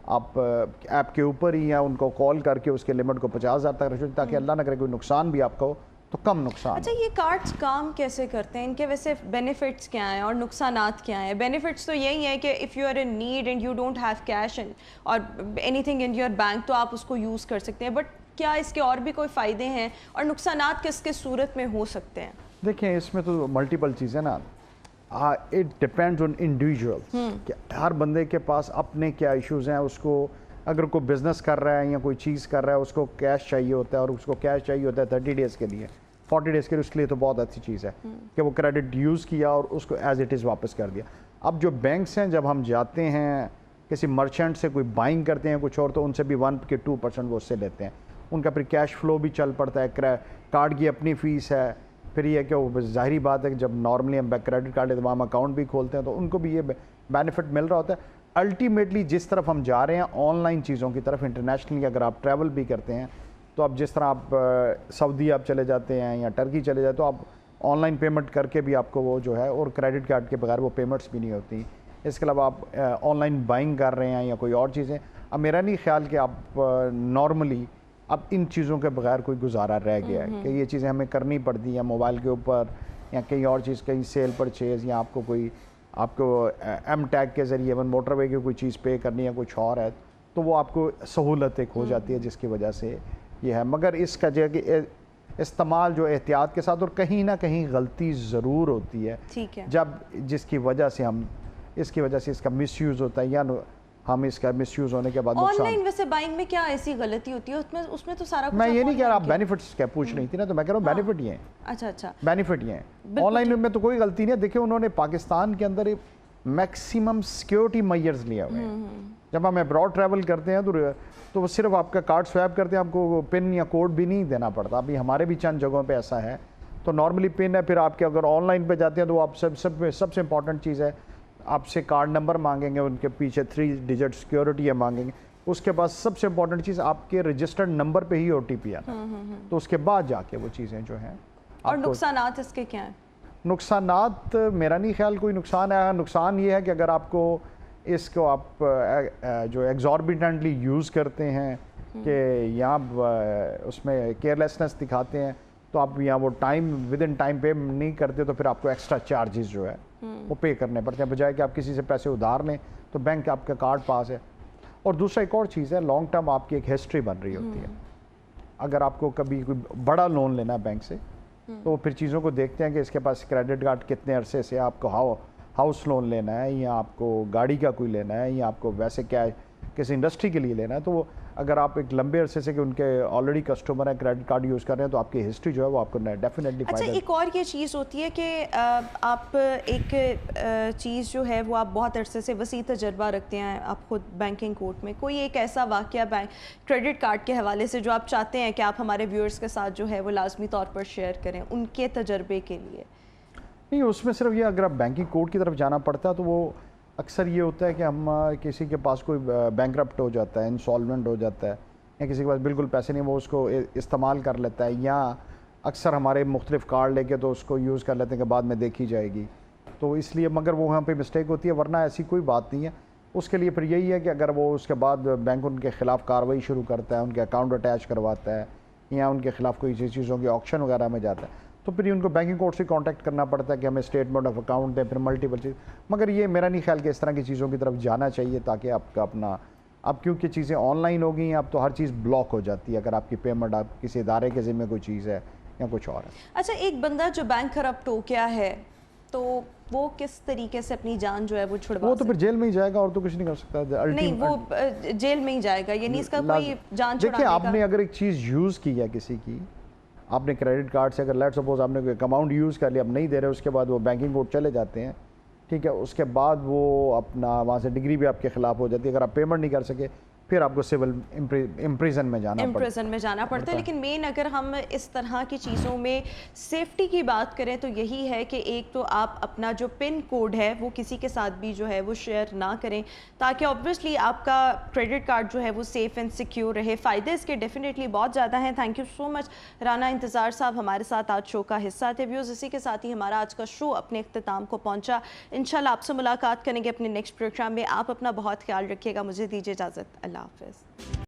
آپ ایپ کے اوپر ہی یا ان کو کال کر کے اس کے لمٹ کو 50,000 تک رکھیں تاکہ اللہ نہ کرے کوئی نقصان بھی آپ کا ہو تو کم نقصان. اچھا یہ کارڈز کام کیسے کرتے ہیں, ان کے ویسے بینیفٹس کیا ہیں اور نقصانات کیا ہیں؟ بینیفٹس تو یہی ہیں کہ if you are in need and you don't have cash اور anything in your bank, تو آپ اس کو یوز کر سکتے ہیں. بٹ کیا اس کے اور بھی کوئی فائدے ہیں, اور نقصانات کس کس صورت میں ہو سکتے ہیں؟ دیکھیں اس میں تو ملٹیپل چیزیں نا, اٹ ڈپینڈز آن انڈیویجول کہ ہر بندے کے پاس اپنے کیا ایشوز ہیں. اس کو اگر کوئی بزنس کر رہا ہے یا کوئی چیز کر رہا ہے, اس کو کیش چاہیے ہوتا ہے, اور اس کو کیش چاہیے ہوتا ہے 30 ڈیز کے لیے, 40 ڈیز کے لیے, اس کے لیے تو بہت اچھی چیز ہے کہ وہ کریڈٹ یوز کیا اور اس کو ایز اٹ از واپس کر دیا. اب جو بینکس ہیں, جب ہم جاتے ہیں کسی مرچنٹ سے کوئی بائنگ کرتے ہیں کچھ اور, تو ان سے بھی 1 کے 2% وہ اس سے لیتے ہیں. ان کا پھر کیش فلو بھی چل پڑتا ہے, کارڈ کی اپنی فیس ہے. پھر یہ کہ وہ ظاہری بات ہے کہ جب نارملی ہم کریڈٹ کارڈ تمام اکاؤنٹ بھی کھولتے ہیں تو ان کو بھی یہ بینیفٹ مل رہا ہوتا ہے. الٹیمیٹلی جس طرف ہم جا رہے ہیں آن لائن چیزوں کی طرف, انٹرنیشنلی اگر آپ ٹریول بھی کرتے ہیں تو اب جس طرح آپ سعودی آپ چلے جاتے ہیں یا ٹرکی چلے جاتے, تو آپ آن لائن پیمنٹ کر کے بھی آپ کو وہ جو ہے, اور کریڈٹ کارڈ کے بغیر وہ پیمنٹس بھی نہیں ہوتی. اس کے علاوہ آپ آن لائن بائنگ کر رہے ہیں یا کوئی اور چیزیں, اب میرا نہیں خیال کہ آپ نارملی اب ان چیزوں کے بغیر کوئی گزارا رہ گیا ہے کہ یہ چیزیں ہمیں کرنی پڑتی ہیں موبائل کے اوپر یا کہیں اور چیز, کہیں سیل پرچیز, یا آپ کو ایم ٹیگ کے ذریعے موٹر وے کی کوئی چیز پے کرنی ہے کچھ اور ہے, تو وہ آپ کو سہولت ایک ہو جاتی ہے جس کی وجہ سے یہ ہے. مگر اس کا جو ہے کہ استعمال جو احتیاط کے ساتھ, اور کہیں نہ کہیں غلطی ضرور ہوتی ہے جب جس کی وجہ سے اس کی وجہ سے اس کا مس یوز ہوتا ہے, یا ہم اس کا مس یوز ہونے کے بعد آن لائن ویسے بائنگ میں کیا ایسی غلطی ہوتی ہے اس میں تو سارا کچھ. میں یہ نہیں کہہ رہا آپ بینیفٹس کیا پوچھ رہی تھی نا, تو میں کہہ رہا ہوں بینیفٹ یہ ہیں. اچھا بینیفٹ یہ ہیں. آن لائن میں تو کوئی غلطی نہیں ہے. دیکھیں انہوں نے پاکستان کے اندر میکسیمم سیکیورٹی میئرز لیا ہوئے ہیں. جب ہم ابراڈ ٹریول کرتے ہیں تو وہ صرف آپ کا کارڈ سویپ کرتے ہیں, آپ کو پن یا کوڈ بھی نہیں دینا پڑتا. ابھی ہمارے بھی چند جگہوں پہ ایسا ہے, تو نارملی پن ہے. پھر آپ کے اگر آن لائن پہ جاتے ہیں تو آپ سب سے امپورٹنٹ چیز ہے, آپ سے کارڈ نمبر مانگیں گے, ان کے پیچھے 3 ڈیجٹ سیکیورٹی ہے مانگیں گے. اس کے بعد سب سے امپورٹنٹ چیز آپ کے رجسٹرڈ نمبر پہ ہی او ٹی پی آتا ہے, تو اس کے بعد جا کے وہ چیزیں جو ہیں. اور نقصانات اس کے کیا ہیں؟ نقصانات میرا نہیں خیال کوئی نقصان ہے. نقصان یہ ہے کہ اگر آپ کو اس کو آپ جو ایگزوربیٹنٹلی یوز کرتے ہیں کہ یہاں اس میں کیئرلیسنس دکھاتے ہیں, تو آپ یہاں وہ ود ان ٹائم پے نہیں کرتے, تو پھر آپ کو ایکسٹرا چارجز جو ہے وہ پے کرنے پڑتے ہیں, بجائے کہ آپ کسی سے پیسے ادھار لیں تو بینک آپ کا کارڈ پاس ہے. اور دوسرا ایک اور چیز ہے, لانگ ٹرم آپ کی ایک ہسٹری بن رہی ہوتی ہے. اگر آپ کو کبھی کوئی بڑا لون لینا ہے بینک سے, تو وہ پھر چیزوں کو دیکھتے ہیں کہ اس کے پاس کریڈٹ کارڈ کتنے عرصے سے, آپ کو ہاؤس لون لینا ہے یا آپ کو گاڑی کا کوئی لینا ہے یا آپ کو ویسے کیا کسی انڈسٹری کے لیے لینا ہے. تو وہ اگر آپ ایک لمبے عرصے سے کہ ان کے آلریڈی کسٹمر ہیں, کریڈٹ کارڈ یوز کر رہے ہیں, تو آپ کی ہسٹری جو ہے وہ آپ کو ڈیفینیٹلی فائدہ. اچھا ایک اور یہ چیز ہوتی ہے کہ آپ ایک چیز جو ہے وہ آپ بہت عرصے سے وسیع تجربہ رکھتے ہیں آپ خود بینکنگ کورٹ میں, کوئی ایک ایسا واقعہ کریڈٹ کارڈ کے حوالے سے جو آپ چاہتے ہیں کہ آپ ہمارے ویورز کے ساتھ جو ہے وہ لازمی طور پر شیئر کریں ان کے تجربے کے لیے؟ نہیں, اس میں صرف یہ اگر آپ بینکنگ کوڈ کی طرف جانا پڑتا ہے تو وہ اکثر یہ ہوتا ہے کہ ہم کسی کے پاس کوئی بینکرپٹ ہو جاتا ہے, انسالوینٹ ہو جاتا ہے, یا کسی کے پاس بالکل پیسے نہیں, وہ اس کو استعمال کر لیتا ہے, یا اکثر ہمارے مختلف کارڈ لے کے تو اس کو یوز کر لیتے ہیں کہ بعد میں دیکھی جائے گی، تو اس لیے مگر وہ وہاں پہ مسٹیک ہوتی ہے، ورنہ ایسی کوئی بات نہیں ہے۔ اس کے لیے پھر یہی ہے کہ اگر وہ اس کے بعد بینک ان کے خلاف کارروائی شروع کرتا ہے، ان کے اکاؤنٹ اٹیچ کرواتا ہے یا ان کے خلاف کوئی چیزوں کی آکشن وغیرہ میں جاتا ہے، تو پھر ان کو بینکنگ کورٹ سے کانٹیکٹ کرنا پڑتا ہے کہ ہمیں اسٹیٹمنٹ آف اکاؤنٹ دیں، پھر ملٹیپل چیز۔ مگر یہ میرا نہیں خیال کہ اس طرح کی چیزوں کی طرف جانا چاہیے، تاکہ آپ کا اپنا اب کیونکہ چیزیں آن لائن ہو گئی ہیں، اب تو ہر چیز بلاک ہو جاتی ہے اگر آپ کی پیمنٹ آپ کسی ادارے کے ذمہ کوئی چیز ہے یا کچھ اور ہے۔ اچھا، ایک بندہ جو بینک کرپٹ ہو گیا ہے تو وہ کس طریقے سے اپنی جان جو ہے وہ چھڑوا وہ تو پھر جیل میں ہی جائے گا اور تو کچھ نہیں کر سکتا۔ نہیں، وہ جیل میں ہی جائے گا، یعنی اس کا کوئی جان چھڑانے دیکھیں، آپ کا؟ نے اگر ایک چیز یوز کی ہے کسی کی، آپ نے کریڈٹ کارڈ سے اگر لیٹ سپوز آپ نے کوئی اماؤنٹ یوز کر لیا، اب نہیں دے رہے، اس کے بعد وہ بینکنگ کورٹ چلے جاتے ہیں، ٹھیک ہے، اس کے بعد وہ اپنا وہاں سے ڈگری بھی آپ کے خلاف ہو جاتی ہے، اگر آپ پیمنٹ نہیں کر سکے پھر آپ کو سول امپریزن میں جانا پڑتا ہے۔ لیکن مین اگر ہم اس طرح کی چیزوں میں سیفٹی کی بات کریں تو یہی ہے کہ ایک تو آپ اپنا جو پن کوڈ ہے وہ کسی کے ساتھ بھی جو ہے وہ شیئر نہ کریں، تاکہ آبویسلی آپ کا کریڈٹ کارڈ جو ہے وہ سیف اینڈ سیکیور رہے۔ فائدے اس کے ڈیفینیٹلی بہت زیادہ ہیں۔ تھینک یو سو مچ رانا انتظار صاحب ہمارے ساتھ آج شو کا حصہ تھے۔ ویوز، اسی کے ساتھ ہی ہمارا آج کا شو اپنے اختتام کو پہنچا۔ انشاءاللہ آپ سے ملاقات کریں گے اپنے نیکسٹ پروگرام میں۔ آپ اپنا بہت خیال رکھیے گا، مجھے دیجیے اجازت، اللہ حافظ۔